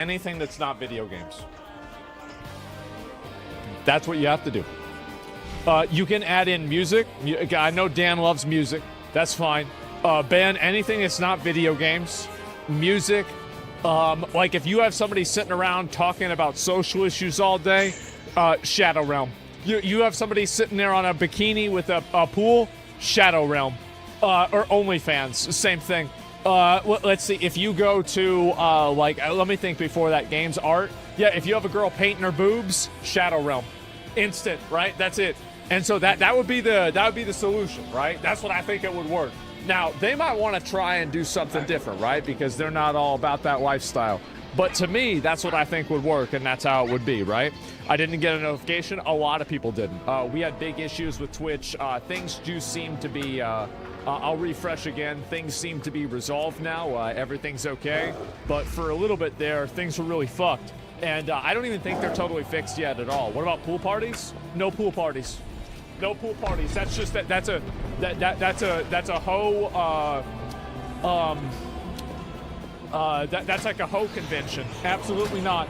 anything that's not video games. That's what you have to do. You can add in music. I know Dan loves music. That's fine. Ban anything that's not video games. Music. Like if you have somebody sitting around talking about social issues all day, Shadow Realm. You have somebody sitting there on a bikini with a pool, Shadow Realm. Or OnlyFans, same thing. Let's see, if you go to, let me think before that, games, art. Yeah, if you have a girl painting her boobs, Shadow Realm. Instant, right? That's it. And so that would be the solution, right? That's what I think it would work. Now, they might want to try and do something different, right? Because they're not all about that lifestyle. But to me, that's what I think would work, and that's how it would be, right? I didn't get a notification. A lot of people didn't. We had big issues with Twitch. Things do seem to be... I'll refresh again. Things seem to be resolved now. Everything's okay. But for a little bit there, things were really fucked. And I don't even think they're totally fixed yet at all. What about pool parties? No pool parties. No pool parties. That's just that's a hoe. That's like a hoe convention. Absolutely not.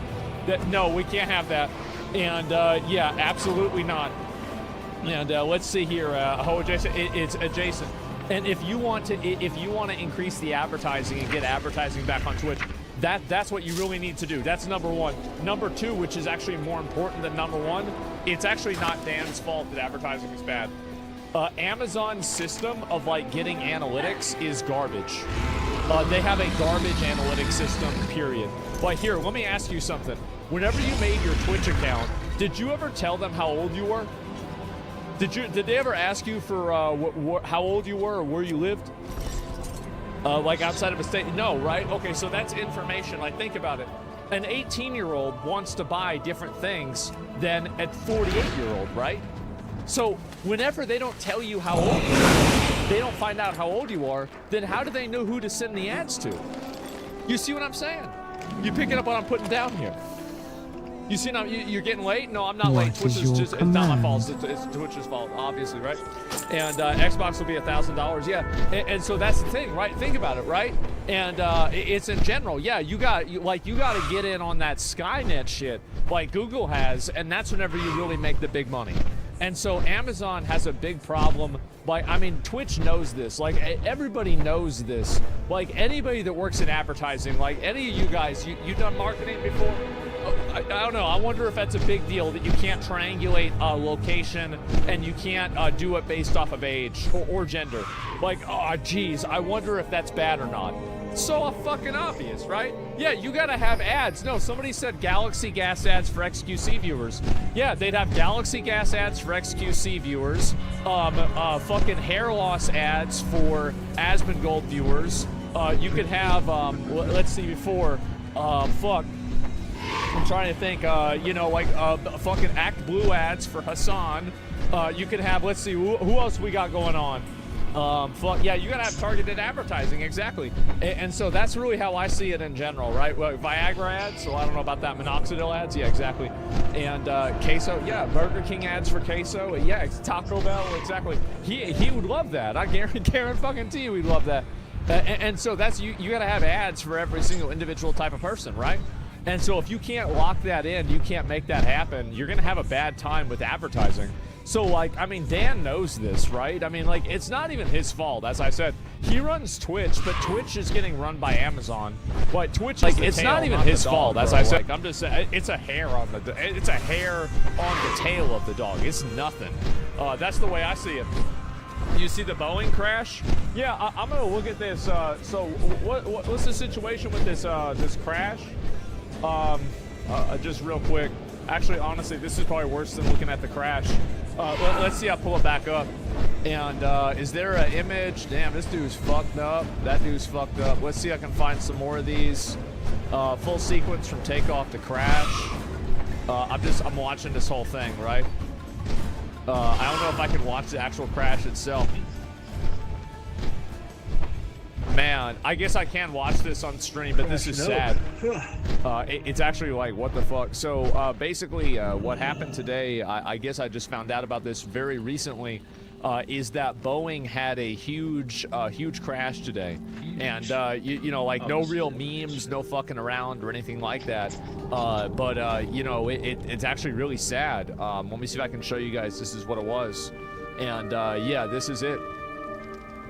No, we can't have that. And yeah, absolutely not. And let's see here. Hoe adjacent. It's adjacent. And if you want to increase the advertising and get advertising back on Twitch, that's what you really need to do. That's number one. Number two, which is actually more important than number one, it's actually not Dan's fault that advertising is bad. Amazon's system of like getting analytics is garbage. They have a garbage analytics system, period. But here, let me ask you something. Whenever you made your Twitch account, did you ever tell them how old you were? Did they ever ask you for how old you were or where you lived? Like outside of a state? No, right? Okay, so that's information. Like, think about it. An 18-year-old wants to buy different things than a 48-year-old, right? So whenever they don't tell you how old you are, they don't find out how old you are, then how do they know who to send the ads to? You see what I'm saying? You picking up what I'm putting down here? You see, now you're getting late? No, I'm not late. Twitch is just, it's not my fault. It's Twitch's fault, obviously, right? And Xbox will be $1,000. Yeah, and so that's the thing, right? Think about it, right? And it's in general. Yeah, you got to get in on that Skynet shit, like Google has, and that's whenever you really make the big money. And so Amazon has a big problem. Like, I mean, Twitch knows this. Like, everybody knows this. Like, anybody that works in advertising, like any of you guys, you done marketing before? I don't know. I wonder if that's a big deal that you can't triangulate a location and you can't do it based off of age or gender. Like, oh, geez, I wonder if that's bad or not. So fucking obvious, right? Yeah, you gotta have ads. No, somebody said Galaxy Gas ads for XQC viewers. Yeah, they'd have Galaxy Gas ads for XQC viewers. Fucking hair loss ads for Asmongold viewers. You could have, let's see before, fuck. I'm trying to think, you know, like fucking Act Blue ads for Hassan. You could have, let's see, who else we got going on? Fuck, yeah, you gotta have targeted advertising, exactly. And so that's really how I see it in general, right? Well, Viagra ads, so I don't know about that. Minoxidil ads, yeah, exactly. And queso, yeah, Burger King ads for queso, yeah, Taco Bell, exactly. He would love that. I guarantee you he'd love that. And so that's, you gotta have ads for every single individual type of person, right? And so if you can't lock that in, you can't make that happen, you're gonna have a bad time with advertising. So, like, I mean, Dan knows this, right? I mean, like, it's not even his fault. As I said, he runs Twitch, but Twitch is getting run by Amazon. But Twitch, like, it's not even his fault. As I said, like, I'm just saying, it's a hair on the tail of the dog. It's nothing. That's the way I see it. You see the Boeing crash? Yeah, I'm gonna look at this. So, what's the situation with this this crash? Just real quick. Actually, honestly, this is probably worse than looking at the crash. Let's see. I'll pull it back up. And is there an image? Damn, this dude's fucked up. That dude's fucked up. Let's see if I can find some more of these. Full sequence from takeoff to crash. I'm watching this whole thing, right? I don't know if I can watch the actual crash itself. Man, I guess I can watch this on stream, but this is sad. It's actually like, what the fuck? So basically what happened today, I guess I just found out about this very recently. is that Boeing had a huge crash today, and you know, like no real memes, no fucking around or anything like that. But you know, it's actually really sad. Let me see if I can show you guys. This is what it was, and yeah, this is it.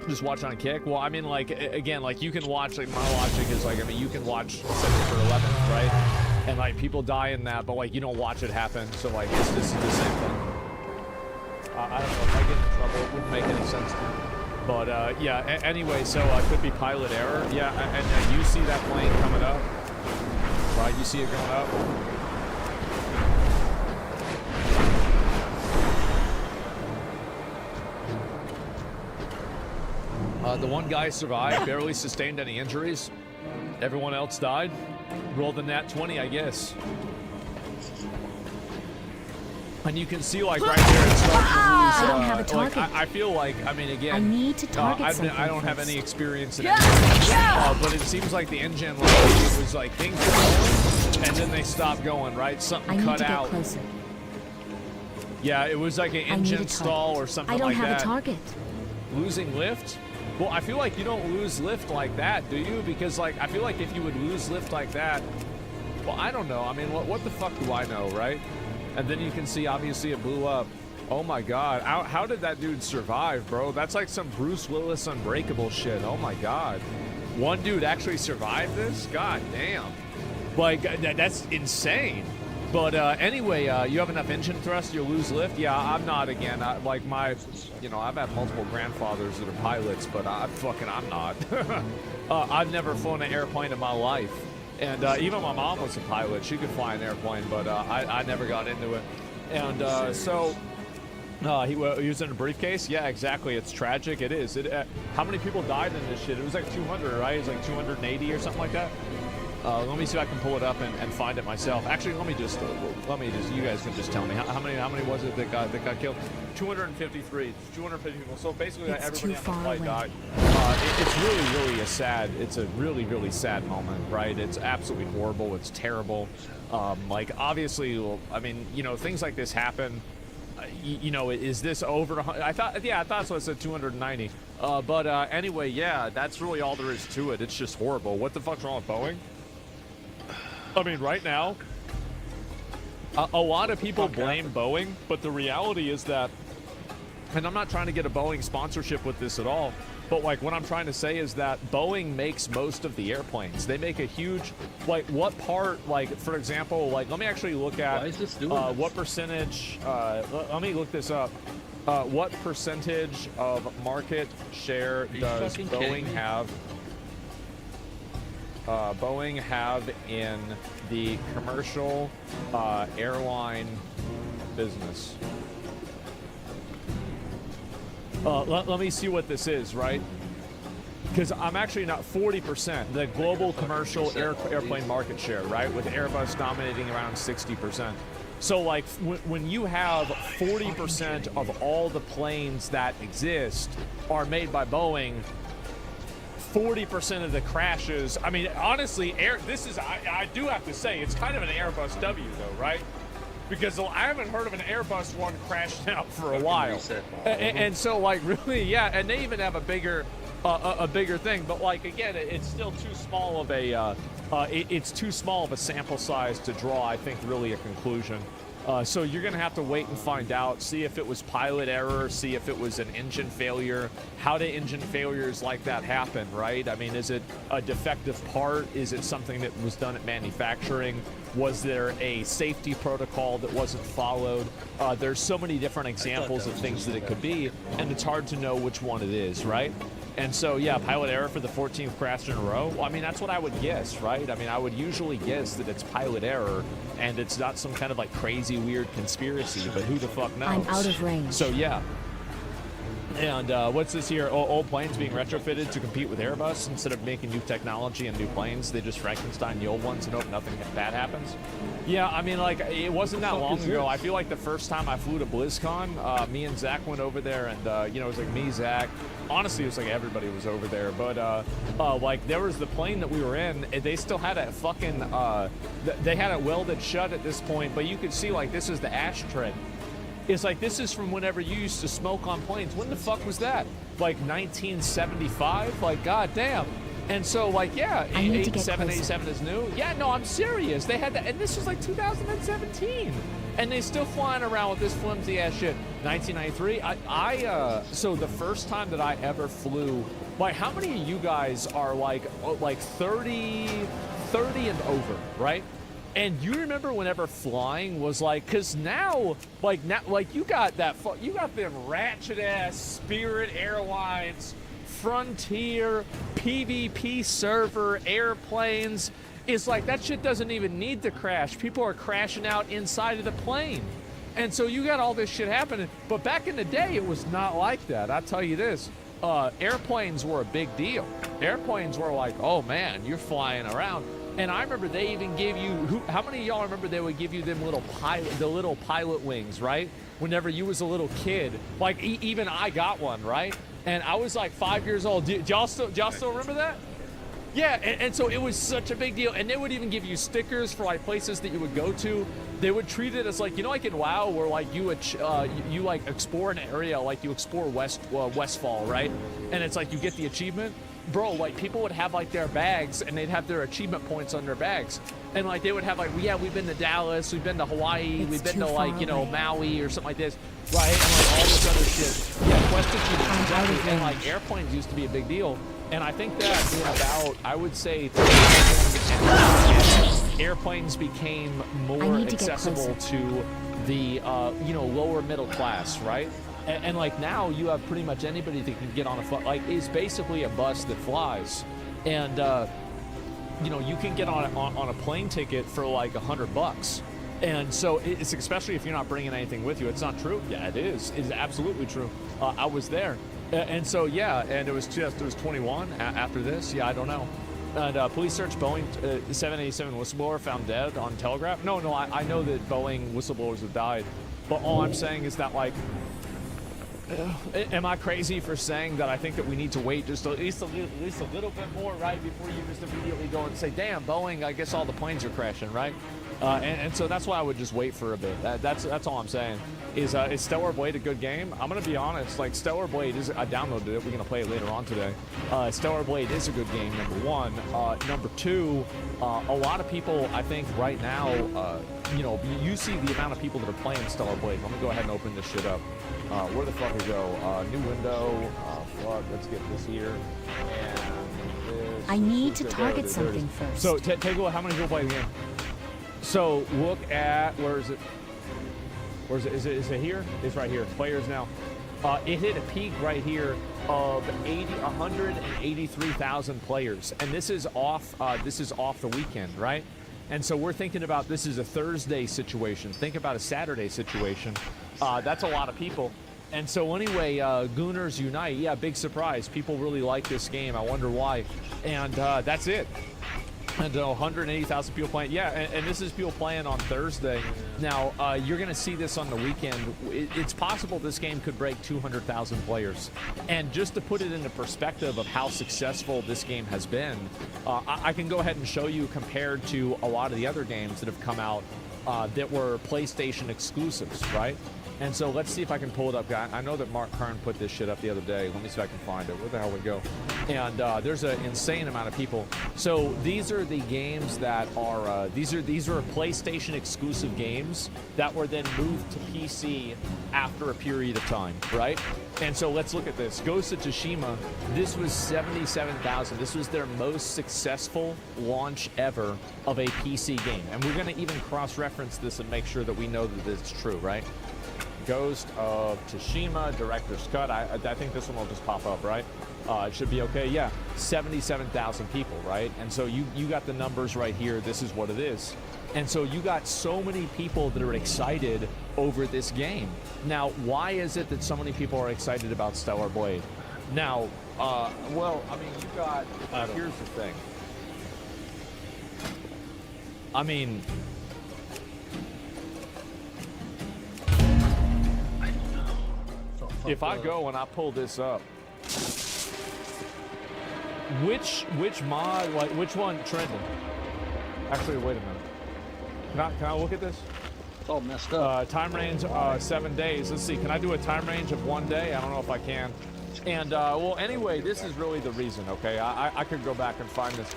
Just watch on Kick. Well, I mean, like, again, like, you can watch, like, my logic is, like, I mean, you can watch September 11th, right? And, like, people die in that, but, like, you don't watch it happen. So, like, this is the same thing. I don't know if I get in trouble. It wouldn't make any sense to me. But, yeah, anyway, so it could be pilot error. Yeah, and you see that plane coming up, right? You see it going up. The one guy survived, barely sustained any injuries. Everyone else died. Rolled the nat 20, I guess. And you can see, like, right there, it's starting to lose. I don't have a target. Like, I feel like, I mean, again, I need to target something I don't have first. any experience in it. But it seems like the engine, like, it was like things were going, and then they stopped going, right? Something cut out. I need to get closer. Yeah, it was like an engine stall or something like that. I don't have a target. Losing lift? Well, I feel like you don't lose lift like that, do you? Because, like, I feel like if you would lose lift like that, well, I don't know. I mean, what the fuck do I know, right? And then you can see, obviously, it blew up. Oh, my God. How did that dude survive, bro? That's like some Bruce Willis Unbreakable shit. Oh, my God. One dude actually survived this? God damn. Like, that's insane. But anyway, you have enough engine thrust, you'll lose lift. Yeah, I'm not again. Like my, you know, I've had multiple grandfathers that are pilots, but I'm not. I've never flown an airplane in my life. And even my mom was a pilot. She could fly an airplane, but I never got into it. And so he was in a briefcase. Yeah, exactly. It's tragic. It is. How many people died in this shit? It was like 200, right? It was like 280 or something like that. Let me see if I can pull it up and find it myself. Actually, let me just. You guys can just tell me how many was it that got killed? 253. 250 people. So basically, everybody on the flight died. It's really a sad. It's a really sad moment, right? It's absolutely horrible. It's terrible. Like obviously, well, I mean, you know, things like this happen. You know, is this over? I thought so. I said 290. But anyway, yeah, that's really all there is to it. It's just horrible. What the fuck's wrong with Boeing? I mean, right now, a lot of people blame Boeing, but the reality is that, and I'm not trying to get a Boeing sponsorship with this at all, but like what I'm trying to say is that Boeing makes most of the airplanes. They make a huge, like what part, like for example, like let me actually look at what percentage, let me look this up. What percentage of market share does Boeing have? Boeing have in the commercial airline business. Let me see what this is, right? Because I'm actually not 40%, the global commercial airplane market share, right? With Airbus dominating around 60%. So like when you have 40% of all the planes that exist are made by Boeing, 40% of the crashes, I mean, honestly, I do have to say, it's kind of an Airbus W though, right? Because I haven't heard of an Airbus one crashing out for a while. And so like really, yeah, and they even have a bigger thing, but like again, it's still too small of a, it's too small of a sample size to draw, I think, really a conclusion. So you're going to have to wait and find out, see if it was pilot error, see if it was an engine failure. How do engine failures like that happen, right? I mean, is it a defective part? Is it something that was done at manufacturing? Was there a safety protocol that wasn't followed? There's so many different examples of things that it could be, and it's hard to know which one it is, right? And so, yeah, pilot error for the 14th crash in a row. Well, I mean, that's what I would guess, right? I mean, I would usually guess that it's pilot error and it's not some kind of like crazy, weird conspiracy, but who the fuck knows? I'm out of range. So, yeah. And what's this here? Old planes being retrofitted to compete with Airbus. Instead of making new technology and new planes, they just Frankenstein the old ones and hope nothing bad happens. Yeah, I mean, like, it wasn't that long ago. I feel like the first time I flew to BlizzCon, me and Zach went over there, and, you know, it was like me, Zach. Honestly, it was like everybody was over there. But, like, there was the plane that we were in. They still had a fucking, they had it welded shut at this point. But you could see, like, this is the ashtray. It's like, this is from whenever you used to smoke on planes. When the fuck was that? Like 1975? Like, goddamn. And so, like, yeah, 787 is new. Yeah, no, I'm serious. They had that, and this was like 2017, and they still flying around with this flimsy ass shit. 1993. So the first time that I ever flew, like, how many of you guys are like 30 and over, right? And you remember whenever flying was like, cause now you got them ratchet ass Spirit Airlines, Frontier, PvP server, airplanes. It's like that shit doesn't even need to crash. People are crashing out inside of the plane. And so you got all this shit happening. But back in the day, it was not like that. I'll tell you this. Airplanes were a big deal. Airplanes were like, oh man, you're flying around. And I remember they even gave you, how many of y'all remember they would give you them little pilot wings, right? Whenever you was a little kid. Like, even I got one, right? And I was like 5 years old. Do y'all still remember that? Yeah, and so it was such a big deal. And they would even give you stickers for like places that you would go to. They would treat it as like, you know, like in WoW, where like you like explore an area, like you explore Westfall, right? And it's like you get the achievement. Bro, like people would have like their bags, and they'd have their achievement points on their bags. And like they would have like, yeah, we've been to Dallas, we've been to Hawaii, we've been to like, you know, Maui or something like this, right? And like all this other shit. Yeah, quest achievements, exactly. And like airplanes used to be a big deal. And I think that in about, I would say, airplanes became more accessible to the, you know, lower middle class, right? And like now you have pretty much anybody that can get on a like is basically a bus that flies, and you know, you can get on a plane ticket for like $100. And so it's, especially if you're not bringing anything with you. It's not true. Yeah, it is. It is absolutely true. I was there. And so, yeah, and it was 21 after this. Yeah, I don't know. And police search Boeing 787 whistleblower found dead on Telegraph. No, I know that Boeing whistleblowers have died. But all I'm saying is that, like, am I crazy for saying that I think that we need to wait just at least a little bit more, right, before you just immediately go and say, damn, Boeing, I guess all the planes are crashing, right? And so that's why I would just wait for a bit. That's all I'm saying. Is Stellar Blade a good game? I'm gonna be honest. Like Stellar Blade is. I downloaded it. We're gonna play it later on today. Stellar Blade is a good game. Number one. Number two. A lot of people, I think, right now, you know, you see the amount of people that are playing Stellar Blade. Let me go ahead and open this shit up. Where the fuck we go? New window. Fuck. Let's get this here. And this. I need to target something first. So take a look. How many people play the game? So look at, where is it? Where is it? Is it here? It's right here. Players now. It hit a peak right here of 183,000 players, and this is off. This is off the weekend, right? And so we're thinking about this is a Thursday situation. Think about a Saturday situation. That's a lot of people. And so anyway, Gooners Unite. Yeah, big surprise. People really like this game. I wonder why. And that's it. And 180,000 people playing. Yeah, and this is people playing on Thursday. Now, you're going to see this on the weekend. It's possible this game could break 200,000 players. And just to put it into perspective of how successful this game has been, I can go ahead and show you compared to a lot of the other games that have come out that were PlayStation exclusives, right? And so let's see if I can pull it up. I know that Mark Kern put this shit up the other day. Let me see if I can find it. Where the hell we go? And there's an insane amount of people. So these are the games that are these are PlayStation exclusive games that were then moved to PC after a period of time, right? And so let's look at this. Ghost of Tsushima. This was 77,000. This was their most successful launch ever of a PC game. And we're going to even cross-reference this and make sure that we know that this is true, right? Ghost of Tsushima, Director's Cut. I think this one will just pop up, right? It should be okay. Yeah, 77,000 people, right? And so you got the numbers right here. This is what it is. And so you got so many people that are excited over this game. Now, why is it that so many people are excited about Stellar Blade? Now, well, I mean, you got, here's the thing. I mean, if I go and I pull this up, which mod, like which one trending? Actually, wait a minute. Can I look at this? all messed up. Time range 7 days. Let's see. Can I do a time range of 1 day? I don't know if I can. And well, anyway, this is really the reason. Okay, I could go back and find this.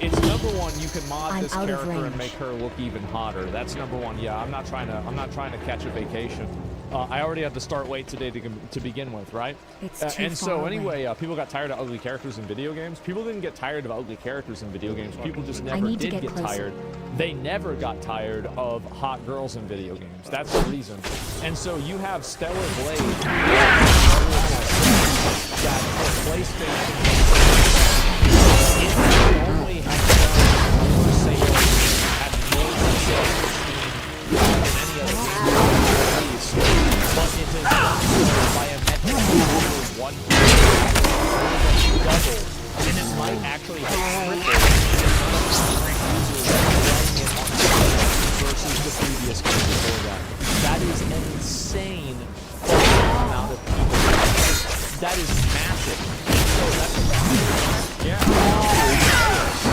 It's number one. You can mod this character and make her look even hotter. That's number one. Yeah, I'm not trying to catch a vacation. I already had to start late today to begin with, right? And so anyway, people got tired of ugly characters in video games. People didn't get tired of ugly characters in video games. People just never did get tired. They never got tired of hot girls in video games. That's the reason. And so you have Stellar Blade that for PlayStation, it only has done more sales at more sales than any other game release, but it has done so by a metric of 1 double, and it might actually have versus the previous game before that. That is an insane amount of people. That is massive. So that's yeah.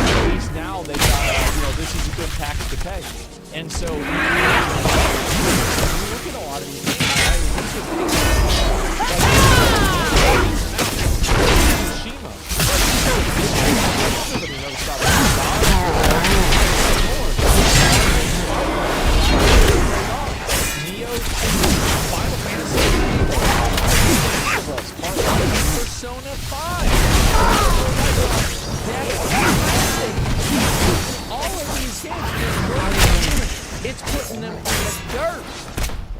At least now they've got, this is a good tax to pay. And so, you look at a lot of these games, Shima. Everybody knows about Neo, Final Fantasy, Persona 5. All of these games, it's putting them in the dirt.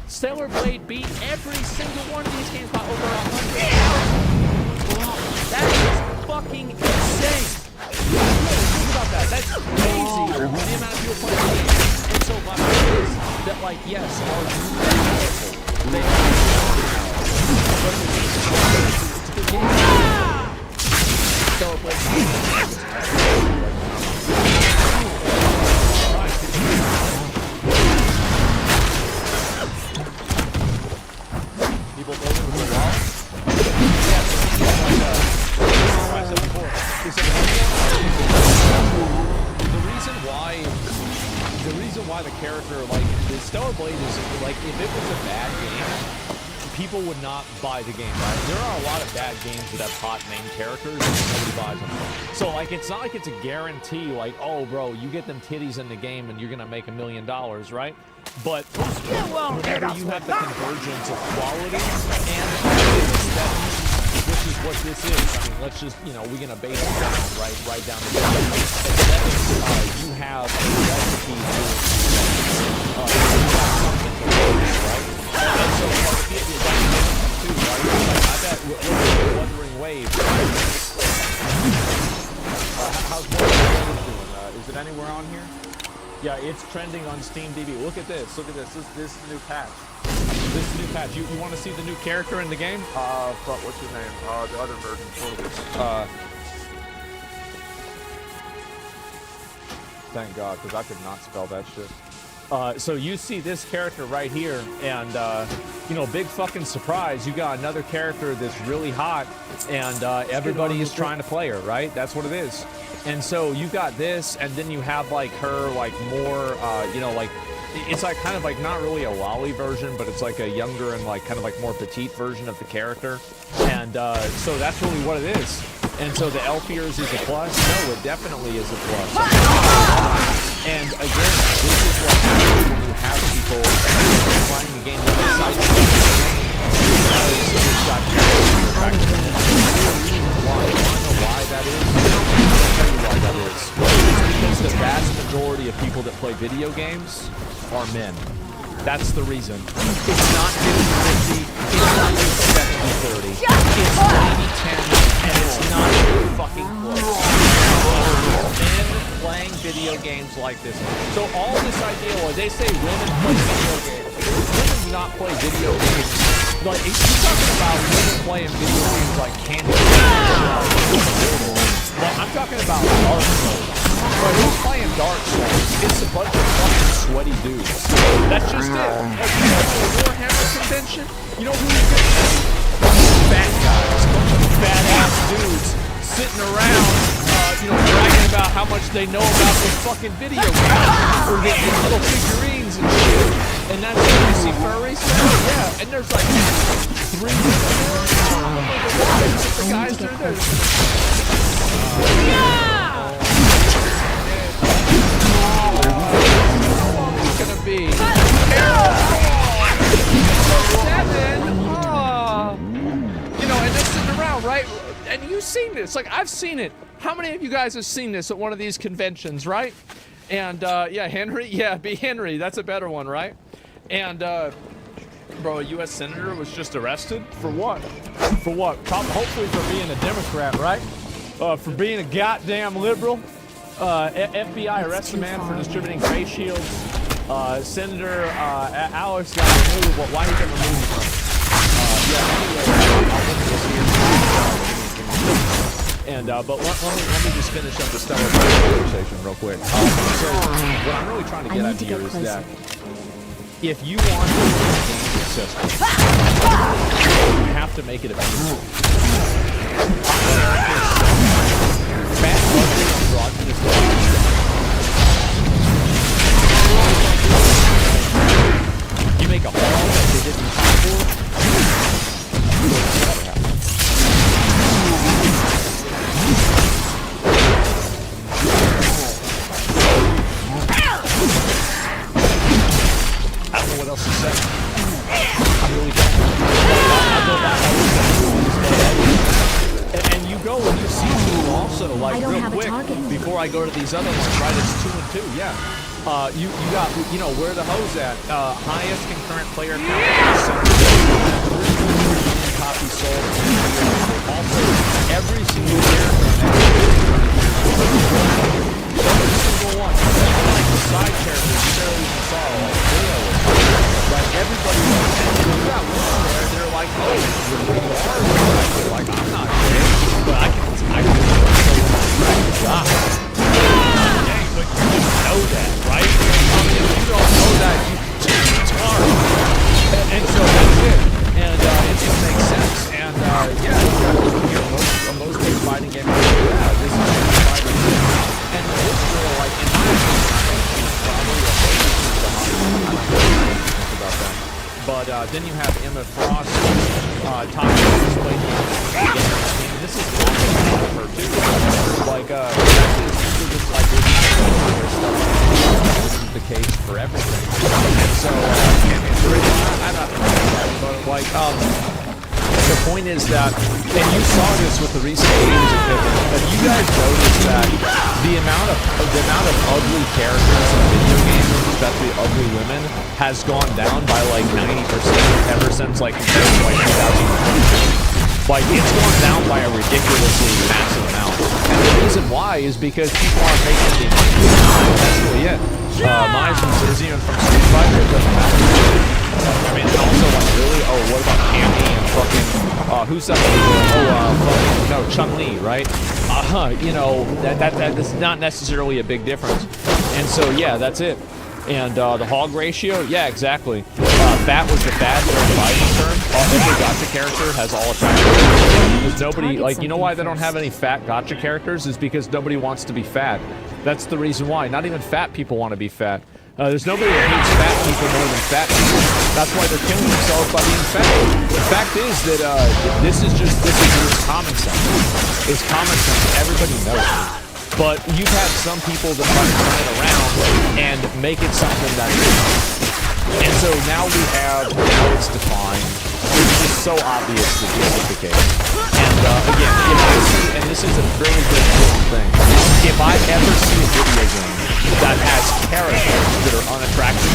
Stellar Blade beat every single one of these games by over 100,000. That is fucking insane. Think about that. That's crazy. The amount of people playing the game. And so my point is that, like, yes, are powerful. They are. But it's a good game. Stellar Blade. People building with the wall? The reason why the character, like, the Stellar Blade is, like, if it was a bad game, people would not buy the game, right? There are a lot of bad games that have hot main characters and nobody buys them. So, like, it's not like it's a guarantee, like, oh, bro, you get them titties in the game and you're gonna make $1 million, right? But whenever you have the convergence of quality and which is what this is. I mean, let's just, we're gonna base it down right down the middle. You have a recipe for right? And so part of it is too, right? Like, I bet Wuthering Wave. How's Wuthering Wave doing? Is it anywhere on here? Yeah, it's trending on Steam DB. Look at this. Look at this. This new patch. This new patch. You want to see the new character in the game? But what's his name? The other version. Thank God, because I could not spell that shit. So you see this character right here, and big fucking surprise. You got another character that's really hot, and everybody is trying to play her, right? That's what it is. And so you got this, and then you have like her, like more, like it's like kind of like not really a lolly version, but it's like a younger and like kind of like more petite version of the character. And so that's really what it is. And so the elf ears is a plus? No, it definitely is a plus. And again, this is what happens when you have people playing the game with excitement. Why that is? I'll tell you why that is. It's because the vast majority of people that play video games are men. That's the reason. It's not 50-50, it's not 70-30, it's 90-10, and it's not fucking close. Men playing video games like this. So all this idea, when they say women play video games, women do not play video games. Like, if you're talking about women playing video games like Candy Crush, well, I'm talking about Dark Souls. But who's playing Dark Souls? It's a bunch of fucking sweaty dudes. That's just it. Like, you know, the Warhammer convention, you know who you get? Fat guys. Fat-ass dudes sitting around, bragging about how much they know about this fucking video game. Or getting little figurines and shit. And that's where you see furries. Yeah, and there's like 3 the guys are there. It's gonna be 7. You know, and they're sitting around, right? And you've seen this. Like, I've seen it. How many of you guys have seen this at one of these conventions, right? And, yeah, Henry. Yeah, be Henry. That's a better one, right? And, bro, a U.S. senator was just arrested? For what? For what? Hopefully for being a Democrat, right? For being a goddamn liberal. FBI arrests a man for distributing face shields. Senator Alex got removed. Well, why he got removed from? Yeah, anyway, I'll look at this here. And, but let me just finish up the stellar conversation real quick. So, what I'm really trying to get at here is that if you want to make a game successful, you have to make it effective. Fat, ugly, androgynous you make a hall that they didn't pay for. I don't know what else to say. I really don't. And you go and you see two also, like, real quick, before I go to these other ones, right? It's 2 and 2, yeah. You got, you know, where the hoes at? Highest concurrent player count. Copy sold. Also, every single character. Every single one. Like the side characters, you barely even saw, like Leo. Like everybody was. You got one there, they're like, oh, you're like, I'm not gay, but I can God. Dang, but you just know that, right? I mean, if you don't know that, it's hard. And so that's it. And it just makes sense. And yeah, you know, most big fighting games, yeah, this is a fighting game. And this real, like, in my opinion, probably about that. But then you have Emma Frost, top display. This is her too. Like, just like this isn't the case for everything. And so, I'm not but like, the point is that, and you saw this with the recent games of Pippin, but you guys noticed that the amount of ugly characters in video games, especially ugly women, has gone down by like 90% ever since like 2022. Like, it's gone down by a ridiculously massive amount. And the reason why is because people aren't making any money. That's really it. Mine from Zizzy and from Street Fighter, it doesn't matter. I mean, and also, like, really, oh, what about Cammy and fucking, who's that? Fucking, no, Chun-Li, right? You know, that is not necessarily a big difference. And so, yeah, that's it. And the hog ratio, yeah, exactly. Fat was the bad fighting term. Every gotcha character has all attractive. There's nobody, like, you know why they don't have any fat gotcha characters? Is because nobody wants to be fat. That's the reason why. Not even fat people want to be fat. There's nobody that hates fat people more than fat people. That's why they're killing themselves by being fat. The fact is that this is just common sense. It's common sense. Everybody knows it. But you've had some people that try to turn it around and make it something that is. And so now it's defined. It's just so obvious that this is the case. And again, if I see, and this is a really good thing, if I ever see a video game that has characters that are unattractive,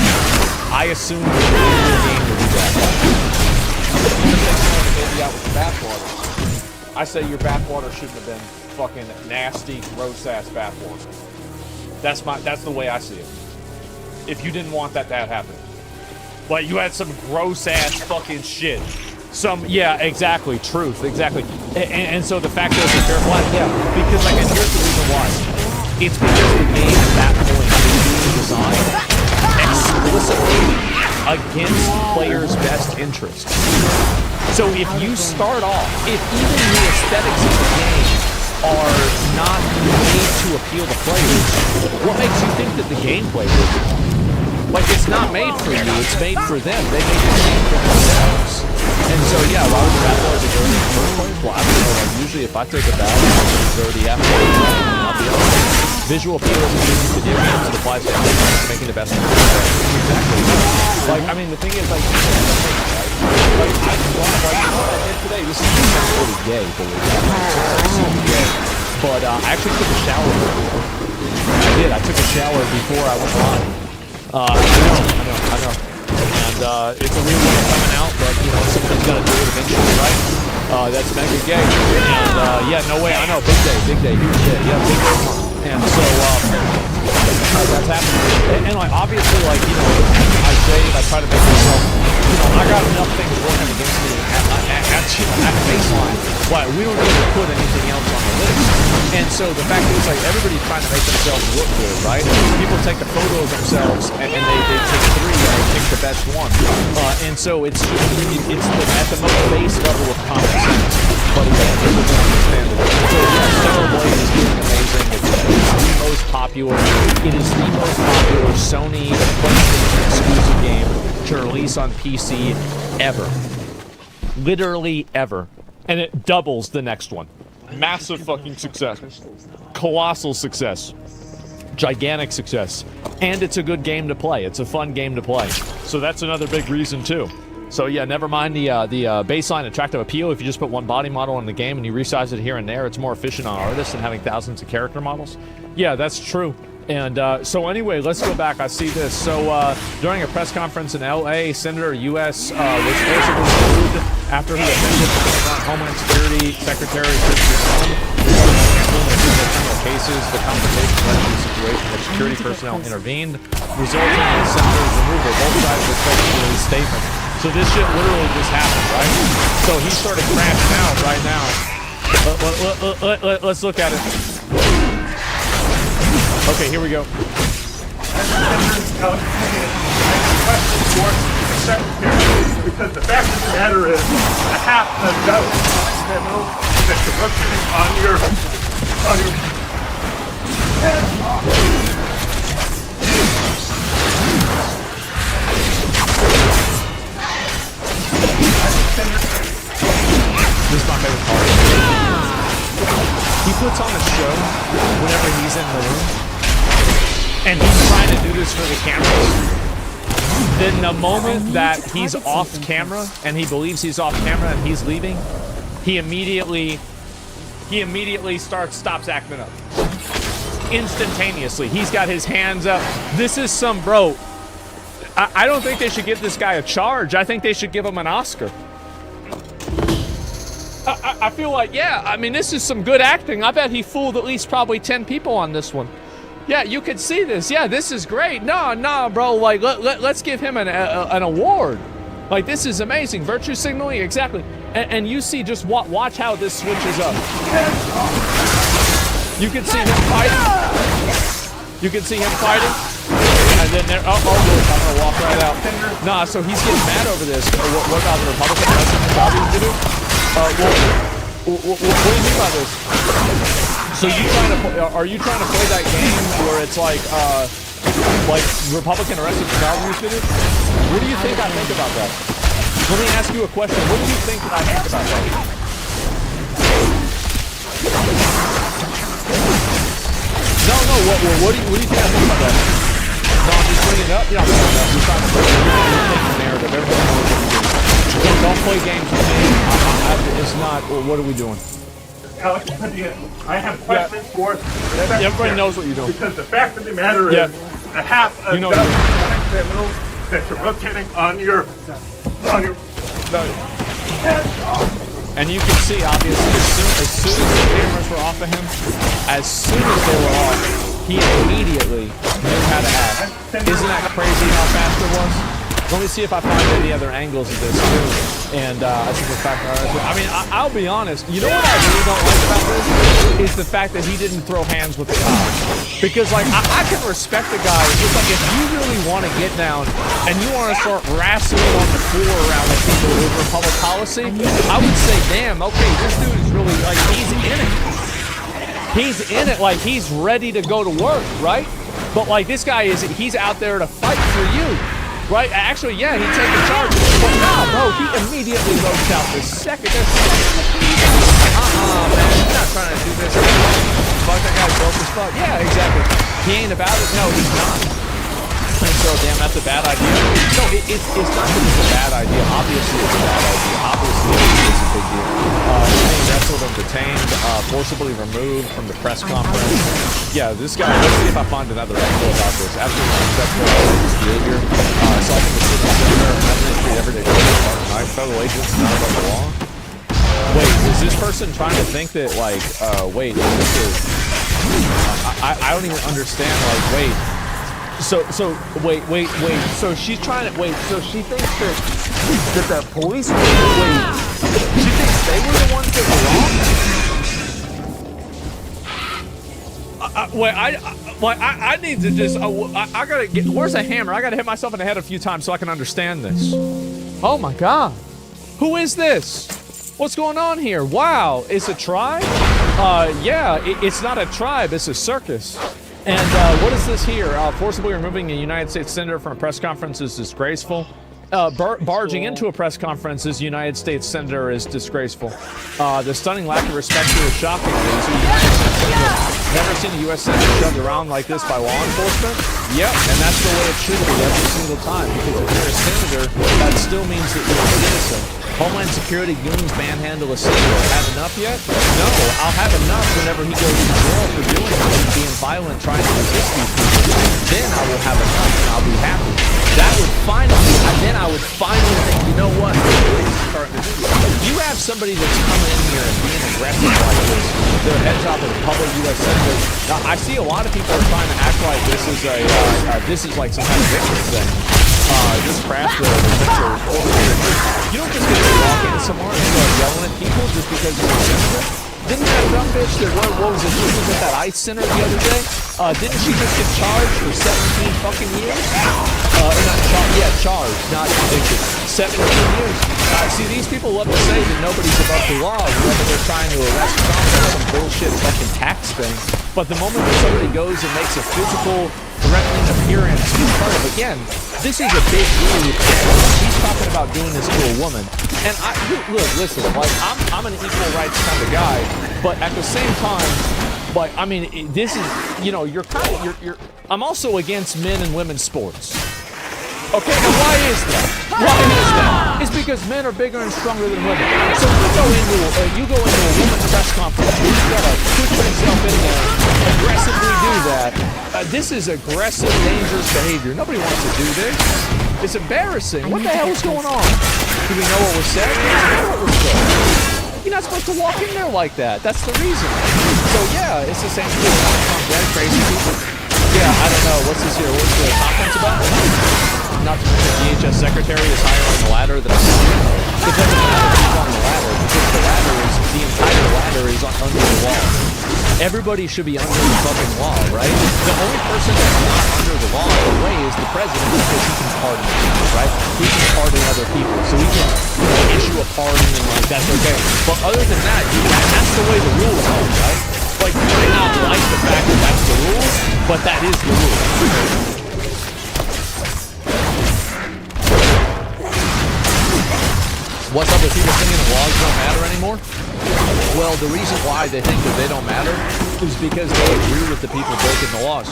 I assume the game will be that. Even if they throw the baby out with the bathwater, I say your bathwater shouldn't have been fucking nasty, gross-ass bathwater. That's the way I see it. If you didn't want that to happen. Like, you had some gross-ass fucking shit. Yeah, exactly, truth, exactly. And so the fact is that they're black, yeah, because, like, and here's the reason why. It's because the game at that point is being designed explicitly against players' best interests. So if you start off, if even the aesthetics of the game are not made to appeal to players, what makes you think that the gameplay will be? Like, it's it's not made for you, it's made for them. They make the game for themselves. And so, yeah, why would the battle boys dirty in the first place? Well, I don't know, like, usually if I take a battle, it's dirty after I'll be honest. Visual appeal isn't using video games, it applies to everything, it's making the best of it. Exactly. Like, I mean, the thing is, like, like, I want, like, you know what I did today? This is really gay, believe it or not. It's super gay. But I actually took a shower before. I did. I took a shower before I went live. I know. And it's a weird way of coming out, but, you know, somebody's got to do it eventually, right? That's mega gay. And, yeah, no way. I know. Big day. Huge day. Yeah, big day. And so, that's happening. And, like, obviously, like, you know, I try to make myself, you know, I got enough things working against me at the baseline. But we don't need to put anything else on the list. And so the fact is, like, everybody's trying to make themselves look good, right? People take a photo of themselves and they take 3 and they pick the best one. And so it's at the most base level of common sense. But again, people don't understand it. So yeah, Stellar Blade is doing amazing. It's the most popular. It is the most popular Sony PlayStation exclusive game to release on PC ever. Literally ever. And it doubles the next one. Massive fucking success. Colossal success. Gigantic success. And it's a good game to play. It's a fun game to play. So that's another big reason too. So yeah, never mind the baseline attractive appeal. If you just put one body model in the game and you resize it here and there, it's more efficient on artists than having thousands of character models. Yeah, that's true. And so anyway, let's go back. I see this. So during a press conference in L.A., Senator U.S. Was forcibly removed after he offended Homeland Security Secretary Christian criminal cases. The confrontation led to a situation where security personnel intervened, resulting in the senator's removal. Both sides were focused on his statement. So this shit literally just happened, right? So he started crashing out right now. Let's look at it. Okay, here we go. Because the fact of the matter is, a half a dozen that you're rotating on your This is my favorite part. He puts on a show whenever he's in the room. And he's trying to do this for the cameras. Then the moment that he's off camera and he believes he's off camera and he's leaving, he immediately stops acting up. Instantaneously. He's got his hands up. This is some bro. I don't think they should give this guy a charge. I think they should give him an Oscar. I feel like, yeah, I mean, this is some good acting. I bet he fooled at least probably 10 people on this one. Yeah, you could see this. Yeah, this is great. No, bro, like, let's give him an award. Like, this is amazing. Virtue signaling, exactly. And you see, just watch how this switches up. You can see him fighting. And then there, I'm gonna walk right out. Nah, so he's getting mad over this. What about the Republican president lobbying to do? What do you mean by this? So are you trying to play that game where it's like Republican arrested for child abuse videos? What do you think I think about that? Let me ask you a question. What do you think that I think about that? No. What do you think I think about that? No, I'm just bringing it up. Yeah, I'm bringing it up. We're trying to take the narrative. Everybody knows what we're doing. Don't play games with me. It's not. What are we doing? Alex, I have questions for everybody knows what you're doing. Because the fact of the matter is, a half a dozen criminals that you're rotating on your. And you can see, obviously, as soon as the cameras were off of him, as soon as they were off, he immediately knew how to act. Isn't that crazy how fast it was? Let me see if I find any other angles of this too. And I think the fact, I mean, I'll be honest. You know what I really don't like about this is the fact that he didn't throw hands with the cops. Because like I can respect the guy. It's like if you really want to get down and you want to start wrestling on the floor around with people over public policy, I would say, damn, okay, this dude is really like he's in it. He's in it, like he's ready to go to work, right? But like this guy he's out there to fight for you, right? Actually, yeah, he'd take the charge. But nah, bro, he immediately loads out the second. Man, he's not trying to do this. Fuck, that guy's broke as fuck. Yeah, exactly. He ain't about it. No, he's not. And so, damn, that's a bad idea. No, it's not that it's a bad idea. Obviously, it's a bad idea. Obviously, it's a big deal. Being wrestled and detained, forcibly removed from the press conference. Yeah, this guy, let's see if I find another article about this. Absolutely unacceptable behavior. Assaulting the city center, treat everyday knife federal agents, not above the law. Wait, is this person trying to think that, like, wait, this is... I don't even understand, like, wait. So wait. So she's trying to wait. So she thinks that the police were she thinks they were the ones that were wrong. I need to just. I gotta get. Where's a hammer? I gotta hit myself in the head a few times so I can understand this. Oh my God, who is this? What's going on here? Wow, it's a tribe. Yeah, it's not a tribe. It's a circus. And what is this here? Forcibly removing a United States senator from a press conference is disgraceful. Barging into a press conference as United States senator is disgraceful. The stunning lack of respect here is shocking. Never seen a U.S. senator shoved around like this by law enforcement? Yep, and that's the way it should be every single time. Because if you're a senator, that still means that you're a citizen. Homeland Security goons manhandle a senator. Have enough yet? No, I'll have enough whenever he goes to jail for doing it and being violent, trying to resist these people. Then I will have enough and I'll be happy. That would then I would finally think, you know what? You have somebody that's coming in here and being aggressive like this, their heads off of public U.S. senators. Now, I see a lot of people are trying to act like this is this is like some kind of victim thing. This craft you don't just get to walk in somewhere and start yelling at people just because you're a senator. Didn't that dumb bitch that what was it? She was at that ICE center the other day. Didn't she just get charged for 17 fucking years? Charged, not convicted. 17 years. See, these people love to say that nobody's above the law whenever they're trying to arrest Trump for some bullshit fucking tax thing. But the moment that somebody goes and makes a physical, threatening appearance in front of, again, this is a big deal. He's talking about doing this to a woman. And look, listen, like, I'm an equal rights kind of guy, but at the same time, like, I mean, this is, you know, you're I'm also against men and women's sports. Okay, and why is that? It's because men are bigger and stronger than women. So you go into a women's press conference, you gotta push yourself in there, aggressively do that. This is aggressive, dangerous behavior. Nobody wants to do this. It's embarrassing. What the hell is going on? Do we know what was said? We don't know what was said. You're not supposed to walk in there like that. That's the reason. So yeah, it's the same thing. Crazy people. Yeah, I don't know. What's this here? What's the conference about? Not to mention the DHS secretary is higher on the ladder than a senator. It doesn't matter who's on the ladder because the entire ladder is under the law. Everybody should be under the fucking law, right? The only person that's not under the law in a way is the president because he can pardon people, right? He can pardon other people, so he can issue a pardon and like that's okay. But other than that, that's the way the rules are, right? Like you may not like the fact that that's the rules, but that is the rule. What's up with people thinking the laws don't matter anymore? Well, the reason why they think that they don't matter is because they agree with the people breaking the laws.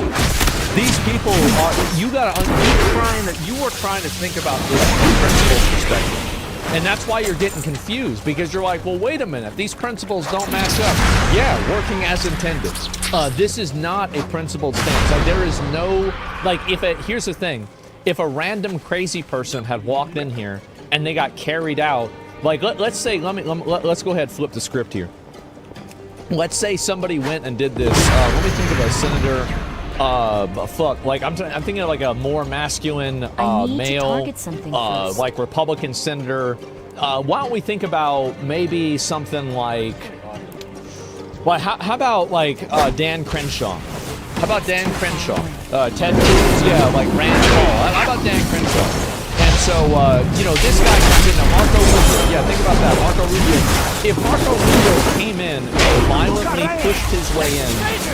These people are, you are trying to think about this from a principle perspective. And that's why you're getting confused, because you're like, well, wait a minute, these principles don't match up. Yeah, working as intended. This is not a principled stance. Like, there is no, like, here's the thing. If a random crazy person had walked in here and they got carried out, like let's say, let's go ahead and flip the script here. Let's say somebody went and did this. Let me think of a senator. Like I'm thinking of like a more masculine male, like Republican senator. Why don't we think about maybe something like, well, how about like Dan Crenshaw? How about Dan Crenshaw? Ted Cruz, yeah, like Rand Paul. How about Dan Crenshaw? And so, this guy comes in. Now, Marco Rubio. Yeah, think about that. Marco Rubio. If Marco Rubio came in and violently pushed his way in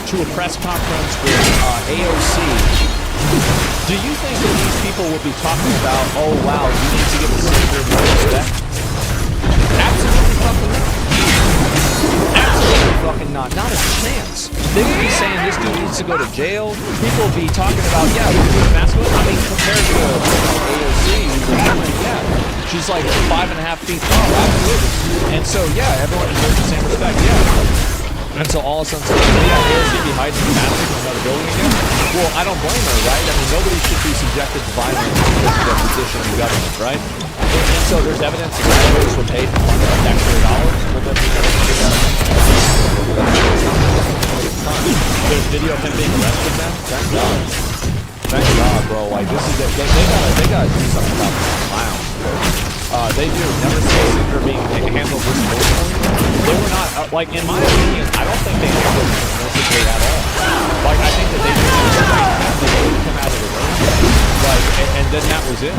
to a press conference with AOC, do you think that these people would be talking about, oh, wow, you need to give the senator more respect? Absolutely fucking not. Absolutely fucking not. Not a chance. They would be saying this dude needs to go to jail. People would be talking about, yeah, we're doing massive. I mean, compared to AOC, who's a woman, yeah, she's like 5.5 feet tall, absolutely. And so, yeah, everyone deserves the same respect, yeah. And so all of a sudden, yeah, AOC be hiding in massive in another building again? Well, I don't blame her, right? I mean, nobody should be subjected to violence because of their position in the government, right? And so there's evidence that senators were paid taxpayer dollars for them to do that. There's video of him being arrested now. Thank God. Thank God, bro. Like, this is it. They gotta do something about this clowns. They do. Never see a senator being handled this emotionally. They were not, like, in my opinion, I don't think they handled it emotionally at all. Like, I think that they just come out of the room. Like, and then that was it.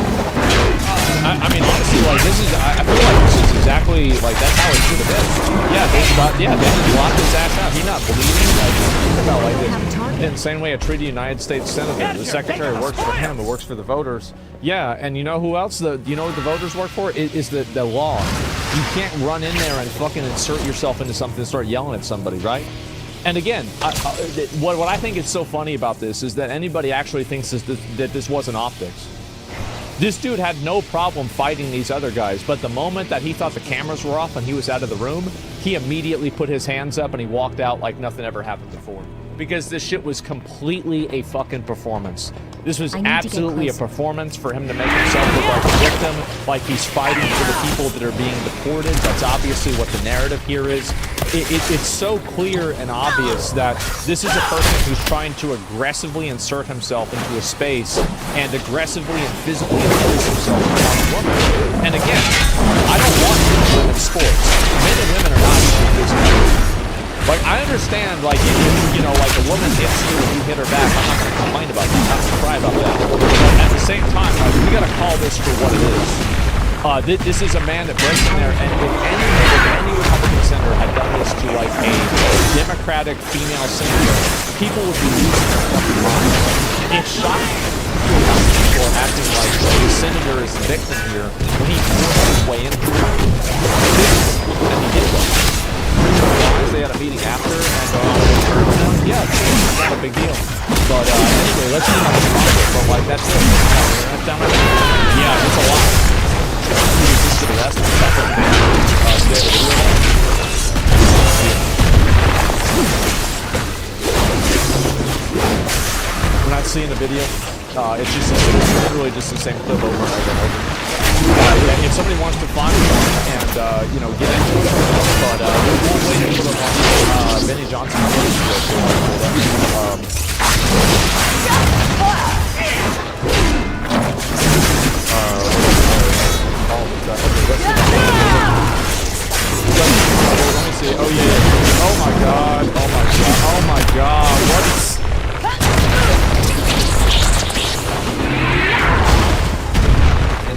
I mean, honestly, like, I feel like this is exactly, like, that's how it should have been. Yeah, they just locked his ass out. He's not bleeding. Like, think about, like, this. In the same way a treaty United States Senator, the secretary works for him, it works for the voters. Yeah, and you know who else, you know what the voters work for? Is the law. You can't run in there and fucking insert yourself into something and start yelling at somebody, right? And again, what I think is so funny about this is that anybody actually thinks that this wasn't optics. This dude had no problem fighting these other guys, but the moment that he thought the cameras were off and he was out of the room, he immediately put his hands up and he walked out like nothing ever happened before. Because this shit was completely a fucking performance. This was absolutely a performance for him to make himself look like a victim, like he's fighting for the people that are being deported. That's obviously what the narrative here is. It's so clear and obvious that this is a person who's trying to aggressively insert himself into a space and aggressively and physically impose himself upon a woman. And again, I don't want women's sports. Men and women are not equal physically. Like, I understand, like, if, like, a woman hits you and you hit her back, I'm not going to complain about that. I'm not going to cry about that. But at the same time, like, we got to call this for what it is. This is a man that breaks in there, and if any Republican senator had done this to, like, a Democratic female senator, people would be losing their fucking minds. It's shocking people are acting like the senator is the victim here when he forced his way into it. And he did that. They had a meeting after, and yeah, it's not a big deal. But anyway, let's see how this goes. But like, that's it. That's down there. Yeah, it's a lot. This to the rest. We're not seeing the video. It's just literally just the same clip over and over and over. If somebody wants to find it and get into it, but we'll wait until Benny Johnson let me see. Oh yeah. Oh my god. Oh my god. Oh my god. What?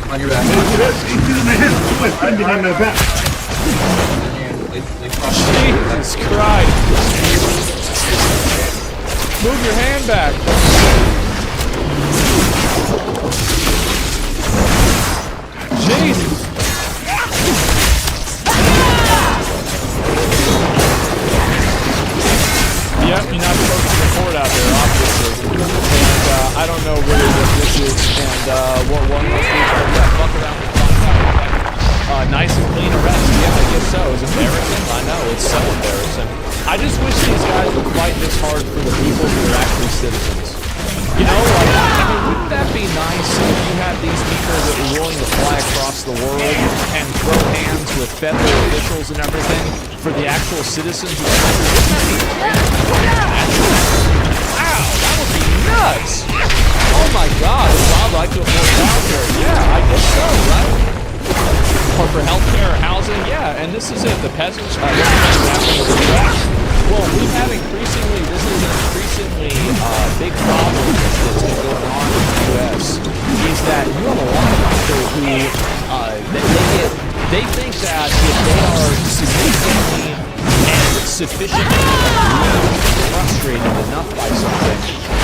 On your back. Jesus Christ. Move your hand back. Jesus. Yep, you're not supposed to record out there, obviously. And I don't know really what this is, and what one must do. Yeah, fuck around and find out. Nice and clean arrest. Yeah, I guess so. It's embarrassing. I know, it's so embarrassing. I just wish these guys would fight this hard for the people who are actually citizens. You know, like, I mean, wouldn't that be nice if you had these people that were willing to fly across the world and throw hands with federal officials and everything for the actual citizens of the country? Wow, that would be nuts! Oh my god, would Bob like to afford childcare? Yeah, I guess so, right? Or for healthcare or housing? Yeah, and this is it. The peasants, well, we've had this is an increasingly big problem that's been going on in the U.S. is that you have a lot of people they think that if they are significantly and sufficiently frustrated enough by something,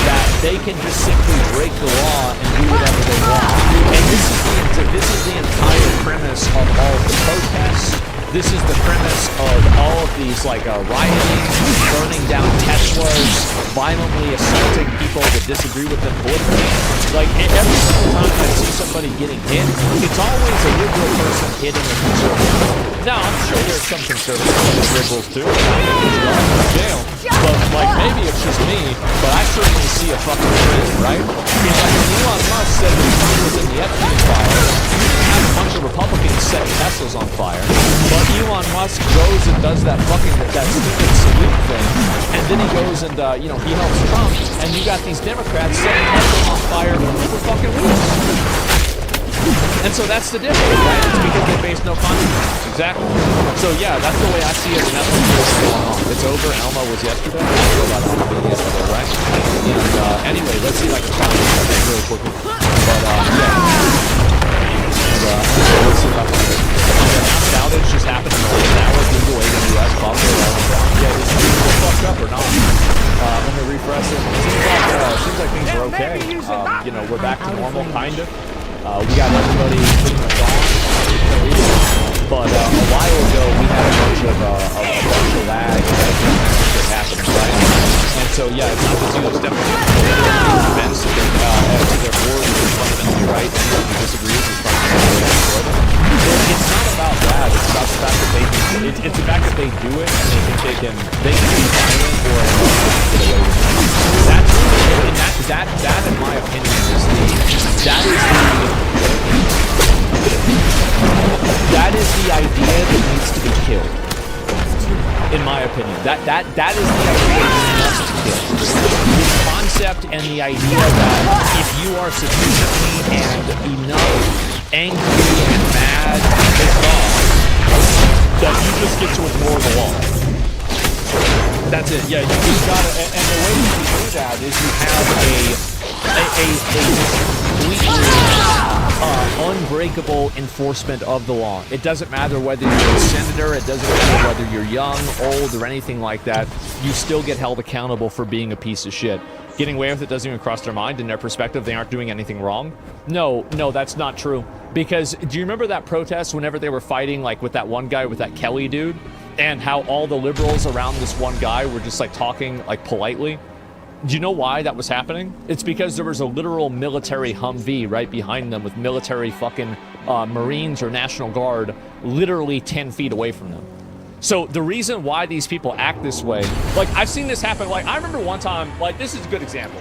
that they can just simply break the law and do whatever they want. And this is the entire premise of all of the protests. This is the premise of all of these, like, rioting, burning down Teslas, violently assaulting people that disagree with them politically. Like, every single time I see somebody getting hit, it's always a liberal person hitting a conservative. Now, I'm sure there's some conservatives and liberals, too, and I think there's going to jail. But, like, maybe it's just me, but I certainly see a fucking trend, right? It's like when Elon Musk said that he was in the Epstein file, you didn't have a bunch of Republicans setting Teslas on fire, but Elon Musk goes and does that stupid salute thing, and then he goes and, he helps Trump, and you got these Democrats setting Teslas on fire for fucking weeks. And so that's the difference, right? It's because they face no consequences. Exactly. So yeah, that's the way I see it. And that's what's going on. It's over. Elmo was yesterday. I feel about Elmo being yesterday, right? And anyway, let's see if I can find this really quickly. But let's see if I can find it. The outage just happened in the last hour due to AWS probably. Yeah, is it fucked up or not? Let me refresh it. Seems like things are okay. We're back to normal, kind of. We got everybody pretty much on, but a while ago we had a bunch of lag that happened, right? And so yeah, it's not the Zealo's definitely events to their board is fundamentally right. Anyone who disagrees is fundamentally right. It's not about that. It's about the fact that it's the fact that they do it and they think they can be violent or get away with it. That in my opinion that is the idea that needs to be killed. In my opinion, that is the idea that must be killed. The concept and the idea that if you are sufficiently and enough angry and mad and pissed off, that you just get to ignore the law. That's it. Yeah, you just gotta. And the way you do that is you have a unbreakable enforcement of the law. It doesn't matter whether you're a senator, it doesn't matter whether you're young, old, or anything like that. You still get held accountable for being a piece of shit. Getting away with it doesn't even cross their mind. In their perspective, they aren't doing anything wrong. No, that's not true. Because do you remember that protest whenever they were fighting, like, with that one guy, with that Kelly dude? And how all the liberals around this one guy were just, like, talking, like, politely? Do you know why that was happening? It's because there was a literal military Humvee right behind them with military fucking Marines or National Guard literally 10 feet away from them. So the reason why these people act this way, like, I've seen this happen. Like, I remember one time, like, this is a good example.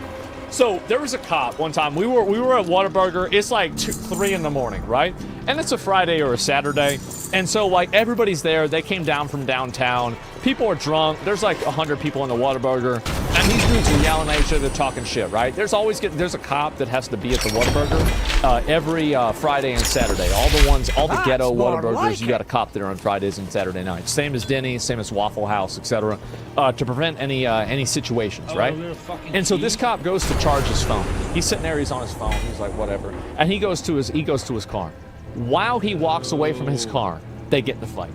So there was a cop one time. We were at Whataburger. It's like 3 in the morning, right? And it's a Friday or a Saturday. And so, like, everybody's there. They came down from downtown. People are drunk. There's like 100 people in the Whataburger. And these dudes are yelling at each other, talking shit, right? There's a cop that has to be at the Whataburger every Friday and Saturday. All the ghetto Whataburgers, you got a cop there on Fridays and Saturday nights. Same as Denny's, same as Waffle House, etc. To prevent any situations, right? And so this cop goes to charge his phone. He's sitting there, he's on his phone, he's like, whatever. And he goes to his car. While he walks away from his car, they get in a fight.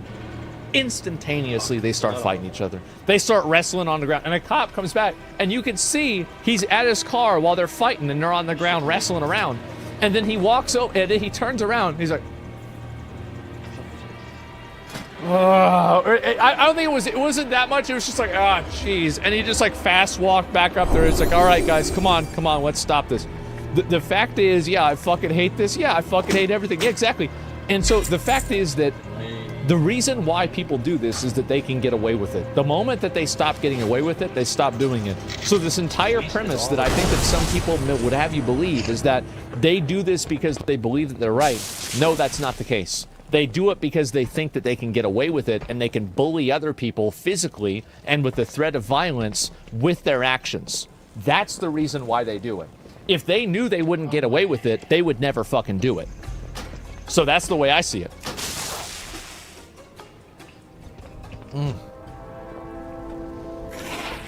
Instantaneously, they start fighting each other. They start wrestling on the ground. And a cop comes back, and you can see he's at his car while they're fighting, and they're on the ground wrestling around. And then he walks over, and then he turns around, he's like, I don't think it wasn't that much. It was just like, jeez. And he just, like, fast walked back up there. It's like, all right, guys, come on, let's stop this. The fact is, yeah, I fucking hate this. Yeah, I fucking hate everything. Yeah, exactly. And so the fact is that the reason why people do this is that they can get away with it. The moment that they stop getting away with it, they stop doing it. So this entire premise that I think that some people would have you believe is that they do this because they believe that they're right. No, that's not the case. They do it because they think that they can get away with it and they can bully other people physically and with the threat of violence with their actions. That's the reason why they do it. If they knew they wouldn't get away with it, they would never fucking do it. So that's the way I see it.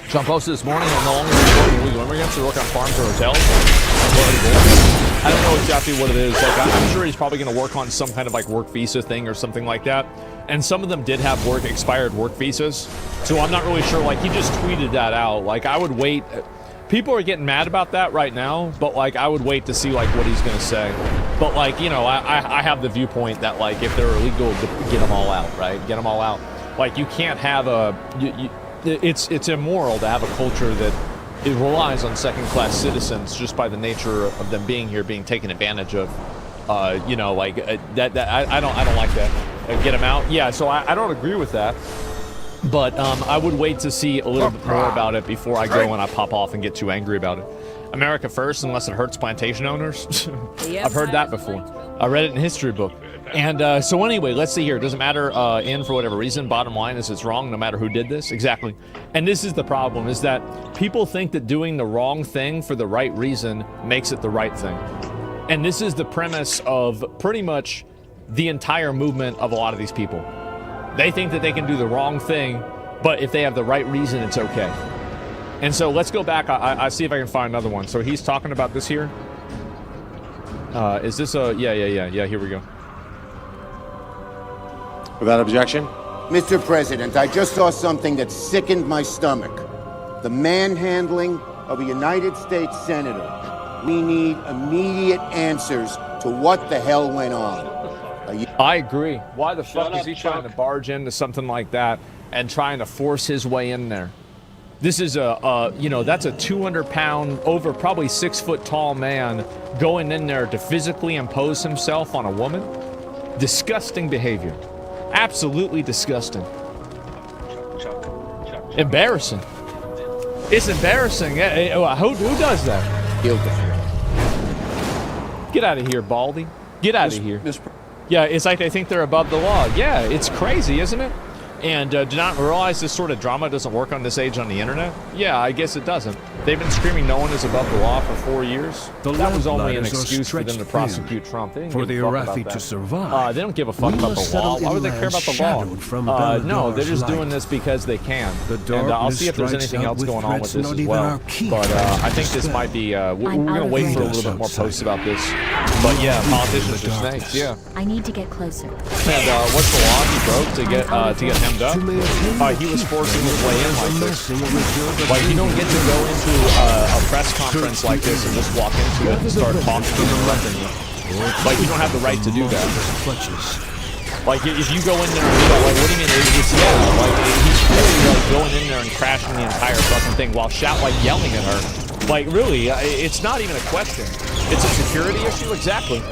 John posted this morning, no longer working illegal immigrants who work on farms or hotels. I don't know exactly what it is. Like, I'm sure he's probably going to work on some kind of like work visa thing or something like that. And some of them did have expired work visas. So I'm not really sure. Like, he just tweeted that out. Like, I would wait. People are getting mad about that right now, but like, I would wait to see like what he's going to say. But like, you know, I have the viewpoint that like, if they're illegal, get them all out, right? Get them all out. Like, you can't have it's immoral to have a culture that it relies on second-class citizens just by the nature of them being here, being taken advantage of. You know, like that. I don't like that. Get them out. Yeah. So I don't agree with that. But I would wait to see a little bit more about it before I go and I pop off and get too angry about it. America first, unless it hurts plantation owners. I've heard that before. I read it in a history book. And so anyway, let's see here. It doesn't matter in for whatever reason. Bottom line is it's wrong no matter who did this. Exactly. And this is the problem, is that people think that doing the wrong thing for the right reason makes it the right thing. And this is the premise of pretty much the entire movement of a lot of these people. They think that they can do the wrong thing, but if they have the right reason, it's okay. And so let's go back. I see if I can find another one. So he's talking about this here. Is this a... Yeah, here we go. Without objection? Mr. President, I just saw something that sickened my stomach. The manhandling of a United States senator. We need immediate answers to what the hell went on. I agree. Why the fuck is he trying to barge into something like that and trying to force his way in there? This is you know, that's a 200-pound, over probably 6-foot-tall man going in there to physically impose himself on a woman. Disgusting behavior. Absolutely disgusting. Embarrassing. It's embarrassing. Who does that? Guilty. Get out of here, Baldy. Get out of here. Yeah, it's like they think they're above the law. Yeah, it's crazy, isn't it? And do not realize this sort of drama doesn't work on this age on the internet? Yeah, I guess it doesn't. They've been screaming no one is above the law for 4 years. That was only an excuse for them to prosecute Trump. They didn't give a fuck about that. They don't give a fuck about the law. Why would they care about the law? No, they're just doing this because they can. And I'll see if there's anything else going on with this as well. But I think this might be... we're going to wait for a little bit more posts about this. But yeah, politicians are snakes, yeah. I need to get closer. And what's the law he broke to get hemmed up? He was forcing his way in like this. Like, you don't get to go into a press conference like this and just walk into it and start talking and threatening you. Like, you don't have the right to do that. Like, if you go in there and do that, like, what do you mean? Like, he's really, like, going in there and crashing the entire fucking thing while yelling at her. Like, really, it's not even a question. It's a security issue? Exactly.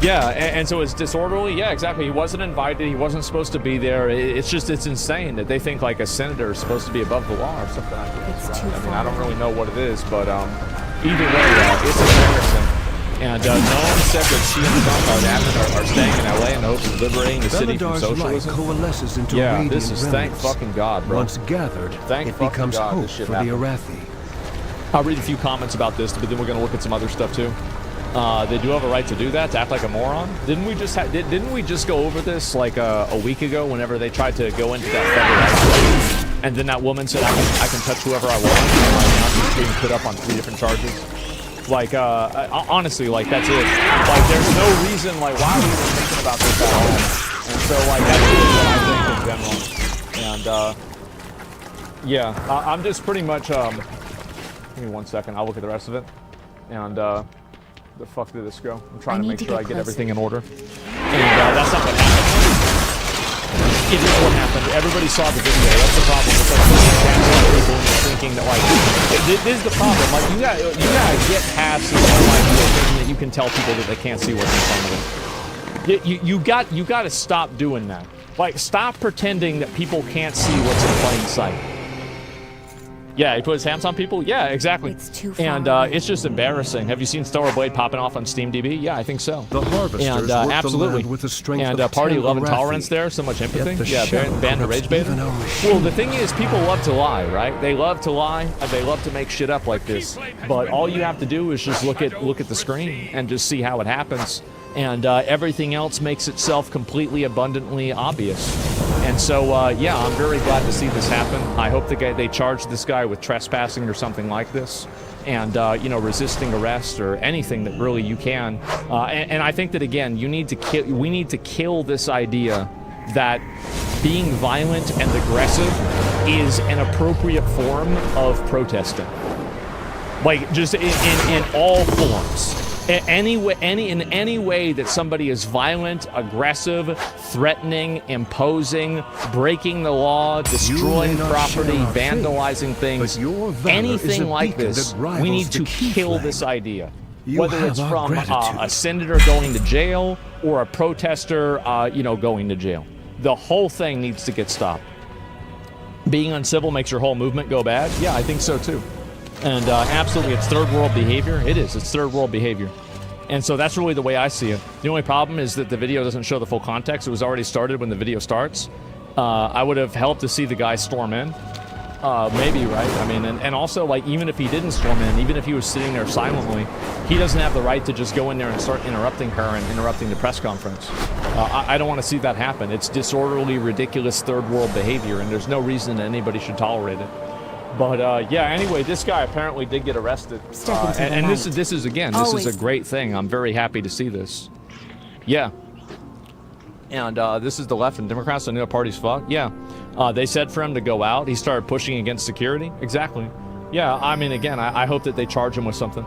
Yeah, and so it's disorderly? Yeah, exactly. He wasn't invited. He wasn't supposed to be there. It's insane that they think, like, a senator is supposed to be above the law or something like that. It's too I mean, I don't really know what it is, but either way, it's embarrassing. And no one said that she and Trump are staying in LA in the hopes of liberating the city from socialism. Yeah, this is thank fucking God, bro. Once gathered, it becomes hope for the Arathi. I'll read a few comments about this, but then we're going to look at some other stuff too. They do have a right to do that, to act like a moron. Didn't we just go over this like a week ago whenever they tried to go into that federal rights? And then that woman said, I can touch whoever I want. And right now she's being put up on 3 different charges. Like, honestly, like, that's it. Like, there's no reason, like, why are we even thinking about this at all? And so, like, that's really what I think in general. And, yeah, I'm just pretty much, give me 1 second, I'll look at the rest of it. And, the fuck did this go? I'm trying to make sure I get everything in order. And that's not what happened. It is what happened. Everybody saw the video. That's the problem. It's like people thinking that, like, this is the problem. Like, you gotta get past this whole idea thinking that you can tell people that they can't see what's in front of them. You got to stop doing that. Like, stop pretending that people can't see what's in plain sight. Yeah, he put his hands on people? Yeah, exactly. It's too far and it's just embarrassing. Have you seen Stellar Blade popping off on SteamDB? Yeah, I think so. The harvesters and absolutely. With the strength and of Party of Love and Arathi. Tolerance there, so much empathy. The Yeah, Band of Rage Baiter. Well, the thing is, people love to lie, right? They love to lie, and they love to make shit up like this. But all you have to do is just look at the screen and just see how it happens. And everything else makes itself completely abundantly obvious. And so, yeah, I'm very glad to see this happen. I hope they charge this guy with trespassing or something like this, and you know, resisting arrest or anything that really you can. And I think that, again, we need to kill this idea that being violent and aggressive is an appropriate form of protesting. Like, just in all forms. In any way that somebody is violent, aggressive, threatening, imposing, breaking the law, destroying property, vandalizing things, anything like this, we need to kill this idea. Whether it's from a senator going to jail or a protester, you know, going to jail. The whole thing needs to get stopped. Being uncivil makes your whole movement go bad? Yeah, I think so too. And absolutely, it's third world behavior. It is. It's third world behavior. And so that's really the way I see it. The only problem is that the video doesn't show the full context. It was already started when the video starts. I would have helped to see the guy storm in. Maybe, right? I mean, and also, like, even if he didn't storm in, even if he was sitting there silently, he doesn't have the right to just go in there and start interrupting her and interrupting the press conference. I don't want to see that happen. It's disorderly, ridiculous third world behavior, and there's no reason that anybody should tolerate it. But yeah, anyway, this guy apparently did get arrested. And this is again, this is a great thing. I'm very happy to see this. Yeah. And this is the left and Democrats, the new party's fucked. Yeah. They said for him to go out. He started pushing against security. Exactly. Yeah, I mean, again, I hope that they charge him with something.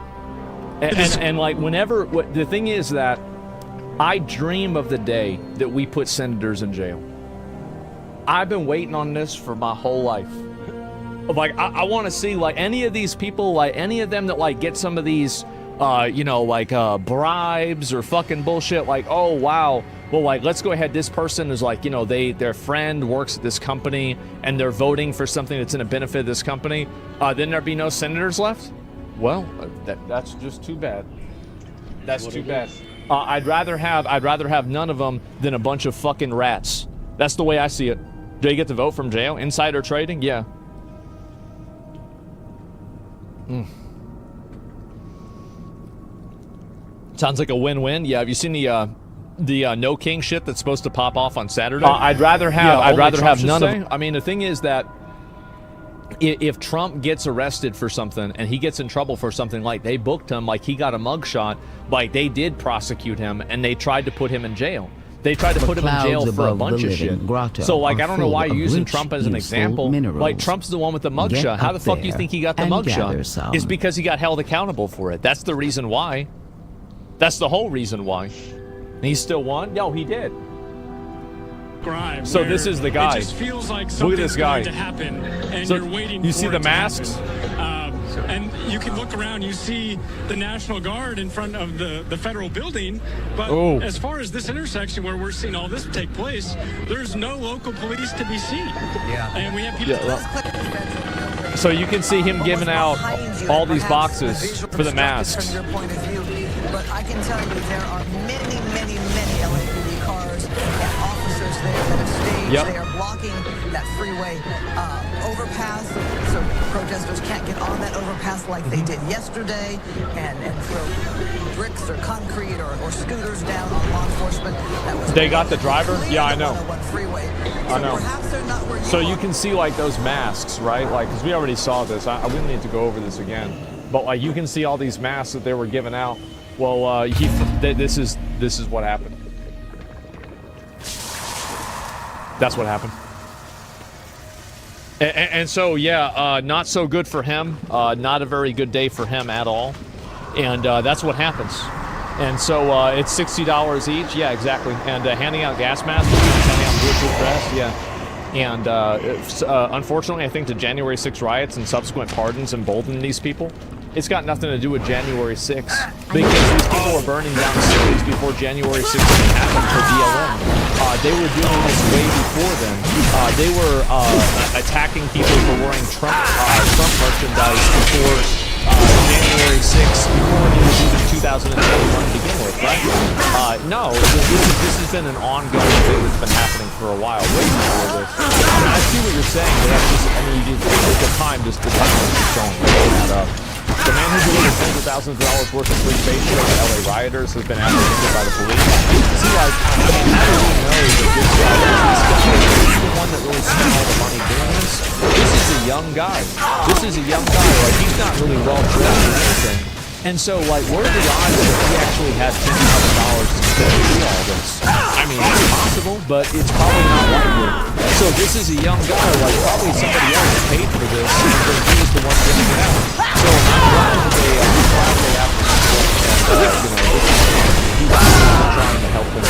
And like, whenever, the thing is that I dream of the day that we put senators in jail. I've been waiting on this for my whole life. Like, I want to see, like, any of these people, like, any of them that, like, get some of these, you know, like, bribes or fucking bullshit, like, oh, wow, well, like, let's go ahead, this person is, like, you know, their friend works at this company, and they're voting for something that's in a benefit of this company, then there'd be no senators left? Well, that's just too bad. That's too bad. I'd rather have none of them than a bunch of fucking rats. That's the way I see it. Do they get to vote from jail? Insider trading? Yeah. Sounds like a win-win. Yeah, have you seen the no king shit that's supposed to pop off on Saturday? I'd rather have none of them. I mean, the thing is that if Trump gets arrested for something and he gets in trouble for something, like they booked him, like he got a mugshot, like they did prosecute him and they tried to put him in jail. They tried to put him in jail for a bunch of shit. So, like, I don't know why you're using Trump as an example. Like, Trump's the one with the mugshot. How the fuck do you think he got the mugshot? It's because he got held accountable for it. That's the reason why. That's the whole reason why. And he still won? No, he did. So this is the guy. It just feels like look at this guy. going to happen, and So you're waiting you for see it the to masks? happen. And you can look around, you see the National Guard in front of the federal building, but as far as this intersection where we're seeing all this take place, there's no local police to be seen. Yeah. And we have people... So you can see him giving out all these boxes for the masks. But I can tell you there are many, many, many LAPD cars and officers there that have staged. Yep. They are blocking that freeway overpass, so protesters can't get on that overpass like they did yesterday and throw bricks or concrete or scooters down on law enforcement. That was They got the driver? Yeah, I know. Freeway. I know. Perhaps they're not where So you can see, like, those masks, right? Like, because we already saw this. I wouldn't need to go over this again. But, like, you can see all these masks that they were giving out. Well, this is what happened. That's what happened. And so, yeah, not so good for him. Not a very good day for him at all. And that's what happens. And so it's $60 each. Yeah, exactly. And handing out gas masks, handing out bulletproof vests. Yeah. And unfortunately, I think the January 6 riots and subsequent pardons emboldened these people. It's got nothing to do with January 6th, because these people were burning down cities before January 6th even happened for BLM. They were doing this way before then. They were attacking people for wearing Trump merchandise before January 6th, before it was even 2021 to begin with, right? No, this has been an ongoing thing that's been happening for a while, way before this. I mean, I see what you're saying, but that's just, I mean, the time is just showing that up. The man who delivered tens of thousands of dollars worth of free face shields to LA rioters has been apprehended by the police. See, like, I mean, how do we know that this guy is the one that really spent all the money doing this? This is a young guy. This is a young guy. Like, he's not really well dressed or anything. And so, like, what are the odds that he actually had $10,000 to do all this? I mean, it's possible, but it's probably not likely. So this is a young guy, like, probably somebody else paid for this, and he was the one giving it out. So I'm glad that they have he's trying to help them.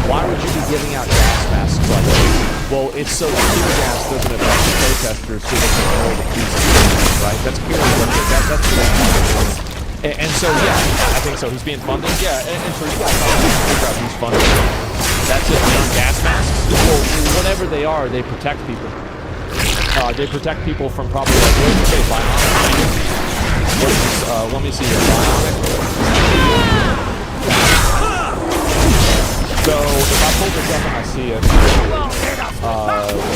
Why would you be giving out gas masks like this? Well, it's so that tear gas doesn't affect the protesters so they can control the peace, right? That's purely what that's what they're. And so, yeah, I think so. He's being funded. Yeah, and for he's funded. That's it. Gas masks. Well, whatever they are, they protect people. They protect people from probably like what did you say, bionic? What is this? Let me see here. Bionic. So if I pull this up and I see it,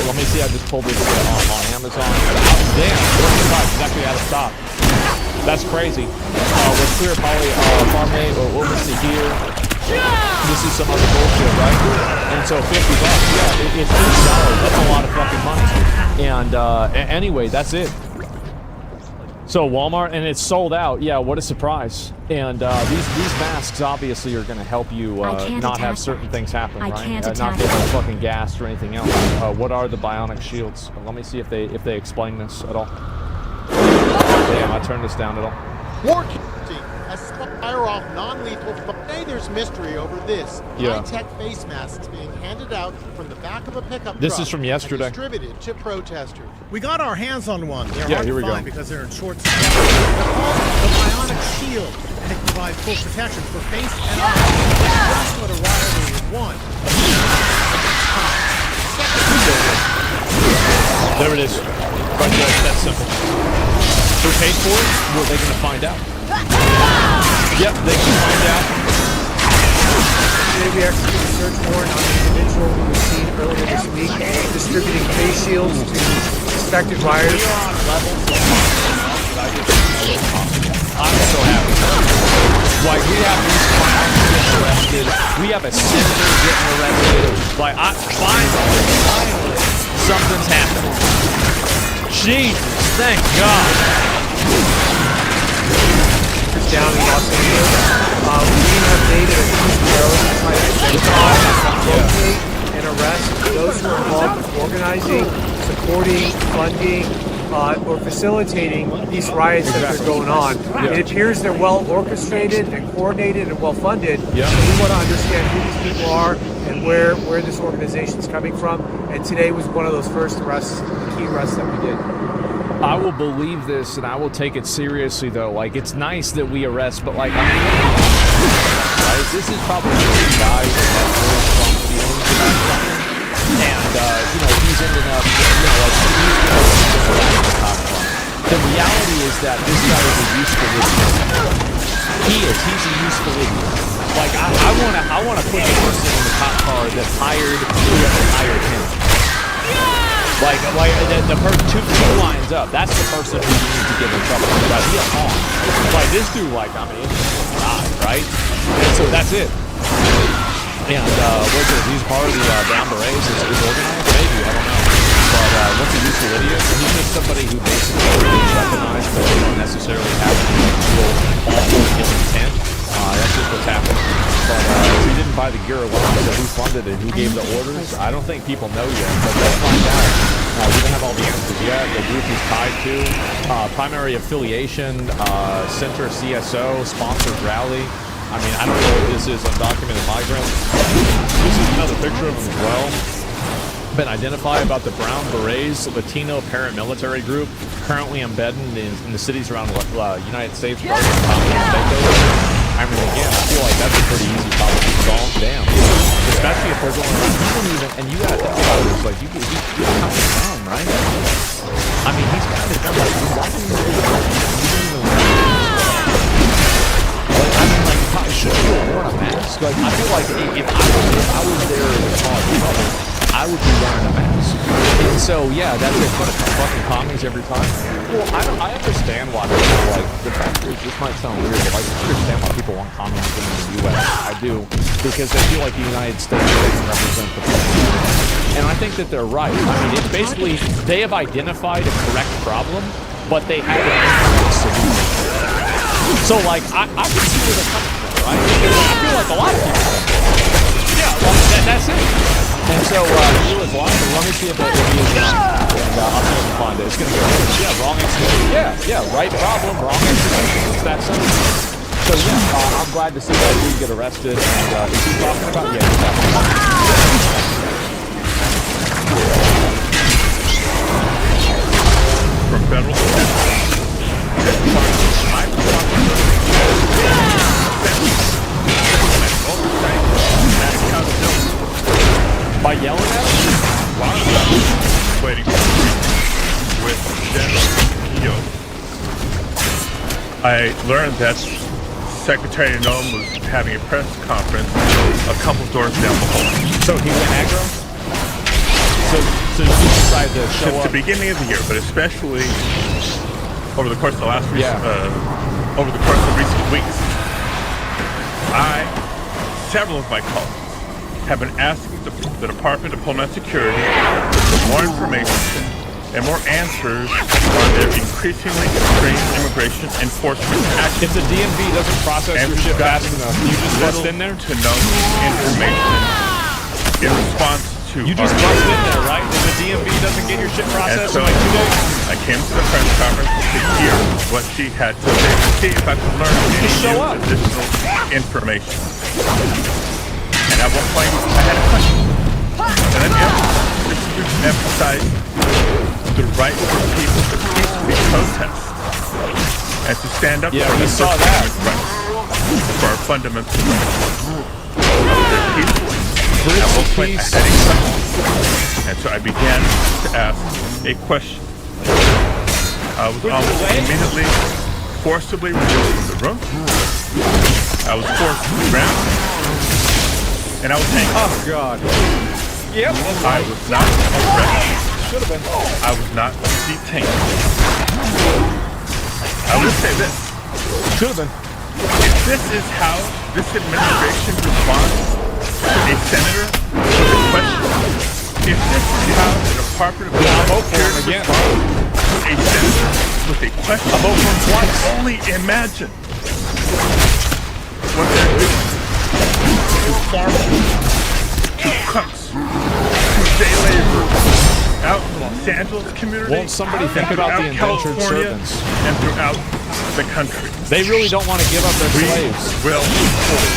let me see. I just pulled this on Amazon. Damn, it's actually out of stock. That's crazy. With clear poly farmate, or what we see here, this is some other bullshit, right? And so $50, yeah, it's $50. That's a lot of fucking money. And anyway, that's it. So Walmart, and it's sold out. Yeah, what a surprise. And these masks obviously are going to help you not have certain things happen, right? Not get fucking gassed or anything else. What are the bionic shields? Let me see if they explain this at all. Damn, I turned this down at all. Warcraft has fire off non-lethal. Today there's mystery over this high-tech face masks being handed out from the back of a pickup This truck is from yesterday. and distributed to protesters. We got our hands on one. They're hard here we to go. find because they're in short supply. They're called the Bionic Shield, and they provide full protection for face and eyes. That's what a rioter would want. There it is. Right there. That's simple. Who paid for it? Well, they're going to find out. Yep, they can find out. Today we executed a search warrant on an individual who was seen earlier this week distributing face shields to suspected rioters. I'm so happy. Like, we have these clowns getting arrested. We have a senator getting arrested. Like, finally, something's happening. Jesus, thank God. Down in Los Angeles. We have data that these try to identify, locate, and arrest those who are involved with organizing, supporting, funding, or facilitating these riots that are going on. It appears they're well orchestrated and coordinated and well funded. So we want to understand who these people are and where this organization is coming from. And today was one of those first arrests, the key arrests that we did. I will believe this and I will take it seriously, though. Like, it's nice that we arrest, but like, I mean, right? This is probably a guy that has really strong feelings about something, and he's ended up, like he's the top one. The reality is that this guy is a useful idiot. He's a useful idiot. Like, I want to put the person in the cop car that hired him. Like the person two lines up. That's the person who you need to get in trouble. Like, he a pawn. Like, this dude, like, I mean, it's God, right? And so that's it. And he's part of the Brown Berets is organized? Maybe, I don't know. But what's a useful idiot? He's just somebody who basically is recognized, but they don't necessarily have the awful intent. That's just what's happening. But if he didn't buy the gear alone, so who funded it, who gave the orders, I don't think people know yet, but they'll find out. We don't have all the answers yet. The group he's tied to, primary affiliation, center CSO, sponsored rally. I mean, I don't know if this is undocumented migrants. This is another picture of him as well. Been identified about the Brown Berets, Latino paramilitary group, currently embedded in the cities around the United States. I mean, again, I feel like that's a pretty easy problem to solve. Damn. Especially if they're going around. And you gotta think about this, like, he's kind of dumb, right? I mean, he's kind of dumb. Like, why didn't he do I mean, like, you probably should have worn a mask. Like, I feel like if I was there in the car, I would be wearing a mask. And so, yeah, that's it. But fucking commies every time. Well, I understand why people like the fact is this might sound weird, but I understand why people want communism in the U.S. I do, because they feel like the United States doesn't represent the people. And I think that they're right. I mean, it's basically they have identified a correct problem, but they haven't implemented a solution. So, like, I can see where they're coming from, right? I feel like a lot of people think, yeah, well, that's it. And so, he was lying. Let me see if he is not. And I'll see if I can find it. It's going to go, yeah, wrong execution. Yeah, right problem, wrong execution. It's that simple. So, yeah, I'm glad to see that dude get arrested. And is he talking about? Yeah, he's talking about. From federal by yelling at him? Waiting with General I learned that Secretary Noem was having a press conference a couple doors down the hall. So he went aggro? So you decided to show Since up? the beginning of the year, but especially over the course of the last over the course of recent weeks, several of my colleagues have been asking the Department of Homeland Security for more information and more answers on their increasingly extreme immigration enforcement actions. If the DMV doesn't process your shit fast enough, you just bust in there? To no information in response to you just bust in there, right? If the DMV doesn't get your shit processed in like 2 days? I came to the press conference to hear what she had to say, to see if I could learn any additional information. And at one point, I had a question. And then emphasize the right for people to peacefully protest and to stand up for we saw that. For our fundamental rights. At one point, I had a question. And so I began to ask a question. I was almost immediately forcibly removed from the room. I was forced to the ground. And I was hanging. Oh, God. Yep. I was not arrested. Should have been. I was not detained. I would say this. Should have been. If this is how this administration responds to a senator with a question, if this is how the Department of Homeland Security responds to a senator with a question, I vote for him twice. Only imagine what they're doing to farmers, to cooks, to day laborers, out in the Los Angeles community. Won't somebody think about the indentured servants? And throughout the country. They really don't want to give up their slaves. We will hold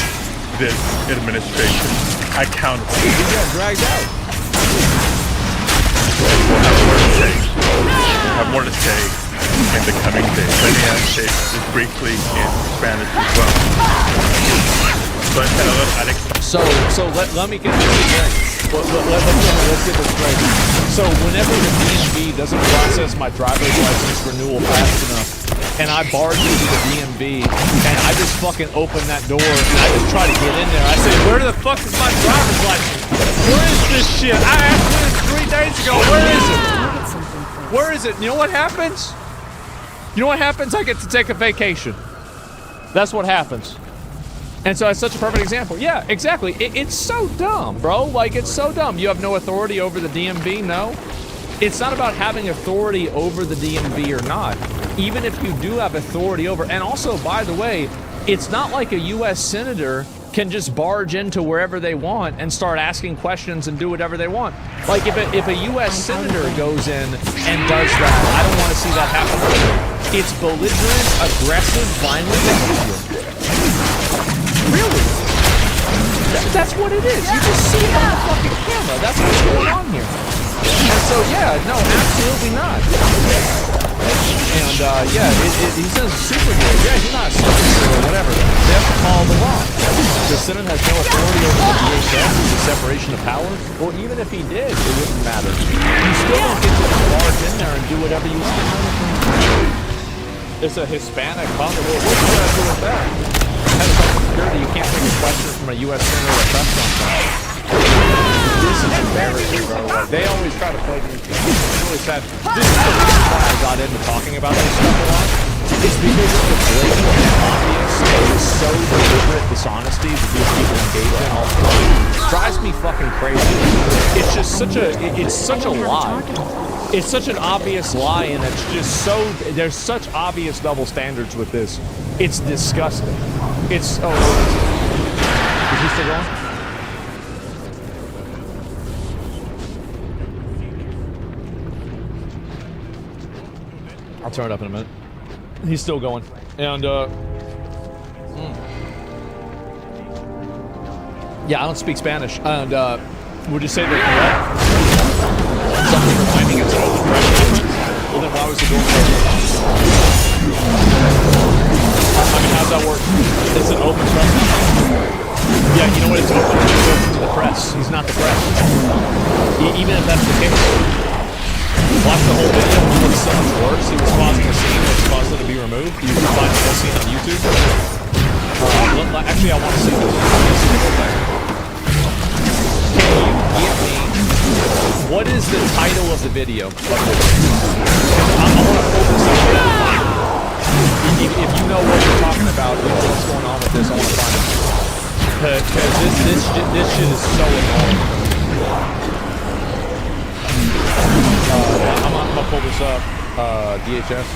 this administration accountable. You got dragged out. We'll have more to say. We'll have more to say in the coming days. Let me say this briefly in Spanish as well. But Alex. So let me get this straight. Let's get this straight. So whenever the DMV doesn't process my driver's license renewal fast enough, and I barge into the DMV, and I just fucking open that door, and I just try to get in there. I say, where the fuck is my driver's license? Where is this shit? I asked for this 3 days ago. Where is it? Where is it? You know what happens? You know what happens? I get to take a vacation. That's what happens. And so it's such a perfect example. Yeah, exactly. It's so dumb, bro. Like, it's so dumb. You have no authority over the DMV? No. It's not about having authority over the DMV or not. Even if you do have authority over... And also, by the way, it's not like a U.S. senator can just barge into wherever they want and start asking questions and do whatever they want. Like, if a U.S. senator goes in and does that, I don't want to see that happen. It's belligerent, aggressive, violent behavior. Really? That's what it is. You just see it on the fucking camera. That's what's going on here. And so, yeah, no, absolutely not. And, yeah, he says super good. Yeah, he's not super good or whatever. They have to follow the law. The Senate has no authority over the DHS, the separation of powers. Or even if he did, it wouldn't matter. You still don't get to barge in there and do whatever you want. It's a Hispanic Congress. Well, what are you going to do with that? Security, you can't take a question from a U.S. senator or a press conference. this is embarrassing, bro. Like, they always try to play these games. It's really sad. This is the reason why I got into talking about this stuff a lot. It's because of the blatant and obvious and so deliberate dishonesty that these people engage in all the time. It drives me fucking crazy. It's just such a lie. It's such an obvious lie, and it's just so, there's such obvious double standards with this. It's disgusting. It's, oh, is he still going? I'll turn it up in a minute. He's still going. And, yeah, I don't speak Spanish. And, would you say that something reminding us of open press conference? Well, then why was he going there? I mean, how's that work? It's an open press conference? Yeah, you know what? It's open. It's open to the press. He's not the press. Even if that's the case. Watch the whole video. It looks so much worse. He was causing a scene which caused it to be removed. You can find the whole scene on YouTube. Actually, I want to see this. Can you give me... What is the title of the video? I want to pull this up. If you know what you're talking about, you know what's going on with this, I want to find it. Because this shit is so annoying. I'm gonna pull this up. DHS.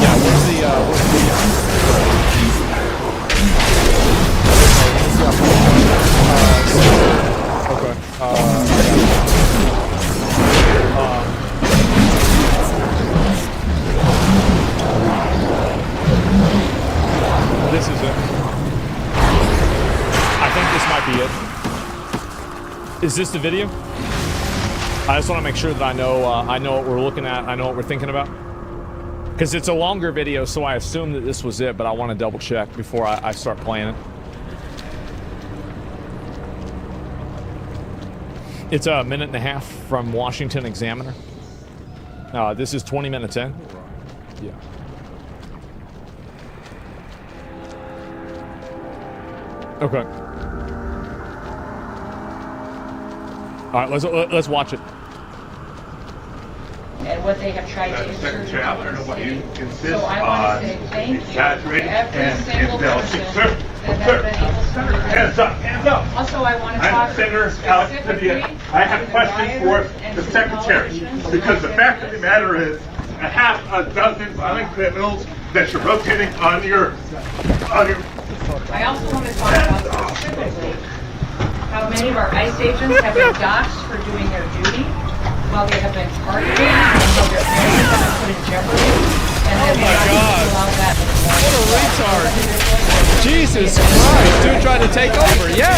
Yeah, where's the okay. This is it. I think this might be it. Is this the video? I just want to make sure that I know what we're looking at. I know what we're thinking about. Because it's a longer video, so I assume that this was it, but I want to double check before I start playing it. It's a minute and a half from Washington Examiner. This is 20 minutes in. Yeah. Okay. All right, let's watch it. And what they have tried to Secretary, I don't know what you insist so I want to say thank you to every single person that has been able to do hands up, hands up. Also, I want to talk specifically I have questions for the secretary, because the fact of the matter is, a half a dozen violent criminals that you're rotating on your. I also want to talk about specifically how many of our ICE agents have been doxxed for doing their duty while they have been targeted and how their families have been put in jeopardy. And oh my God! What a retard! Jesus Christ! Dude tried to take over. Yeah.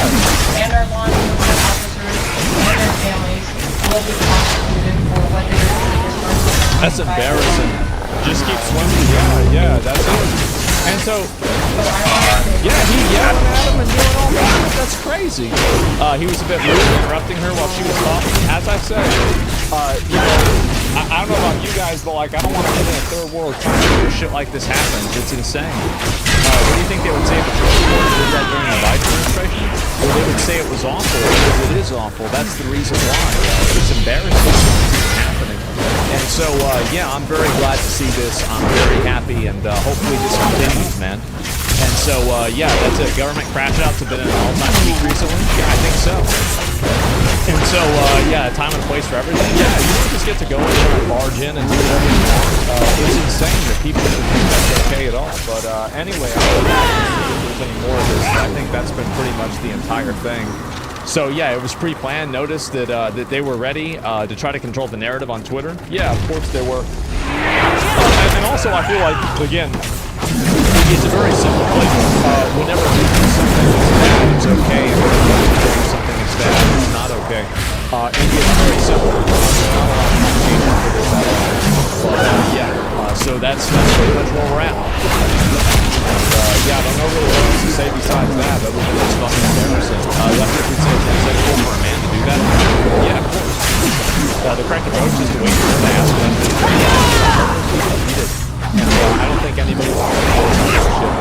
And our law enforcement officers and their families will be prosecuted for what they did. That's embarrassing. Just keep swimming. Yeah, that's it. And so, yeah, he yelled at him and doing all that. That's crazy. He was a bit rude, interrupting her while she was talking. As I said, you know, I don't know about you guys, but like, I don't want to live in a third world country where shit like this happens. It's insane. What do you think they would say if a George Bush did that during the Biden administration? Well, they would say it was awful because it is awful. That's the reason why. It's embarrassing. It's happening. And so, yeah, I'm very glad to see this. I'm very happy, and hopefully this continues, man. And so, yeah, that's it. Government crash-outs have been at an all-time peak recently. Yeah, I think so. And so, yeah, time and place for everything. Yeah, you don't just get to go in there and barge in and do whatever you want. It's insane that people think that's okay at all. But anyway, I don't know if there's any more of this. I think that's been pretty much the entire thing. So yeah, it was pre-planned. Notice that that they were ready to try to control the narrative on Twitter. Yeah, of course they were. And also, I feel like, again, it's a very simple place. Whenever we do something that's bad, it's okay. And whenever we do something that's bad, it's not okay. It's very simple. There's not a lot of complication for this at all. But yeah, so that's pretty much where we're at. Yeah, I don't know really what else to say besides that, other than it's fucking embarrassing. Left if it's acceptable for a man to do that. Yeah, of course. The correct approach is to wait for him to ask them to do it. And I don't think anybody wants to do this shit.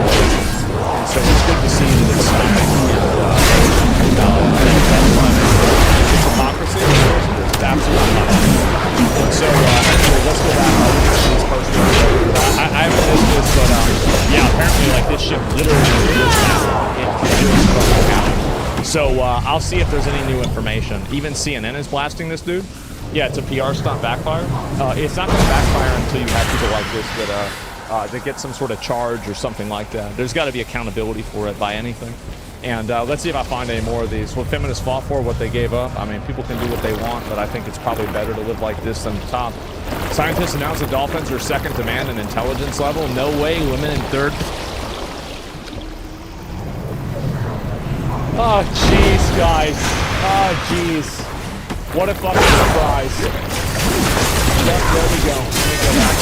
ship literally just happened. So I'll see if there's any new information. Even CNN is blasting this dude. Yeah, it's a PR stunt backfire. It's not going to backfire until you have people like this that get some sort of charge or something like that. There's got to be accountability for it by anything. And let's see if I find any more of these. What feminists fought for, what they gave up. I mean, people can do what they want, but I think it's probably better to live like this than the top. Scientists announced the dolphins are second to man in intelligence level. No way, women in third. Oh, jeez, guys. Oh, jeez. What a fucking surprise. Yep, there we go. Let me go back.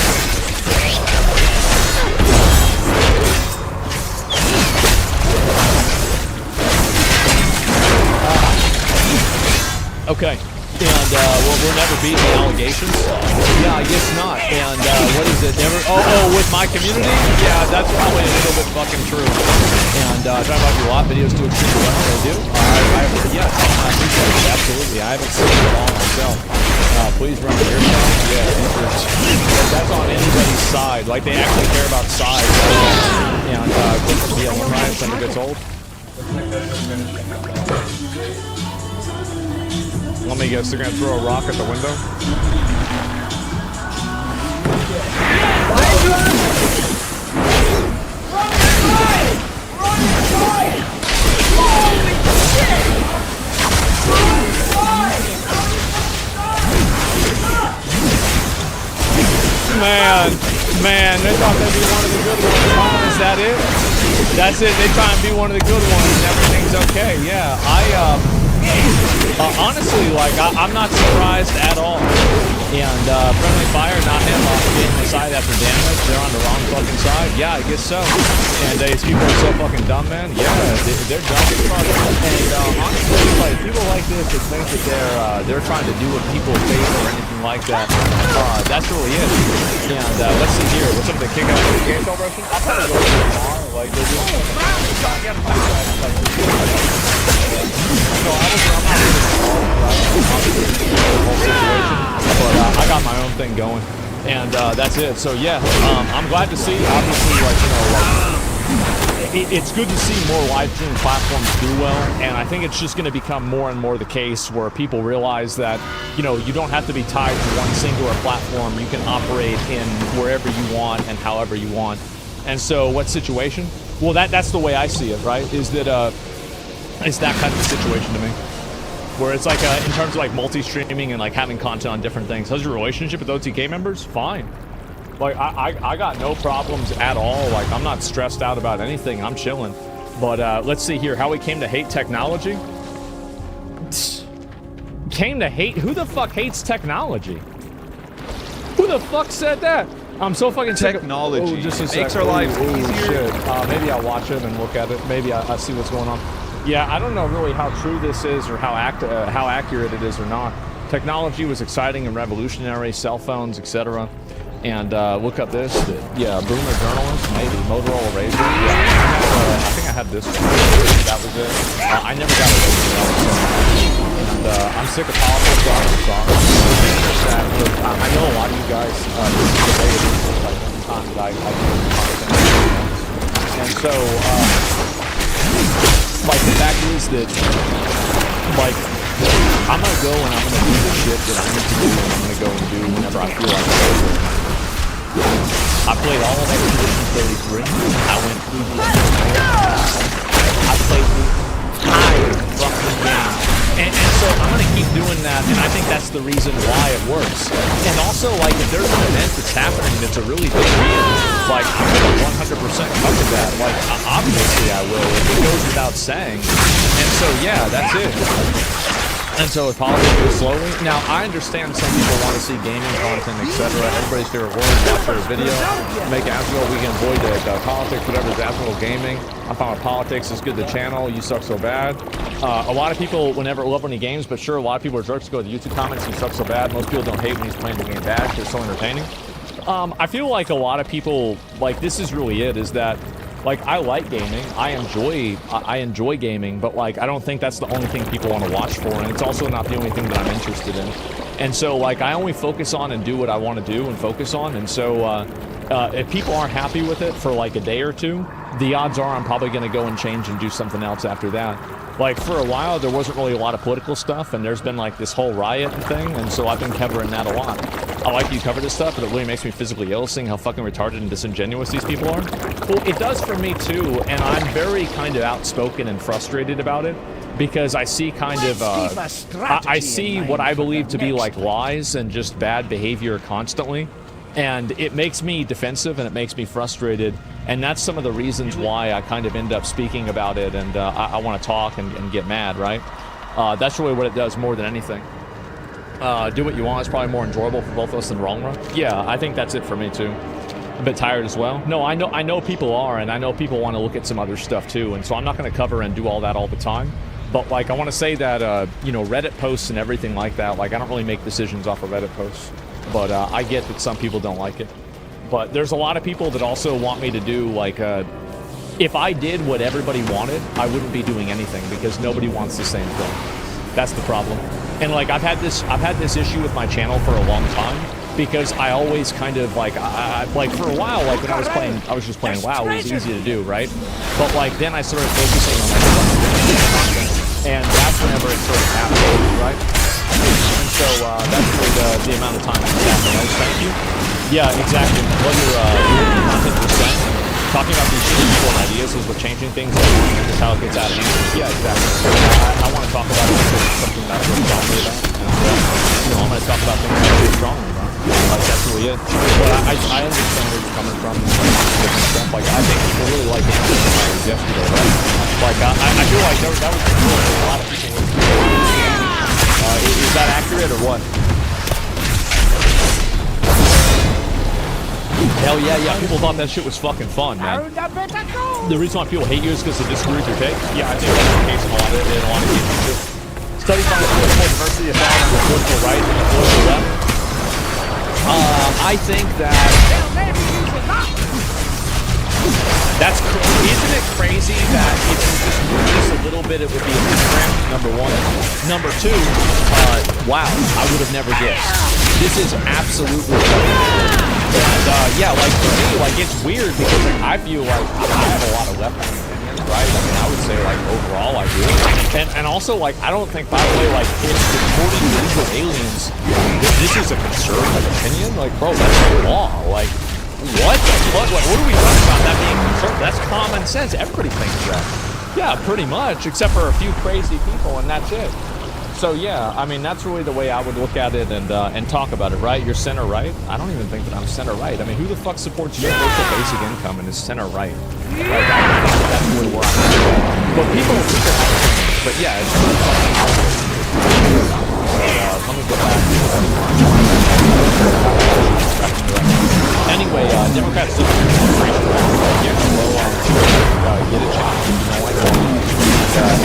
Okay, and well, we're never beating the allegations. Yeah, I guess not. And what is it? Never. Oh, with my community? Yeah, that's probably a little bit fucking true. And talking about your lot videos do extremely well. They do. Yes, I appreciate it. Absolutely. I haven't seen it all myself. Please run your channel. Yeah, that's on anybody's side. Like they actually care about size. And click from BLM riots when it gets old. Let me guess, they're gonna throw a rock at the window? Man, they thought they'd be one of the good ones. Oh, is that it? That's it, they try and be one of the good ones and everything's okay. Yeah, honestly, like, I'm not surprised at all. And friendly fire, not him, off getting the side after damage. They're on the wrong fucking side. Yeah, I guess so. And these people are so fucking dumb, man. Yeah, they're dumb as fuck. And honestly, like, people like this that think that they're trying to do what people favor or anything like that. That's really it. And let's see here. What's up with the kick out of the game celebration? I'll probably go tomorrow. Like, they're doing but I got my own thing going, and that's it. So yeah, I'm glad to see. Obviously, like, you know, like, it's good to see more live streaming platforms do well, and I think it's just going to become more and more the case where people realize that, you know, you don't have to be tied to one singular platform. You can operate in wherever you want and however you want. And so, what situation? Well, that's the way I see it, right? Is that it's that kind of a situation to me, where it's like in terms of like multi-streaming and like having content on different things. How's your relationship with OTK members? Fine. Like I got no problems at all. Like I'm not stressed out about anything. I'm chilling. But let's see here how we came to hate technology. Came to hate? Who the fuck hates technology? Who the fuck said that? I'm so fucking technology. Oh, just a makes our lives easier. Shit. Maybe I'll watch it and look at it. Maybe I see what's going on. Yeah, I don't know really how true this is or how accurate it is or not. Technology was exciting and revolutionary, cell phones, etc. And look up this. Yeah, boomer journalist, maybe. Motorola Razr. Yeah, I think I had this one. That was it. I never got it. And I'm sick of politics. I know a lot of you guys, this is the way it is, like, time that I do content. And so, like, the fact is that, like, I'm gonna go and I'm gonna do the shit that I need to do, and I'm gonna go and do whenever I feel like it. I played all of Expedition 33. I went through the I played the entire fucking game. And so I'm gonna keep doing that, and I think that's the reason why it works. And also, like, if there's an event that's happening that's a really big deal, like, I'm gonna 100% cover that. Like, obviously I will. It goes without saying. And so, yeah, that's it. And so if politics goes slowly, now I understand some people want to see gaming content, etc. Everybody's favorite word, watch their video, make Aswell, we can avoid the politics, whatever is Aswell gaming. I'm fine with politics, it's good the channel, you suck so bad. A lot of people whenever love when he games, but sure, a lot of people are jerks, go to the YouTube comments, he sucks so bad. Most people don't hate when he's playing the game bad, because it's so entertaining. I feel like a lot of people, like, this is really it, is that, like, I like gaming, I enjoy gaming, but, like, I don't think that's the only thing people want to watch for, and it's also not the only thing that I'm interested in. And so, like, I only focus on and do what I want to do and focus on, and so, if people aren't happy with it for, like, a day or two, the odds are I'm probably going to go and change and do something else after that. Like, for a while, there wasn't really a lot of political stuff, and there's been, like, this whole riot thing, and so I've been covering that a lot. I like you cover this stuff, but it really makes me physically ill seeing how fucking retarded and disingenuous these people are. Well, it does for me, too, and I'm very kind of outspoken and frustrated about it, because I see kind of, I see what I believe to be, like, lies and just bad behavior constantly. And it makes me defensive and it makes me frustrated. And that's some of the reasons why I kind of end up speaking about it and I want to talk and get mad, right? That's really what it does more than anything. Do what you want is probably more enjoyable for both of us than wrong run. Yeah, I think that's it for me too. A bit tired as well. No, I know people are, and I know people want to look at some other stuff too. And so I'm not going to cover and do all that all the time. But like, I want to say that, you know, Reddit posts and everything like that, like I don't really make decisions off of Reddit posts. But I get that some people don't like it. But there's a lot of people that also want me to do, like, if I did what everybody wanted, I wouldn't be doing anything because nobody wants the same thing. That's the problem. And, like, I've had this issue with my channel for a long time because I always kind of, like, like, for a while, like, when I was just playing WoW, it was easy to do, right? But, like, then I started focusing on, like, and that's whenever it sort of happened, right? And so that's really the amount of time I have. Thank you. Yeah, exactly. Well, you're 100%. Talking about these short ideas is what changing things is how it gets out of hand. Yeah, exactly. I want to talk about it because it's something that I feel strongly about. And, you know, I'm going to talk about things that I feel strongly about. Like, that's really it. But I understand where you're coming from and different stuff. Like, I think people really like it yesterday, right? Like, I feel like that was a lot of people. Is that accurate or what? Hell yeah, people thought that shit was fucking fun, man. The reason why people hate you is because they disagree with your take? Yeah, I think that's the case in a lot of cases too. Study finds political diversity of thought on the political right and the political left. I think that... Isn't it crazy that if you just move this a little bit, it would be a Instagram, number one. Number two, wow, I would have never guessed. This is absolutely and, yeah, like, for me, like, it's weird because like, I feel like I have a lot of left-wing opinions, right? I mean, I would say, like, overall, I do. And also, like, I don't think, by the way, like, if reporting illegal aliens, this is a conservative opinion, like, bro, that's the law, like... What are we talking about that being conservative? That's common sense. Everybody thinks that. Yeah, pretty much, except for a few crazy people, and that's it. So yeah, I mean, that's really the way I would look at it and talk about it, right? You're center right? I don't even think that I'm center right. I mean, who the fuck supports universal basic income and is center right? Like, I think that's really where I'm at. But people have opinions. But yeah, it's really fucking let me go back. Anyway, Democrats get a chance, you know, like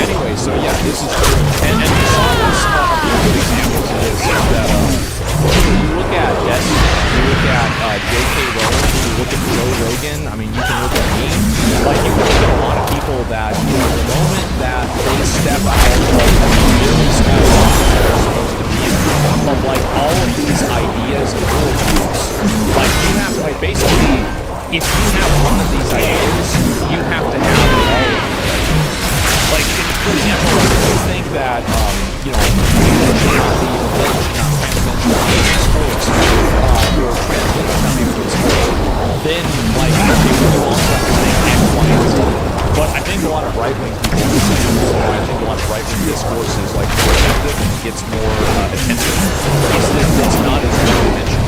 anyway, so yeah, this is true. And you saw this, a good example to this is that you look at you look at J.K. Rowling, you look at Joe Rogan, I mean, you can look at me, like, you can look at a lot of people that, you know, the moment that they step out of really step off they're supposed to be of, like, all of these ideas and worldviews, like, you have, like, basically, if you have one of these ideas, you have to have all of them. Like, for example, like, if you think that, you know, then, like, you also have to think X, Y, and Z. But I think a lot of right-wing people, I think a lot of right-wing discourse is, like, more effective and gets more attention. It's not as much attention.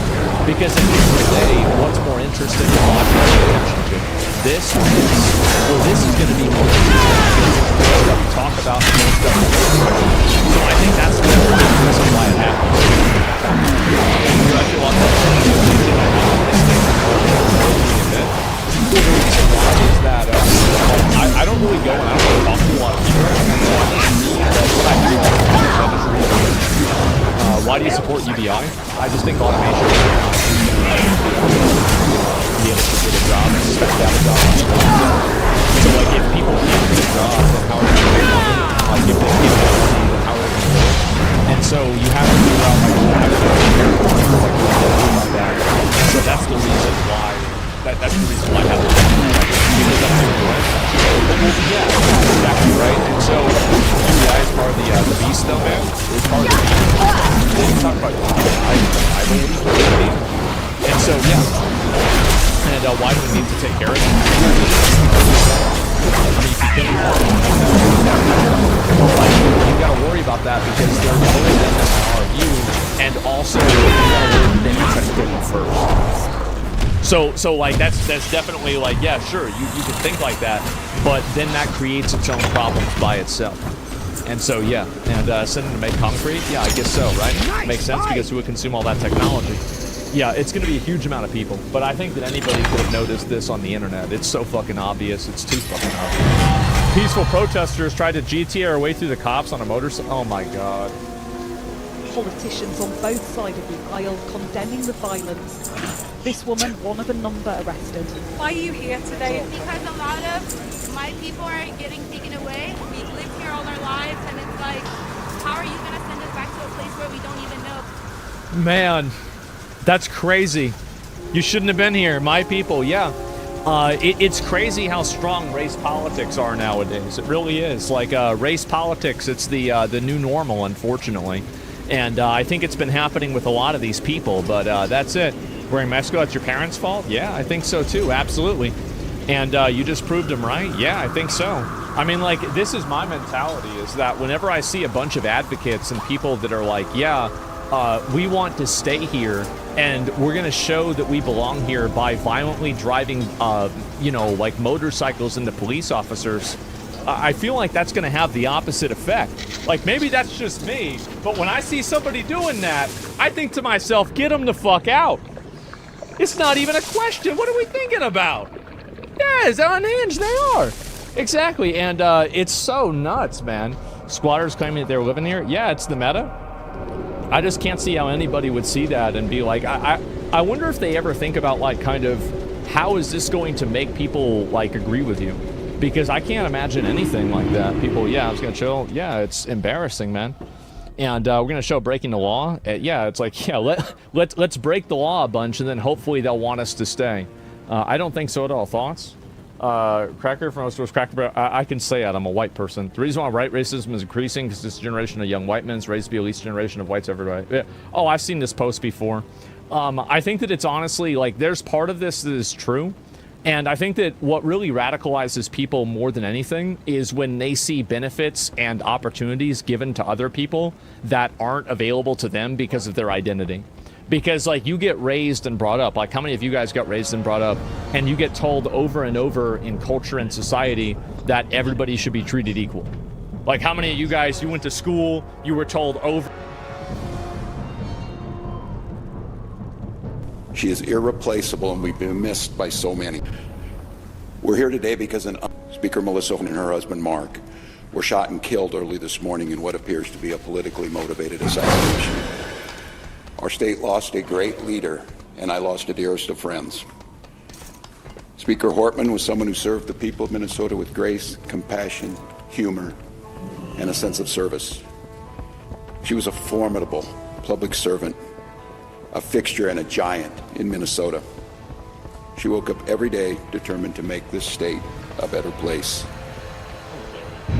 Because at the end of the day, what's more interesting than a lot of people pay attention to? This or this? Well, this is going to be more interesting because it's more stuff to talk about and more stuff to listen to. So I think that's the reason why it happens. I feel like the reason why is that I don't really go and I don't really talk to a lot of people. What I do why do you support UBI? I just think automation is be able to get a job and expect to have a job. So, like, if people can't get a job, then how are they going to make money? Like, if they can't get money, then how are they going to live? And so you have to figure out, like, what to do about that. So that's the reason why. That's the reason why I have to do that. Because I Yeah, exactly, right? And so, you guys are the beast, though, man. It's part of the beast. Then you talk about, I believe it's the beast. And so, yeah. And why do we need to take care of it? I mean, if you think about it, you gotta worry about that because there are more of them than there are of you, and also, you gotta worry that they might try to kill you first. So like that's definitely like, yeah, sure, you can think like that, but then that creates its own problems by itself. And so yeah, and sending to make concrete, yeah, I guess so, right? Makes sense because who would consume all that technology? Yeah, it's going to be a huge amount of people, but I think that anybody could have noticed this on the internet. It's so fucking obvious. It's too fucking obvious. Peaceful protesters tried to GTA our way through the cops on a motorcycle. Oh my god. Politicians on both sides of the aisle condemning the violence. This woman, one of a number arrested. Why are you here today? Because a lot of my people are getting taken away. We've lived here all our lives, and it's like, how are you going to send us back to a place where we don't even know? Man, that's crazy. You shouldn't have been here. My people, yeah. It's crazy how strong race politics are nowadays. It really is. Like, race politics, it's the new normal, unfortunately. And I think it's been happening with a lot of these people, but that's it. Wearing Mexico, that's your parents' fault? Yeah, I think so too, absolutely. And you just proved them right? Yeah, I think so. I mean, like, this is my mentality, is that whenever I see a bunch of advocates and people that are like, yeah, we want to stay here, and we're going to show that we belong here by violently driving, you know, like motorcycles into police officers, I feel like that's going to have the opposite effect. Like, maybe that's just me, but when I see somebody doing that, I think to myself, get them the fuck out. It's not even a question. What are we thinking about? Yes, unhinged they are. Exactly, and it's so nuts, man. Squatters claiming that they're living here. Yeah, it's the meta. I just can't see how anybody would see that and be like, I wonder if they ever think about, like, kind of, how is this going to make people, like, agree with you? Because I can't imagine anything like that. People, yeah, I'm just gonna chill. Yeah, it's embarrassing, man. And we're gonna show breaking the law. Yeah, it's like, yeah, let's break the law a bunch, and then hopefully they'll want us to stay. I don't think so at all. Thoughts? Cracker from was Cracker. I can say that I'm a white person. The reason why white racism is increasing is this generation of young white men is raised to be a least generation of whites everywhere. Yeah. Oh, I've seen this post before. I think that it's honestly like there's part of this that is true. And I think that what really radicalizes people more than anything is when they see benefits and opportunities given to other people that aren't available to them because of their identity. Because, like, you get raised and brought up, like, how many of you guys got raised and brought up, and you get told over and over in culture and society that everybody should be treated equal? Like, how many of you guys, you went to school, you were told over... She is irreplaceable, and we've been missed by so many. We're here today because Speaker Melissa and her husband Mark were shot and killed early this morning in what appears to be a politically motivated assassination. Our state lost a great leader, and I lost a dearest of friends. Speaker Hortman was someone who served the people of Minnesota with grace, compassion, humor, and a sense of service. She was a formidable public servant, a fixture and a giant in Minnesota. She woke up every day determined to make this state a better place.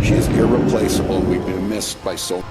She is irreplaceable, and we've been missed by so many.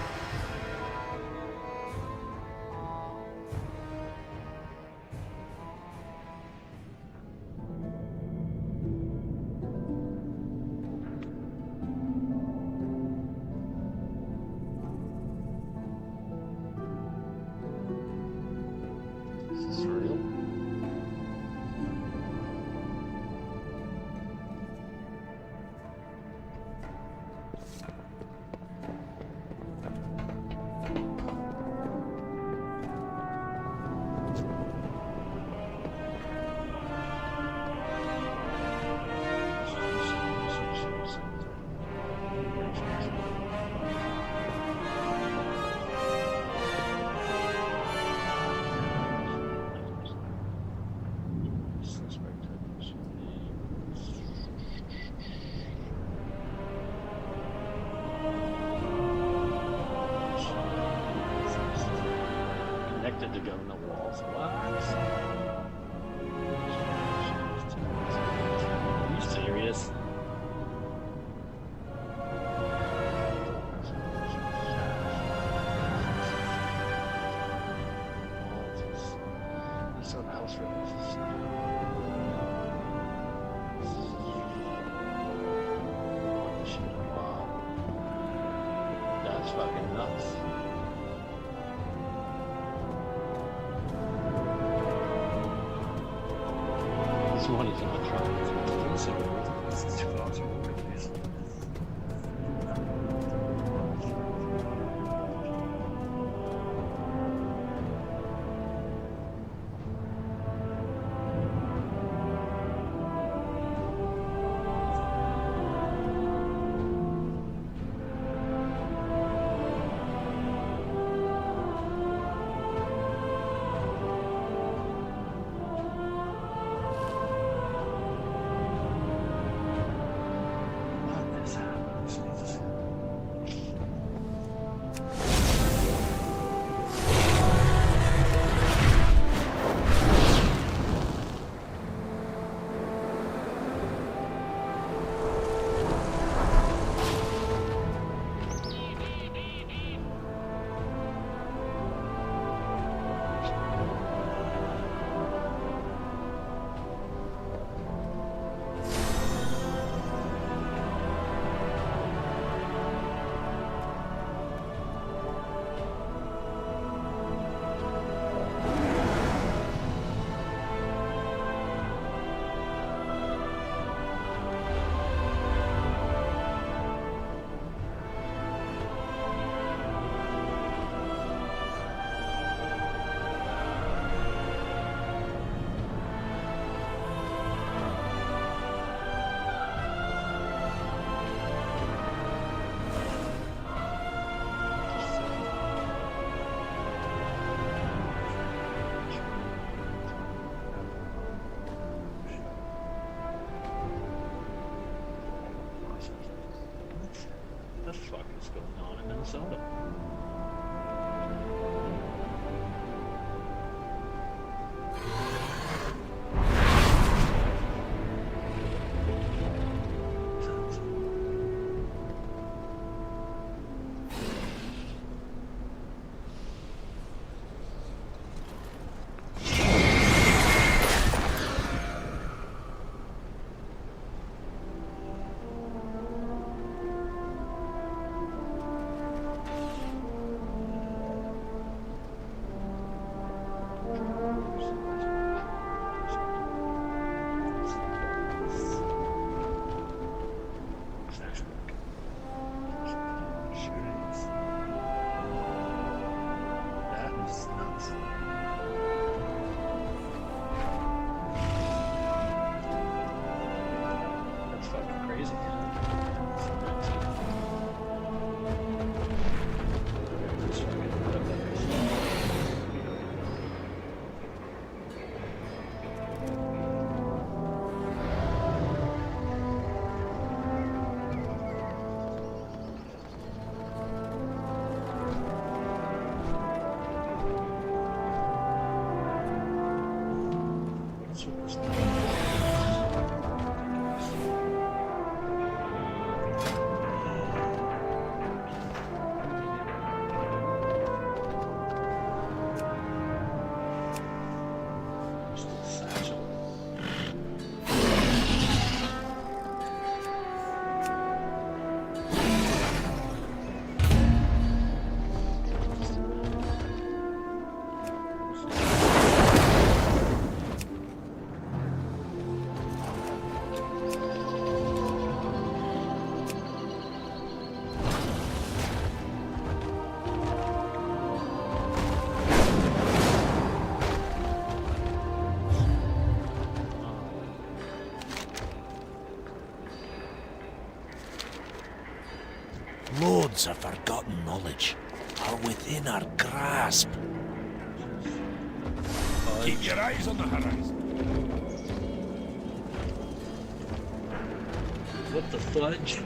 That's fucking nuts. This one is not trying to do so. This is too far to walk at least. What the fuck is going on in Minnesota? Loads of forgotten knowledge are within our grasp. Keep your eyes on the horizon. What the fudge?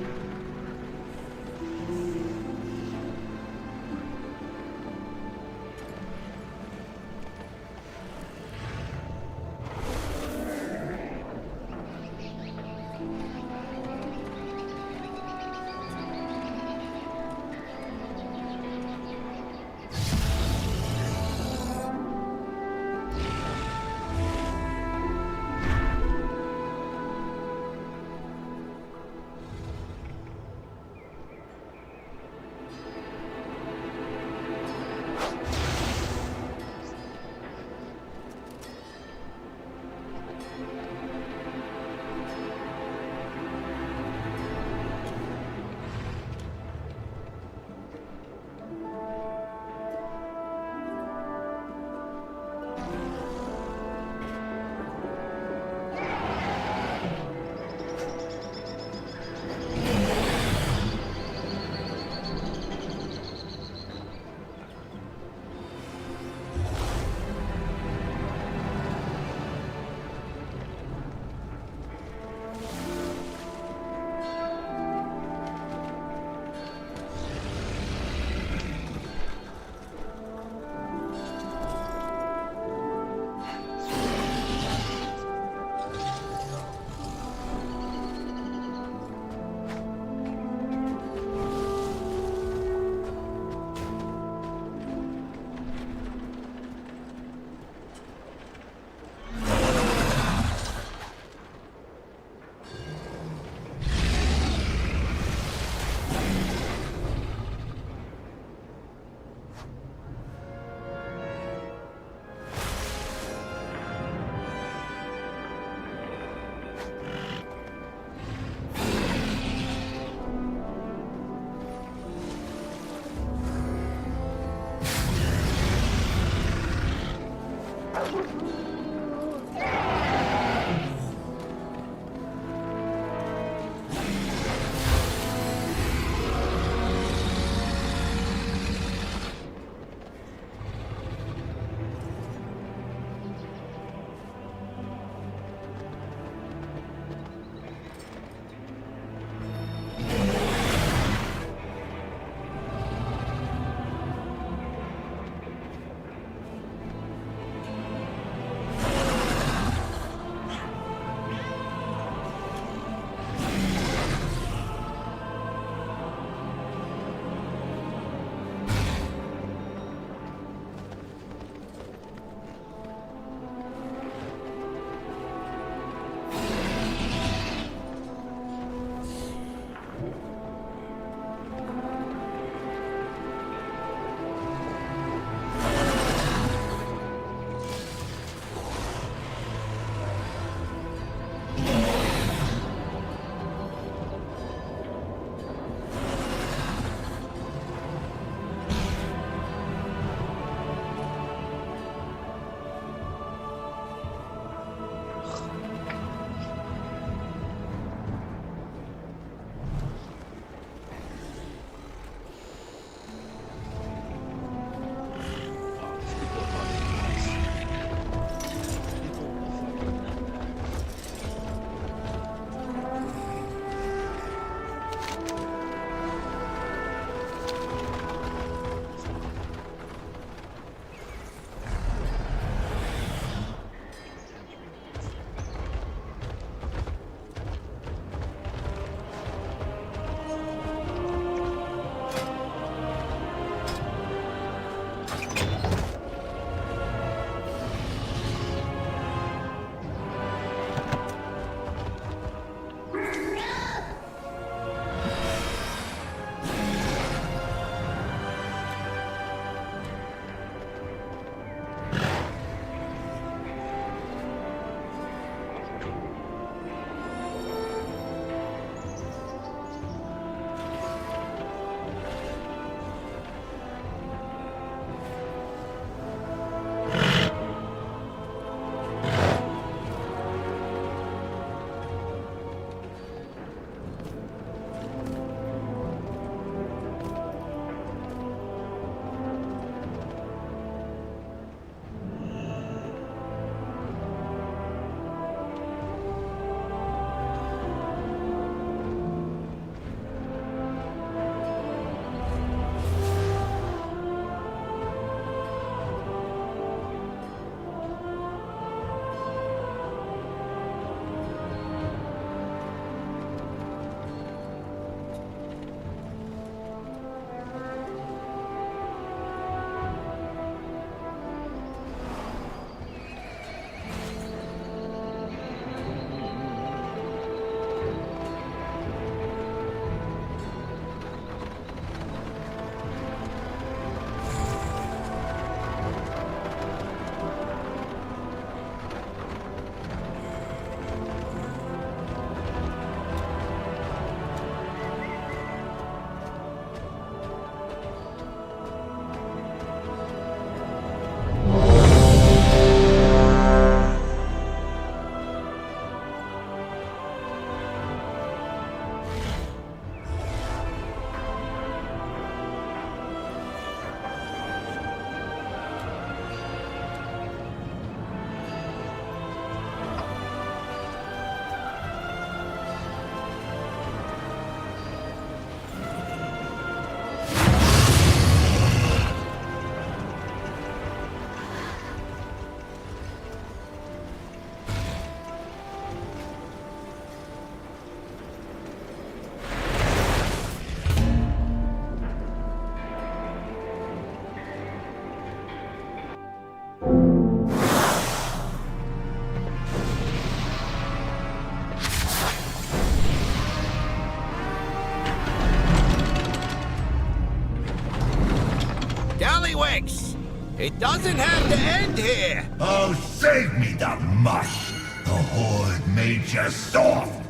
It doesn't have to end here! Oh, save me the mush! The Horde made you soft!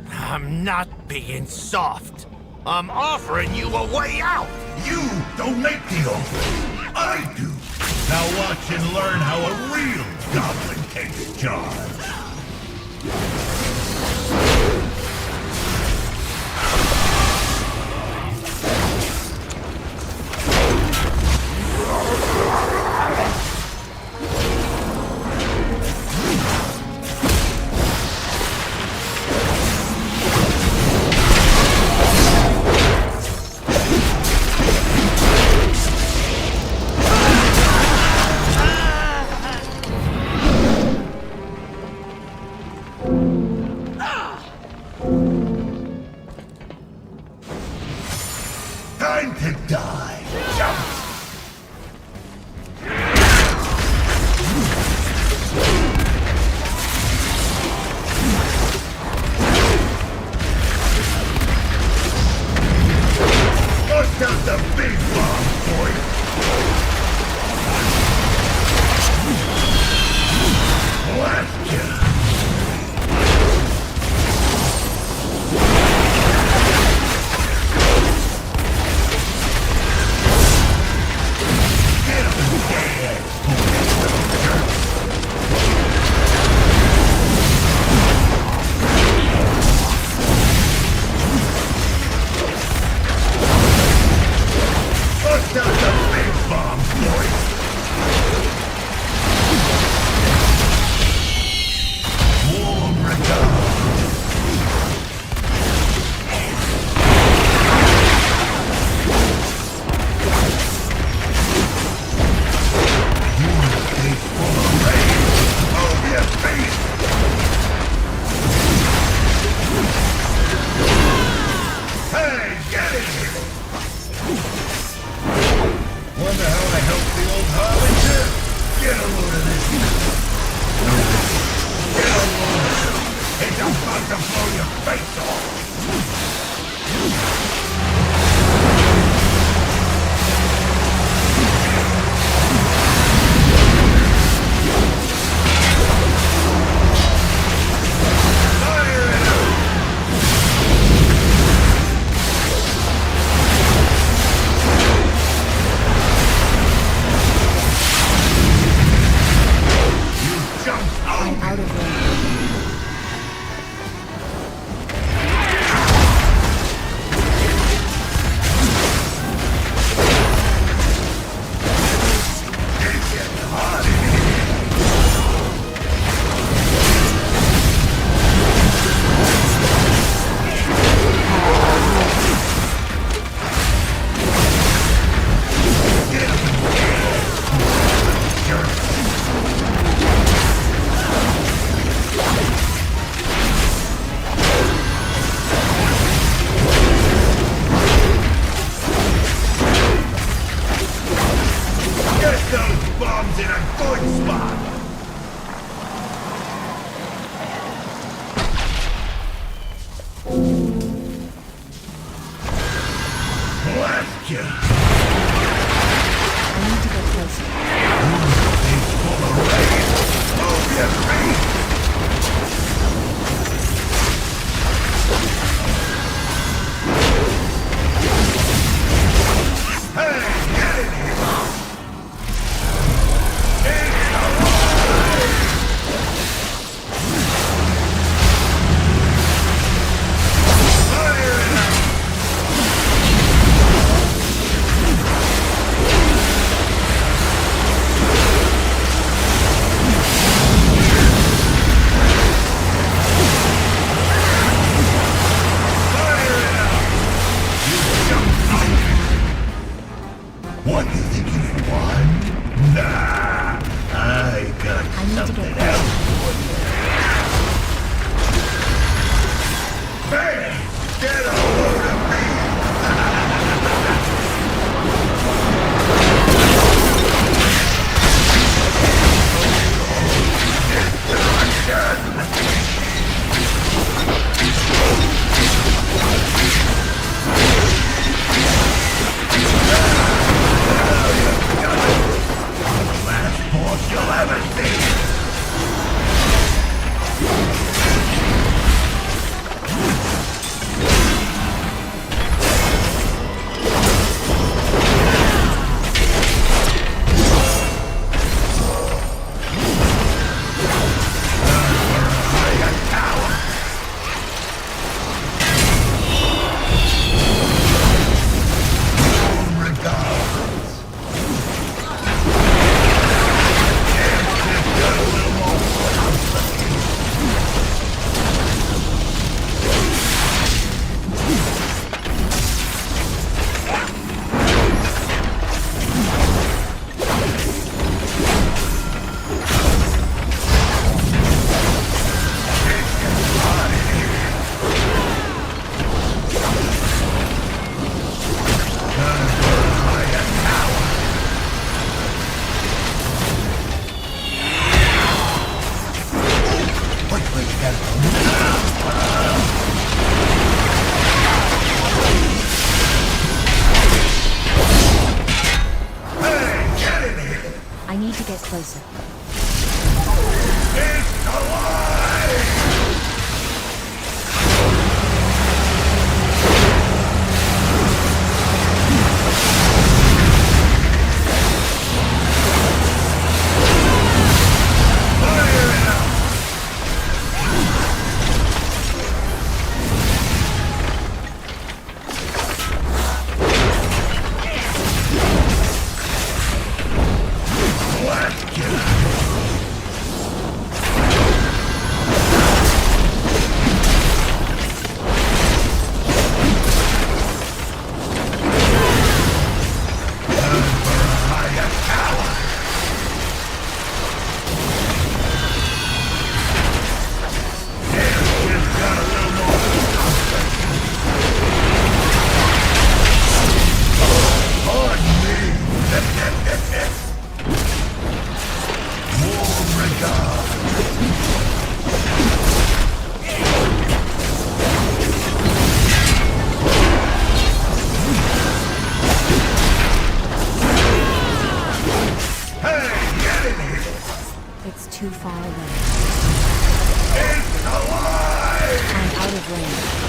I'm not being soft. I'm offering you a way out! You don't make the oath. I do. Now watch and learn how a real goblin takes charge. Time to die. Jump. Bust out the big bomb, boy. Blast ya. Bust out the big bomb, boy. Warm regard. Hey, get in here! Wonder how I helped the old harbinger? Get a load of this. Get a load of it. It's about to blow your face off. I'm out of range. of rain.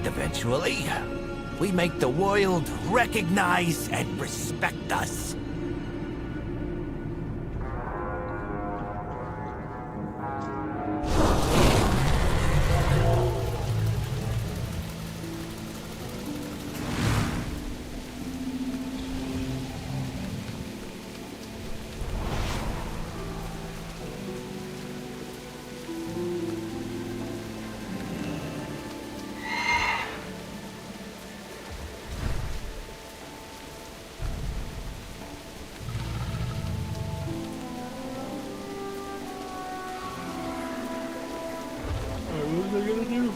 Eventually, we make the world recognize and respect us. What was I gonna do?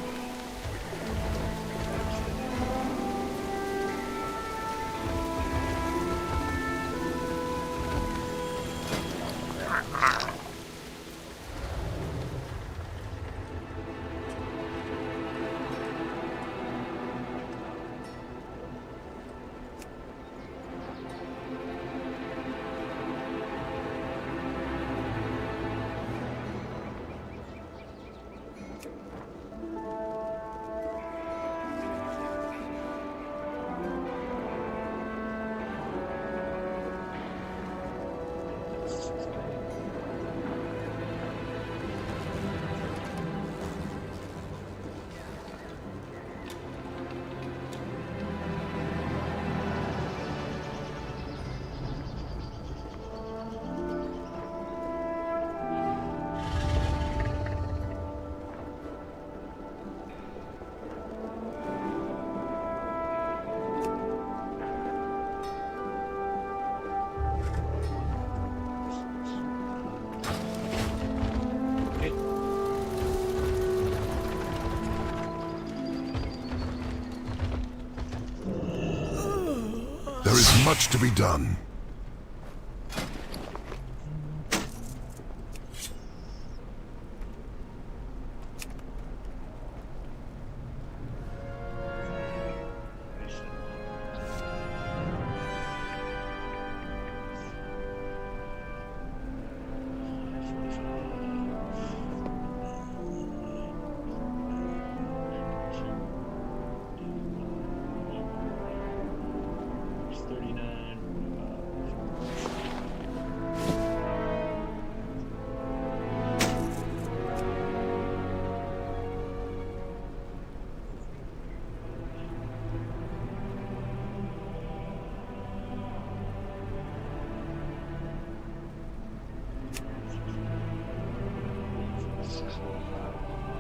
There is much to be done.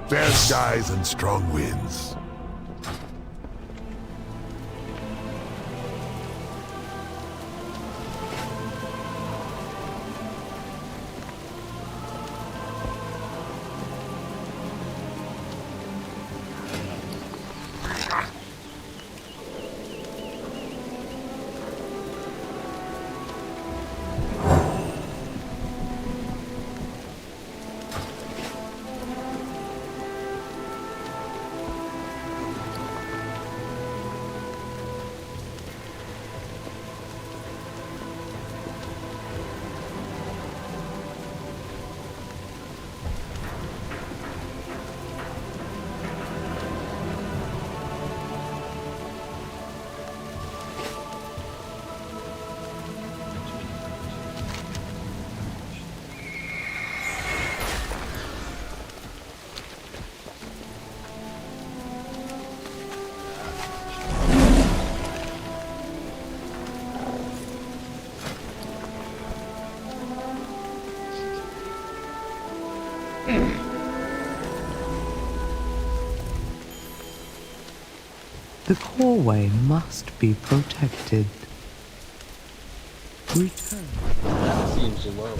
Fair skies and strong winds. The coreway must be protected. Return. That seems low.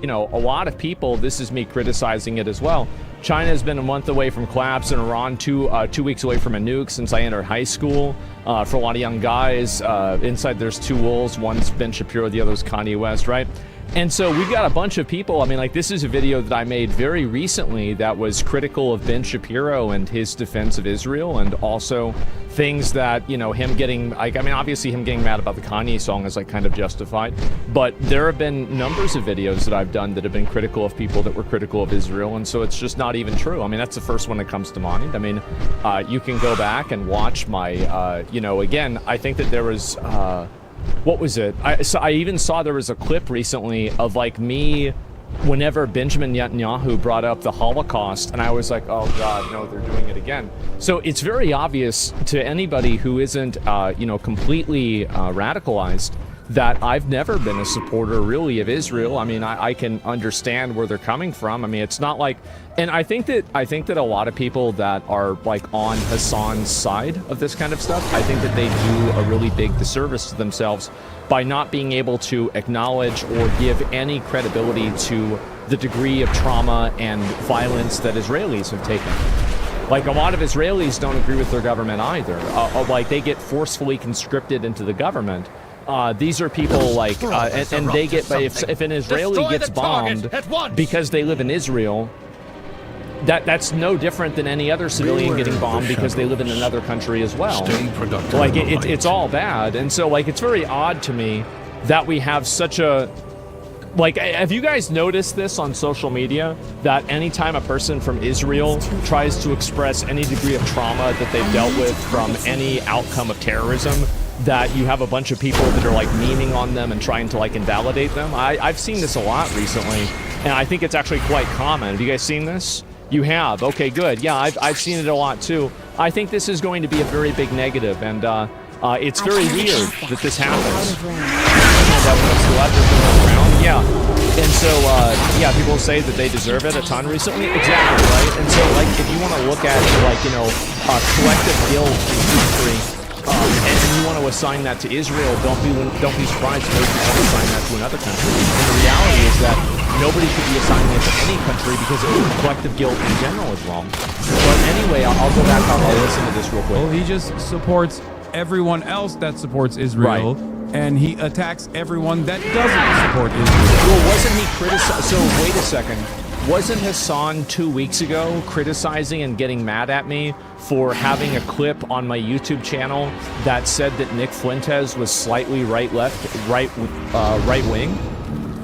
You know, a lot of people, this is me criticizing it as well. China has been a month away from collapse, and Iran 2 weeks away from a nuke since I entered high school. For a lot of young guys, inside there's two wolves. One's Ben Shapiro, the other's Kanye West, right? And so we've got a bunch of people. I mean, like, this is a video that I made very recently that was critical of Ben Shapiro and his defense of Israel, and also things that, you know, him getting, like, I mean, obviously him getting mad about the Kanye song is, like, kind of justified. But there have been numbers of videos that I've done that have been critical of people that were critical of Israel, and so it's just not even true. I mean, that's the first one that comes to mind. I mean, you can go back and watch my, you know, again, I think that there was, what was it? I even saw there was a clip recently of, like, me whenever Benjamin Netanyahu brought up the Holocaust, and I was like, oh God, no, they're doing it again. So it's very obvious to anybody who isn't, you know, completely radicalized that I've never been a supporter really of Israel. I mean, I can understand where they're coming from. I mean, it's not like, and I think that a lot of people that are, like, on Hassan's side of this kind of stuff, I think that they do a really big disservice to themselves by not being able to acknowledge or give any credibility to the degree of trauma and violence that Israelis have taken. Like, a lot of Israelis don't agree with their government either. Like, they get forcefully conscripted into the government. These are people like, and they get, if an Israeli gets bombed because they live in Israel, that's no different than any other civilian getting bombed because they live in another country as well. Like, it's all bad. And so, like, it's very odd to me that we have such a, like, have you guys noticed this on social media, that anytime a person from Israel tries to express any degree of trauma that they've dealt with from any outcome of terrorism, that you have a bunch of people that are, like, memeing on them and trying to, like, invalidate them? I've seen this a lot recently, and I think it's actually quite common. Have you guys seen this? You have? Okay, good. Yeah, I've seen it a lot too. I think this is going to be a very big negative, and it's very weird that this happens. That when it's left around, yeah. And so, yeah, people say that they deserve it a ton recently. Exactly, right? And so, like, if you want to look at, like, you know, collective guilt in history, and you want to assign that to Israel, don't be surprised if those people assign that to another country. And the reality is that nobody should be assigning it to any country because collective guilt in general is wrong. But anyway, I'll go back. I'll listen to this real quick. Well, he just supports everyone else that supports Israel. Right. And he attacks everyone that doesn't support Israel. Well, wasn't he criticized? So wait a second. Wasn't Hassan 2 weeks ago criticizing and getting mad at me for having a clip on my YouTube channel that said that Nick Fuentes was slightly right wing?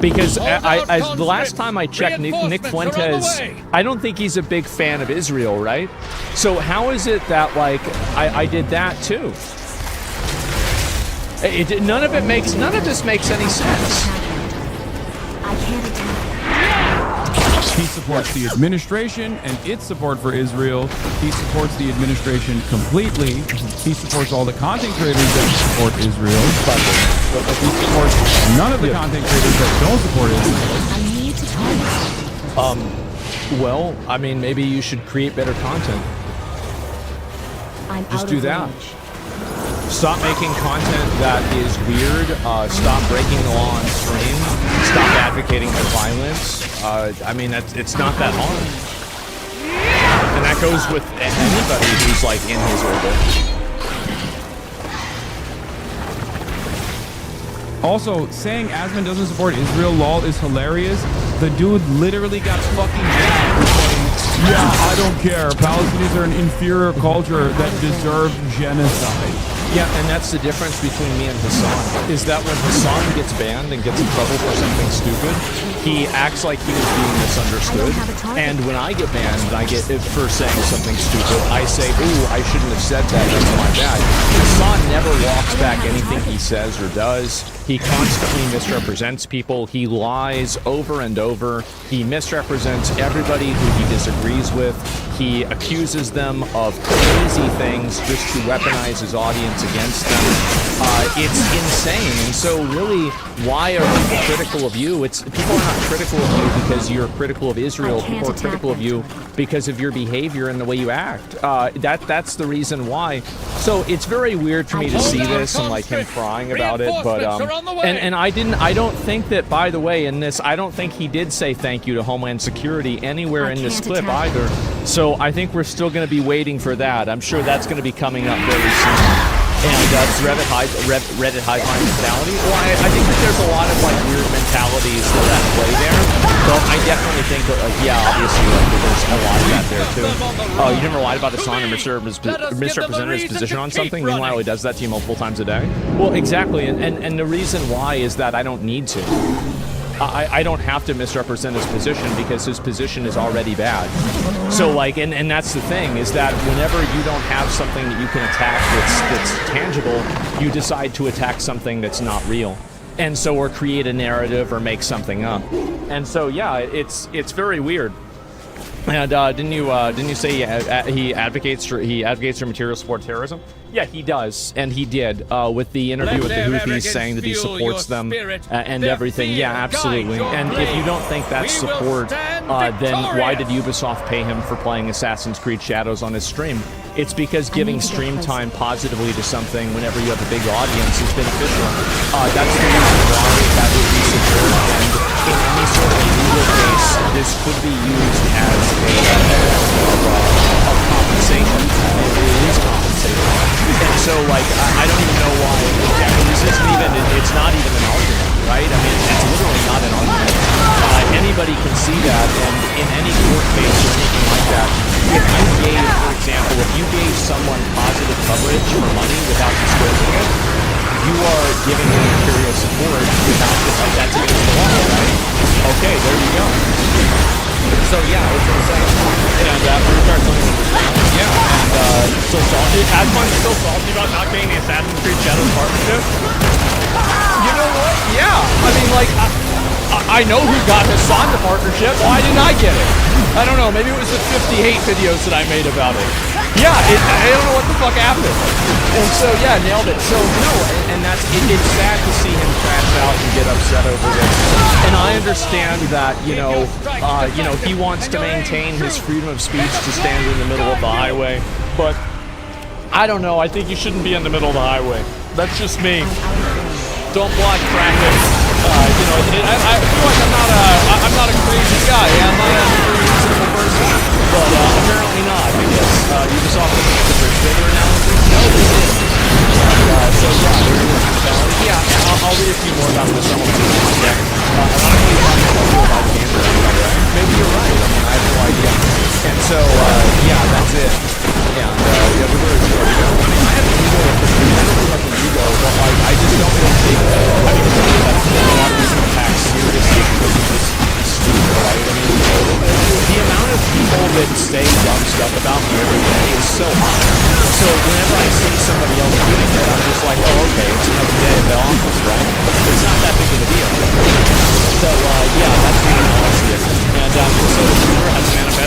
Because the last time I checked, Nick Fuentes, I don't think he's a big fan of Israel, right? So how is it that, like, I did that too? None of this makes any sense. I can't attack. He supports the administration and its support for Israel. He supports the administration completely. He supports all the content creators that support Israel. He supports none of the content creators that don't support Israel. I need to target. Well, I mean, maybe you should create better content. I'm Just out do of that. range. Stop making content that is weird. Stop breaking the law on stream. Stop advocating for violence. I mean, it's not that hard. And that goes with anybody who's like in his orbit. Also, saying Asman doesn't support Israel lol is hilarious. The dude literally got fucking banned for saying, yeah, I don't care. Palestinians are an inferior culture that deserve genocide. Yeah, and that's the difference between me and Hassan, is that when Hassan gets banned and gets in trouble for something stupid, he acts like he was being misunderstood. And when I get banned and I get for saying something stupid, I say, ooh, I shouldn't have said that, that's my bad. Hassan never walks back anything he says or does. He constantly misrepresents people. He lies over and over. He misrepresents everybody who he disagrees with. He accuses them of crazy things just to weaponize his audience against them. It's insane. And so really, why are people critical of you? People are not critical of you because you're critical of Israel. People are critical of you because of your behavior and the way you act. That's the reason why. So it's very weird for me to see this and like him crying about it. But and I don't think that, by the way, in this, I don't think he did say thank you to Homeland Security anywhere in this clip either. So I think we're still going to be waiting for that. I'm sure that's going to be coming up very soon. And it's Reddit hive mind mentality. Well, I think that there's a lot of like weird mentalities that are at play there. So I definitely think that, yeah, obviously, like, there's a lot of that there too. Oh, you never lied about Hassan and misrepresented his position on something. Meanwhile, he does that to you multiple times a day. Well, exactly, and the reason why is that I don't need to. I don't have to misrepresent his position because his position is already bad. So like, and that's the thing, is that whenever you don't have something that you can attack that's tangible, you decide to attack something that's not real. And so, or create a narrative or make something up. And so, yeah, it's very weird. And didn't you say he advocates for material support terrorism? Yeah, he does, and he did with the interview with the Houthis, saying that he supports them and everything. Yeah, absolutely. And if you don't think that's support, then why did Ubisoft pay him for playing Assassin's Creed Shadows on his stream? It's because giving stream time positively to something whenever you have a big audience is beneficial. That's the reason why that would be support. And in any sort of legal case, this could be used as a compensation. It is compensation. And so, like, I don't even know why. It's not even an argument, right? I mean, it's literally not an argument. Anybody can see that, and in any court case or anything like that, if you gave, for example, if you gave someone positive coverage for money without disclosing it, you are giving them material support without, that's against the law, right? Okay, there you go. So yeah, it's insane. And Ricard's something to yeah, and still salty. Asmon's still salty about not getting the Assassin's Creed Shadows partnership. You know what? Yeah. I mean, like, I know who got Hassan the partnership. Why didn't I get it? I don't know. Maybe it was the 50 hate videos that I made about it. Yeah, I don't know what the fuck happened. And so, yeah, nailed it. So, no, and that's, it's sad to see him crash out and get upset over this. And I understand that, you know, he wants to maintain his freedom of speech to stand in the middle of the highway. But, I don't know, I think you shouldn't be in the middle of the highway. That's just me. Don't block traffic. You know, I feel like I'm not a crazy guy. Am I a pretty reasonable person? But apparently not, because Ubisoft didn't get the bridge builder analysis. No, they didn't. So yeah, there it is. Yeah, I'll read a few more about this. Ironically, about Gander, maybe you're right. I mean, I have no idea. And so, yeah, that's it. And yeah, we're going to go. I mean, I have an ego. I don't have an ego, but like, I just don't really think. I mean, for me, that's a lot of these attacks seriously because it's just stupid, right? I mean, the amount of people that say dumb stuff about me every day is so high. So whenever I see somebody else doing it, I'm just like, oh, okay, it's another day in the office, right? It's not that big of a deal. So, yeah, that's the analysis. And so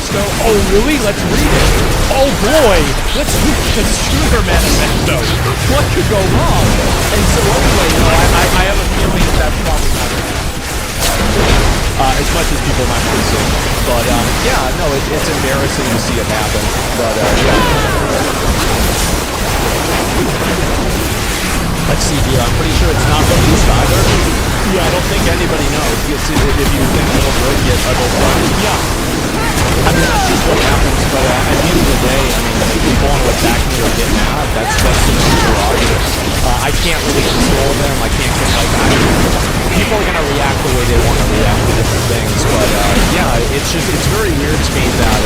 manifesto? Oh, really? Let's read it. Oh, boy. Let's read the Scooter manifesto. What could go wrong? And so anyway, you know, I have a feeling that's probably not it. As much as people might want to say. But, yeah, no, it's embarrassing to see it happen. But, yeah. Let's see here. I'm pretty sure it's not released either. Yeah, I don't think anybody knows. If you think it'll break it, it'll run. Yeah. I mean, that's just what happens. But at the end of the day, I mean, people want to attack me or get mad. That's the known prerogative. I can't really control them. I can't get people are going to react the way they want to react to different things. But yeah, it's very weird to me that,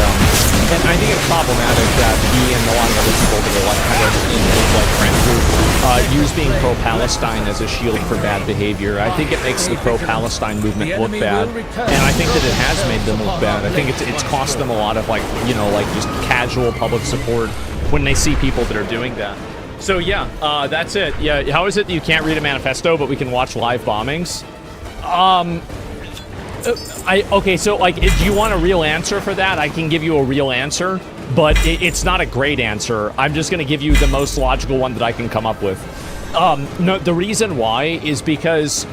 and I think it's problematic that me and a lot of other people that are like kind of in his like friend group use being pro-Palestine as a shield for bad behavior. I think it makes the pro-Palestine movement look bad, and I think that it has made them look bad. I think it's cost them a lot of like, you know, like just casual public support when they see people that are doing that. So yeah, that's it. Yeah, how is it that you can't read a manifesto, but we can watch live bombings? Okay, so like, do you want a real answer for that? I can give you a real answer, but it's not a great answer. I'm just going to give you the most logical one that I can come up with. No, the reason why is because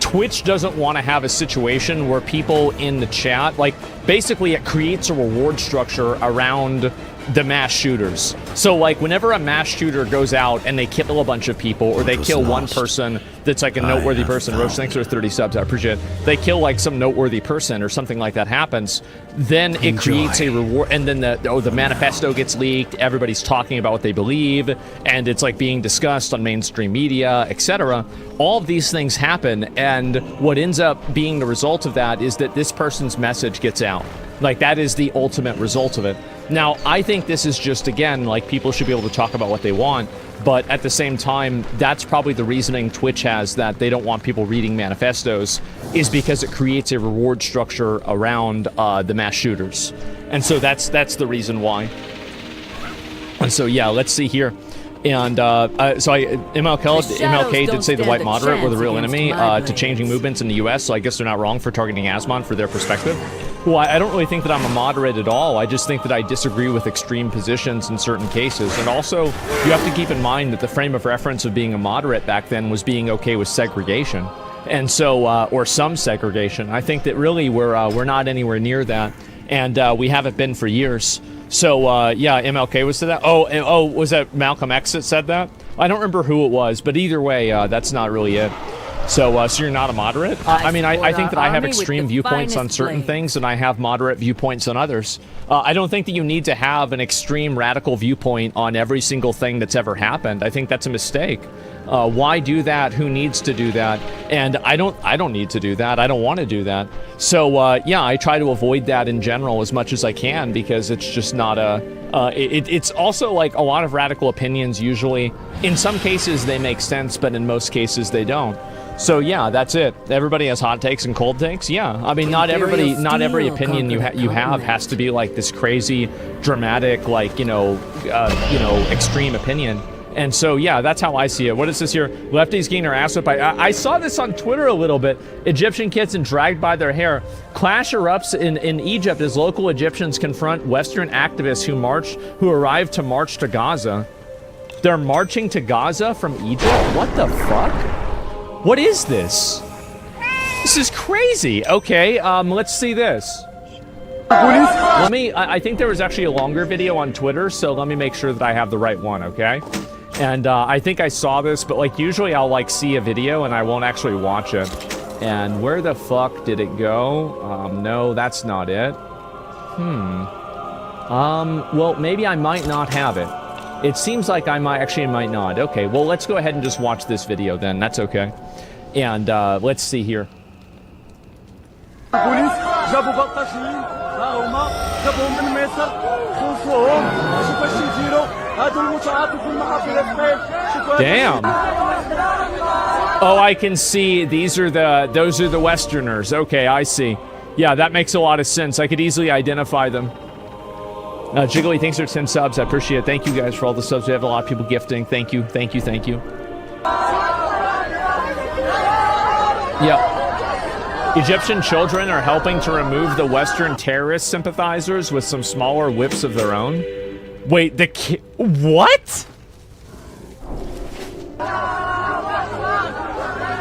Twitch doesn't want to have a situation where people in the chat, like, basically it creates a reward structure around the mass shooters. So like whenever a mass shooter goes out and they kill a bunch of people, or they kill one person that's like a noteworthy person, Roach, thanks for 30 subs, I appreciate it. They kill like some noteworthy person or something like that happens, then it creates a reward, and then the manifesto gets leaked, everybody's talking about what they believe, and it's like being discussed on mainstream media, etc. All of these things happen, and what ends up being the result of that is that this person's message gets out. Like, that is the ultimate result of it. Now, I think this is just, again, like, people should be able to talk about what they want, but at the same time, that's probably the reasoning Twitch has, that they don't want people reading manifestos, is because it creates a reward structure around the mass shooters. And so that's the reason why. And so, yeah, let's see here. And MLK did say the white moderate were the real enemy to changing movements in the U.S., so I guess they're not wrong for targeting Asmon for their perspective. Well, I don't really think that I'm a moderate at all. I just think that I disagree with extreme positions in certain cases. And also, you have to keep in mind that the frame of reference of being a moderate back then was being okay with segregation. And so, or some segregation. I think that really we're not anywhere near that. And we haven't been for years. So, yeah, MLK was to that. Oh, was that Malcolm X that said that? I don't remember who it was, but either way, that's not really it. So, so you're not a moderate? I mean, I think that I have extreme viewpoints on certain things, and I have moderate viewpoints on others. I don't think that you need to have an extreme radical viewpoint on every single thing that's ever happened. I think that's a mistake. Why do that? Who needs to do that? And I don't need to do that. I don't want to do that. So, yeah, I try to avoid that in general as much as I can, because it's just not a... it's also like a lot of radical opinions usually, in some cases they make sense, but in most cases they don't. So yeah, that's it. Everybody has hot takes and cold takes. Yeah, I mean, not every opinion you have has to be like this crazy, dramatic, like, you know, extreme opinion. And so yeah, that's how I see it. What is this here? Lefties getting their ass whipped by... I saw this on Twitter a little bit. Egyptian kids and dragged by their hair. Clash erupts in Egypt as local Egyptians confront Western activists who arrived to march to Gaza. They're marching to Gaza from Egypt? What the fuck? What is this? This is crazy. Okay, let's see this. I think there was actually a longer video on Twitter, so let me make sure that I have the right one, okay? And I think I saw this, but like usually I'll like see a video and I won't actually watch it. And where the fuck did it go? No, that's not it. Well, maybe I might not have it. It seems like I might not. Okay, well, let's go ahead and just watch this video then. That's okay. And let's see here. Damn. Oh, I can see those are the Westerners. Okay, I see. Yeah, that makes a lot of sense. I could easily identify them. Jiggly, thanks for 10 subs. I appreciate it. Thank you guys for all the subs. We have a lot of people gifting. Thank you. Thank you. Yep. Egyptian children are helping to remove the Western terrorist sympathizers with some smaller whips of their own. Wait, what?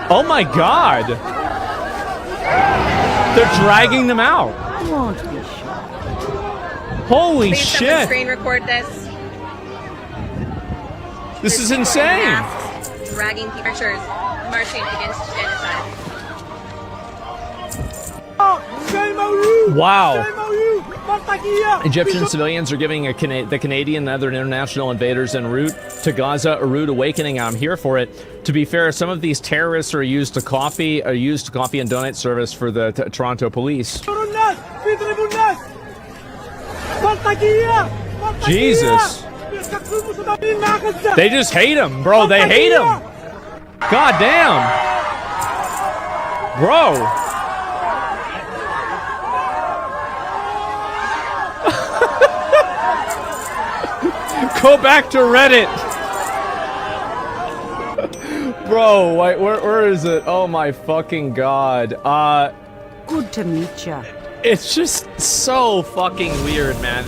Oh my god! They're dragging them out. Won't be shy. Holy Please shit! someone screen record this. This is insane. Masks, dragging pictures, marching against genocide. Wow. Egyptian civilians are giving the Canadian and other international invaders en route to Gaza a rude awakening. I'm here for it. To be fair, some of these terrorists are used to coffee and donut service for the Toronto police. Jesus. They just hate him, bro. They hate him. God damn. Bro. Go back to Reddit. Bro, where is it? Oh my fucking god. Good to meet ya. It's just so fucking weird, man.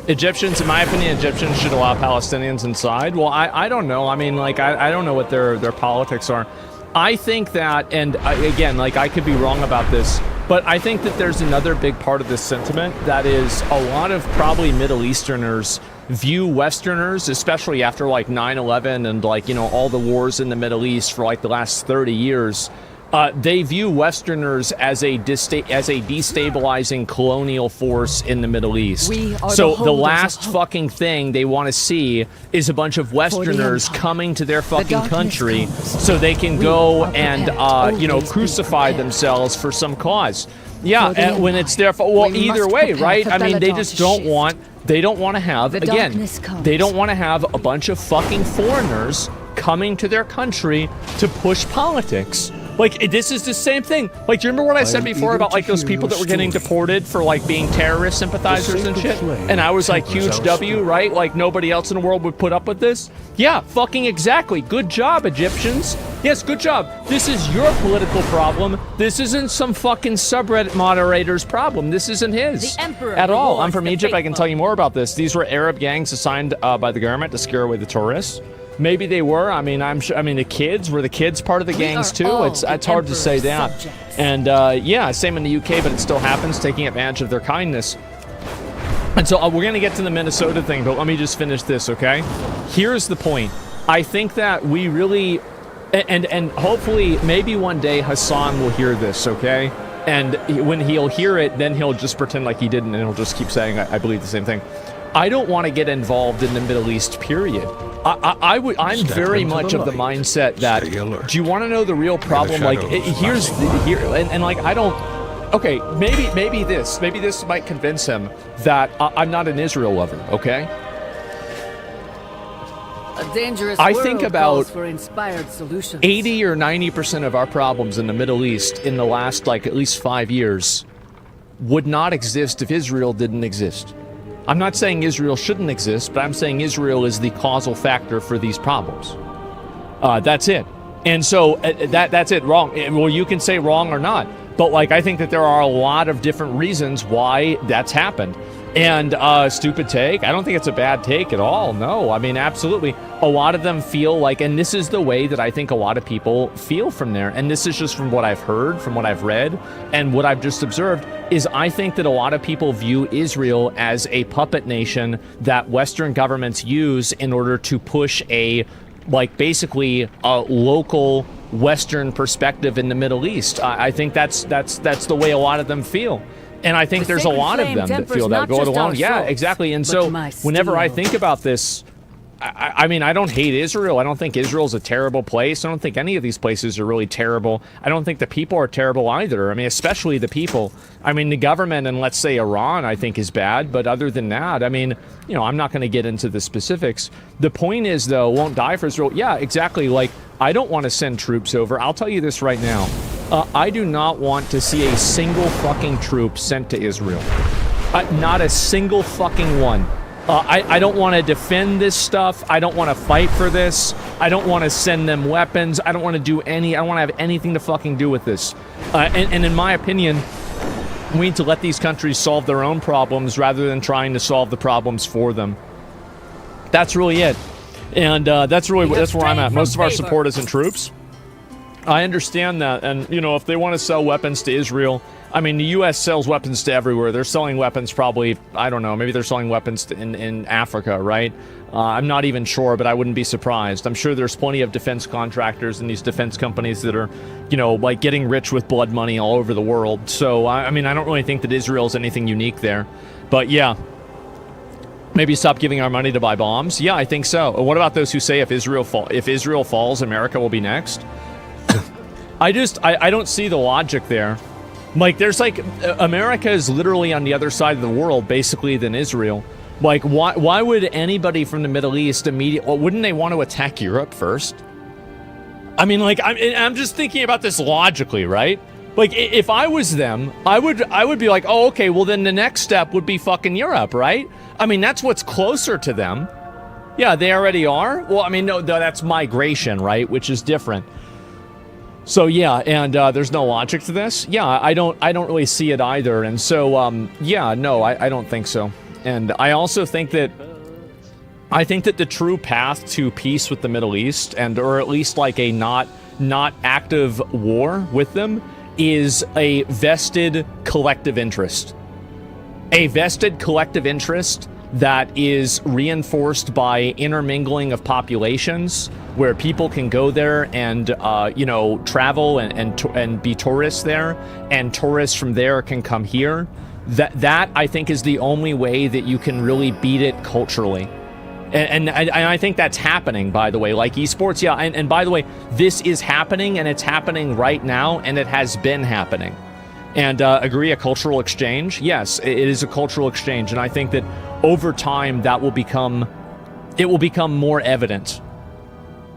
Egyptians, in my opinion, Egyptians should allow Palestinians inside. Well, I don't know. I mean, like, I don't know what their politics are. I think that, and again, like, I could be wrong about this, but I think that there's another big part of this sentiment that is a lot of probably Middle Easterners view Westerners, especially after like 9/11 and like, you know, all the wars in the Middle East for like the last 30 years. They view Westerners as a destabilizing colonial force in the Middle East. So the last fucking thing they want to see is a bunch of Westerners coming to their fucking country so they can go and, you know, crucify themselves for some cause. Yeah, and when it's their fault. Well, either way, right? I mean, they just don't want... They don't want to have, again, they don't want to have a bunch of fucking foreigners coming to their country to push politics. Like, this is the same thing. Like, do you remember what I said before about, like, those people that were getting deported for, like, being terrorist sympathizers and shit? And I was like, huge W, right? Like, nobody else in the world would put up with this? Yeah, fucking exactly. Good job, Egyptians. Yes, good job. This is your political problem. This isn't some fucking subreddit moderator's problem. This isn't his. The Emperor at all. I'm rewards from the Egypt. I can faithful. tell you more about this. These were Arab gangs assigned by the government to scare away the tourists. Maybe they were. I mean, I'm sure. I mean, the kids were the kids part of the gangs too. It's hard to say that. And yeah, same in the UK, but it still happens, taking advantage of their kindness. And so we're gonna get to the Minnesota thing, but let me just finish this, okay? Here's the point. I think that we really, and hopefully, maybe one day Hassan will hear this, okay? And when he'll hear it, then he'll just pretend like he didn't, and he'll just keep saying, I believe the same thing. I don't want to get involved in the Middle East, period. I'm very much of the mindset that, do you want to know the real problem? Like, and like, I don't, okay, maybe this might convince him that I'm not an Israel lover, okay? A dangerous I world think about calls for inspired solutions. 80 or 90% of our problems in the Middle East in the last, like, at least 5 years would not exist if Israel didn't exist. I'm not saying Israel shouldn't exist, but I'm saying Israel is the causal factor for these problems. That's it. And so that's it. Wrong. Well, you can say wrong or not, but like, I think that there are a lot of different reasons why that's happened. And stupid take, I don't think it's a bad take at all. No, I mean, absolutely. A lot of them feel like, and this is the way that I think a lot of people feel from there, and this is just from what I've heard, from what I've read, and what I've just observed, is I think that a lot of people view Israel as a puppet nation that Western governments use in order to push a, like, basically a local Western perspective in the Middle East. I think that's the way a lot of them feel. And I think there's a lot of them that feel that go along. Yeah, exactly. And so whenever I think about this, I mean, I don't hate Israel. I don't think Israel's a terrible place. I don't think any of these places are really terrible. I don't think the people are terrible either. I mean, especially the people. I mean, the government and let's say Iran, I think is bad. But other than that, I mean, you know, I'm not going to get into the specifics. The point is, though, won't die for Israel. Yeah, exactly. Like, I don't want to send troops over. I'll tell you this right now. I do not want to see a single fucking troop sent to Israel. Not a single fucking one. I don't want to defend this stuff. I don't want to fight for this. I don't want to send them weapons. I don't want to do I don't want to have anything to fucking do with this. And in my opinion, we need to let these countries solve their own problems rather than trying to solve the problems for them. That's really it. And that's where I'm at. Most of our support is in troops. I understand that. And, you know, if they want to sell weapons to Israel, I mean, the U.S. sells weapons to everywhere. They're selling weapons probably, I don't know, maybe they're selling weapons in Africa, right? I'm not even sure, but I wouldn't be surprised. I'm sure there's plenty of defense contractors and these defense companies that are, you know, like getting rich with blood money all over the world. So, I mean, I don't really think that Israel's anything unique there. But, yeah. Maybe stop giving our money to buy bombs? Yeah, I think so. What about those who say if Israel falls, America will be next? I don't see the logic there. Like, there's like, America is literally on the other side of the world, basically, than Israel. Like, why would anybody from the Middle East immediately, wouldn't they want to attack Europe first? I mean, like, I'm just thinking about this logically, right? Like, if I was them, I would be like, oh, okay, well, then the next step would be fucking Europe, right? I mean, that's what's closer to them. Yeah, they already are? Well, I mean, no, that's migration, right? Which is different. So, yeah, and there's no logic to this. Yeah, I don't really see it either. And so, yeah, no, I don't think so. And I also think that the true path to peace with the Middle East, or at least like a not active war with them, is a vested collective interest. A vested collective interest that is reinforced by intermingling of populations, where people can go there and you know, travel and be tourists there, and tourists from there can come here. That I think is the only way that you can really beat it culturally. And I think that's happening, by the way, like esports. Yeah, and by the way, this is happening, and it's happening right now, and it has been happening. And agree, a cultural exchange? Yes, it is a cultural exchange, and I think that over time that will become more evident.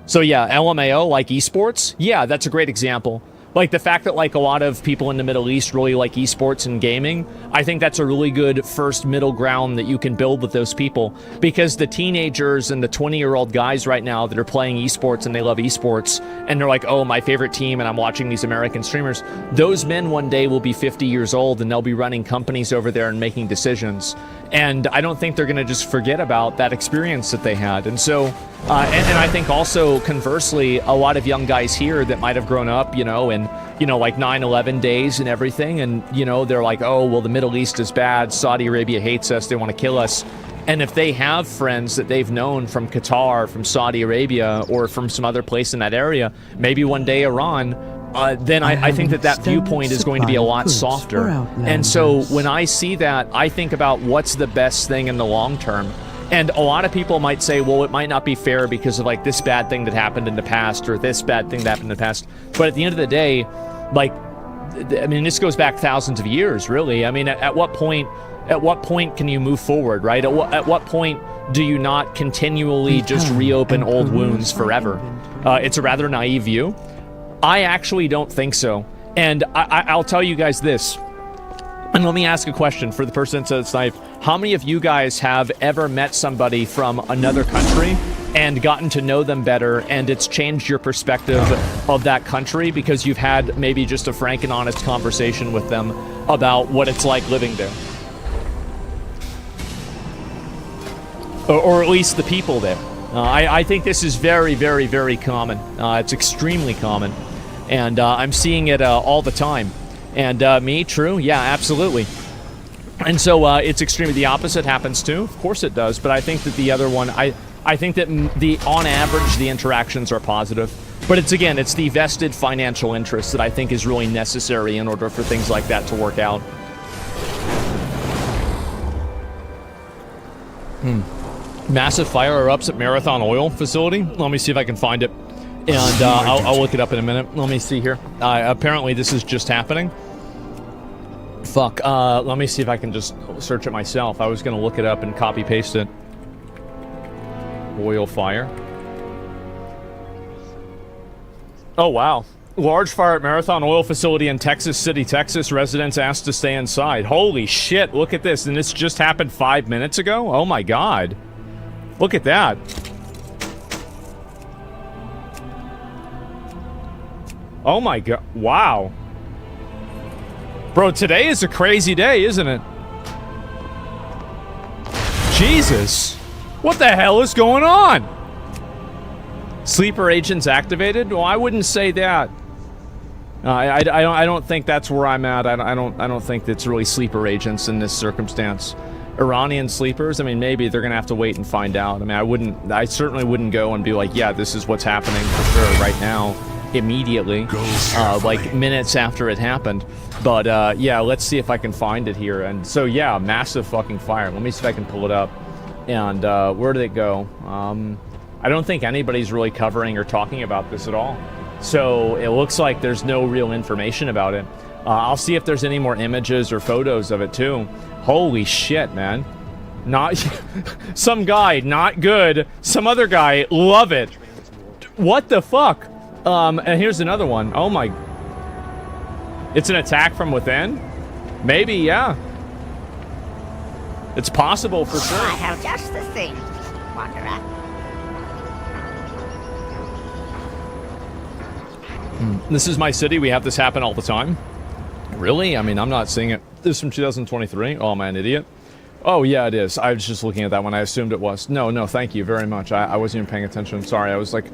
So yeah, LMAO, like esports, yeah, that's a great example. Like the fact that like a lot of people in the Middle East really like esports and gaming, I think that's a really good first middle ground that you can build with those people. Because the teenagers and the 20-year-old guys right now that are playing esports and they love esports, and they're like, oh, my favorite team, and I'm watching these American streamers, those men one day will be 50 years old and they'll be running companies over there and making decisions. And I don't think they're going to just forget about that experience that they had. And so, and I think also, conversely, a lot of young guys here that might have grown up, you know, and, you know, like 9/11 days and everything, and, you know, they're like, oh, well, the Middle East is bad, Saudi Arabia hates us, they want to kill us. And if they have friends that they've known from Qatar, from Saudi Arabia, or from some other place in that area, maybe one day Iran, then I think that viewpoint is going to be a lot softer. And so when I see that, I think about what's the best thing in the long term. And a lot of people might say, well, it might not be fair because of like this bad thing that happened in the past, or this bad thing that happened in the past. But at the end of the day, like, I mean, this goes back thousands of years, really. I mean, at what point can you move forward, right? At what point do you not continually just reopen old wounds forever? It's a rather naive view. I actually don't think so. And I'll tell you guys this. And let me ask a question for the person that says it's how many of you guys have ever met somebody from another country and gotten to know them better, and it's changed your perspective of that country because you've had maybe just a frank and honest conversation with them about what it's like living there? Or at least the people there. I think this is very, very, very common. It's extremely common. And I'm seeing it all the time. And me, true? Yeah, absolutely. And so it's extremely, the opposite happens too. Of course it does. But I think that the other one, I think that on average, the interactions are positive. But it's the vested financial interest that I think is really necessary in order for things like that to work out. Massive fire erupts at Marathon Oil facility. Let me see if I can find it. And I'll look it up in a minute. Let me see here. Apparently this is just happening. Fuck. Let me see if I can just search it myself. I was going to look it up and copy paste it. Oil fire. Oh, wow. Large fire at Marathon Oil Facility in Texas City, Texas. Residents asked to stay inside. Holy shit, look at this. And this just happened 5 minutes ago? Oh my god. Look at that. Oh my god. Wow. Bro, today is a crazy day, isn't it? Jesus. What the hell is going on? Sleeper agents activated? Well, I wouldn't say that. I don't think that's where I'm at. I don't think it's really sleeper agents in this circumstance. Iranian sleepers? I mean, maybe they're gonna have to wait and find out. I mean, I certainly wouldn't go and be like, yeah, this is what's happening for sure right now, immediately, like minutes after it happened. But yeah, let's see if I can find it here. And so yeah, massive fucking fire. Let me see if I can pull it up. And where did it go? I don't think anybody's really covering or talking about this at all. So it looks like there's no real information about it. I'll see if there's any more images or photos of it too. Holy shit, man. Not some guy, not good. Some other guy, love it. What the fuck? And here's another one. Oh my. It's an attack from within? Maybe, yeah. It's possible for sure. I have just the thing, Wanderer. This is my city. We have this happen all the time. Really? I mean, I'm not seeing it. This is from 2023. Oh, am I an idiot? Oh, yeah, it is. I was just looking at that one. I assumed it was. No, thank you very much. I wasn't even paying attention. Sorry. I was like,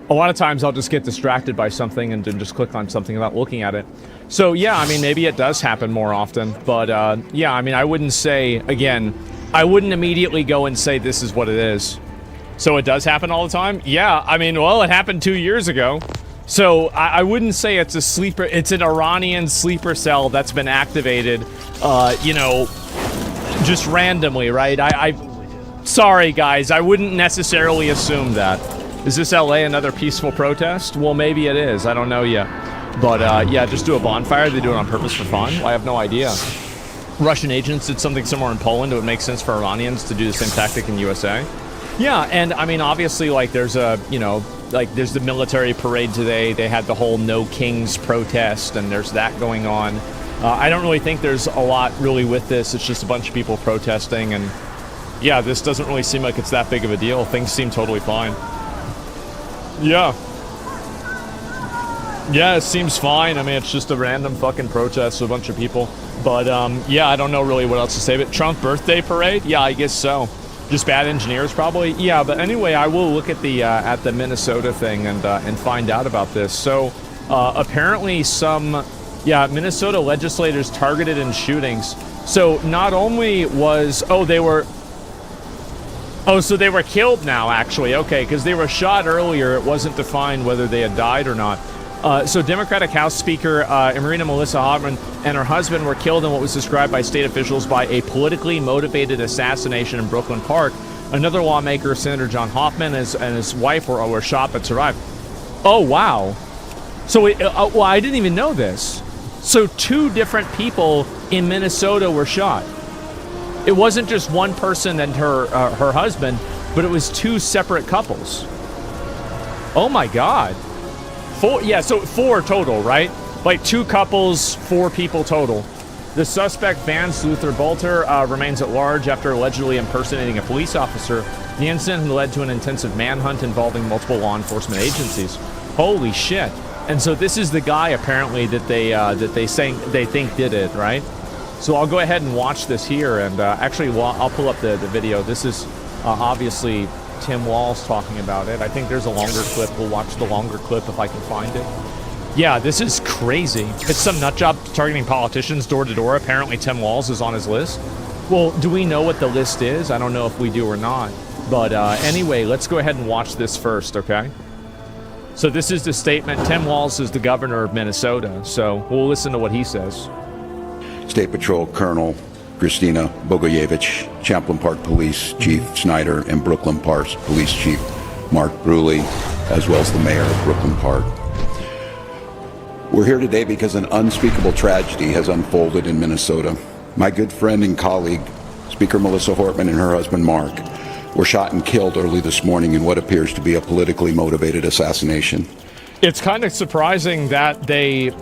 a lot of times I'll just get distracted by something and then just click on something without looking at it. So, yeah, I mean, maybe it does happen more often. But, yeah, I mean, I wouldn't say, again, I wouldn't immediately go and say this is what it is. So it does happen all the time? Yeah, I mean, well, it happened 2 years ago. So I wouldn't say it's a sleeper, it's an Iranian sleeper cell that's been activated, you know, just randomly, right? Sorry guys, I wouldn't necessarily assume that. Is this LA another peaceful protest? Well, maybe it is, I don't know yet. But yeah, just do a bonfire, they do it on purpose for fun? Well, I have no idea. Russian agents did something similar in Poland. It would make sense for Iranians to do the same tactic in USA. Yeah, and I mean, obviously, like, there's a, you know, like, there's the military parade today. They had the whole No Kings protest, and there's that going on. I don't really think there's a lot really with this. It's just a bunch of people protesting, and yeah, this doesn't really seem like it's that big of a deal. Things seem totally fine. Yeah. Yeah, it seems fine. I mean, it's just a random fucking protest with a bunch of people. But, yeah, I don't know really what else to say. But Trump birthday parade? Yeah, I guess so. Just bad engineers, probably. Yeah, but anyway, I will look at the Minnesota thing and find out about this. So apparently, Minnesota legislators targeted in shootings. So not only was so they were killed now, actually. Okay, because they were shot earlier. It wasn't defined whether they had died or not. So Democratic House Speaker Marina Melissa Hartman and her husband were killed in what was described by state officials by a politically motivated assassination in Brooklyn Park. Another lawmaker, Senator John Hoffman, and his wife were shot but survived. Oh, wow. So, well, I didn't even know this. So 2 different people in Minnesota were shot. It wasn't just one person and her husband, but it was 2 separate couples. Oh, my God. 4, yeah, so 4 total, right? Like 2 couples, 4 people total. The suspect, Vance Luther Bolter, remains at large after allegedly impersonating a police officer. The incident led to an intensive manhunt involving multiple law enforcement agencies. Holy shit. And so this is the guy, apparently, that they think did it, right? So I'll go ahead and watch this here, and actually, I'll pull up the video. This is obviously Tim Walz talking about it. I think there's a longer clip. We'll watch the longer clip if I can find it. Yeah, this is crazy. It's some nutjob targeting politicians door to door. Apparently Tim Walz is on his list. Well, do we know what the list is? I don't know if we do or not. But anyway, let's go ahead and watch this first, okay? So this is the statement. Tim Walz is the governor of Minnesota, so we'll listen to what he says. State Patrol Colonel Christina Bogoyevich, Champlain Park Police Chief Snyder, and Brooklyn Park Police Chief Mark Bruley, as well as the mayor of Brooklyn Park. We're here today because an unspeakable tragedy has unfolded in Minnesota. My good friend and colleague, Speaker Melissa Hortman, and her husband Mark were shot and killed early this morning in what appears to be a politically motivated assassination. It's kind of surprising that they,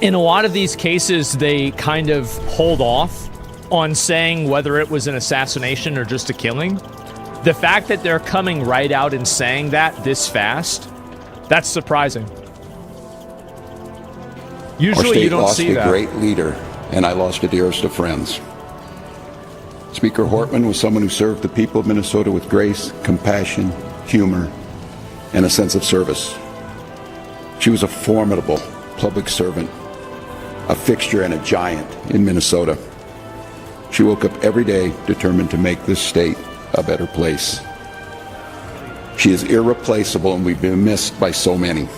in a lot of these cases, they kind of hold off on saying whether it was an assassination or just a killing. The fact that they're coming right out and saying that this fast, that's surprising. Usually you don't see that. Our state lost a great leader, and I lost the dearest of friends. Speaker Hortman was someone who served the people of Minnesota with grace, compassion, humor, and a sense of service. She was a formidable public servant, a fixture and a giant in Minnesota. She woke up every day determined to make this state a better place. She is irreplaceable, and we've been missed by so many.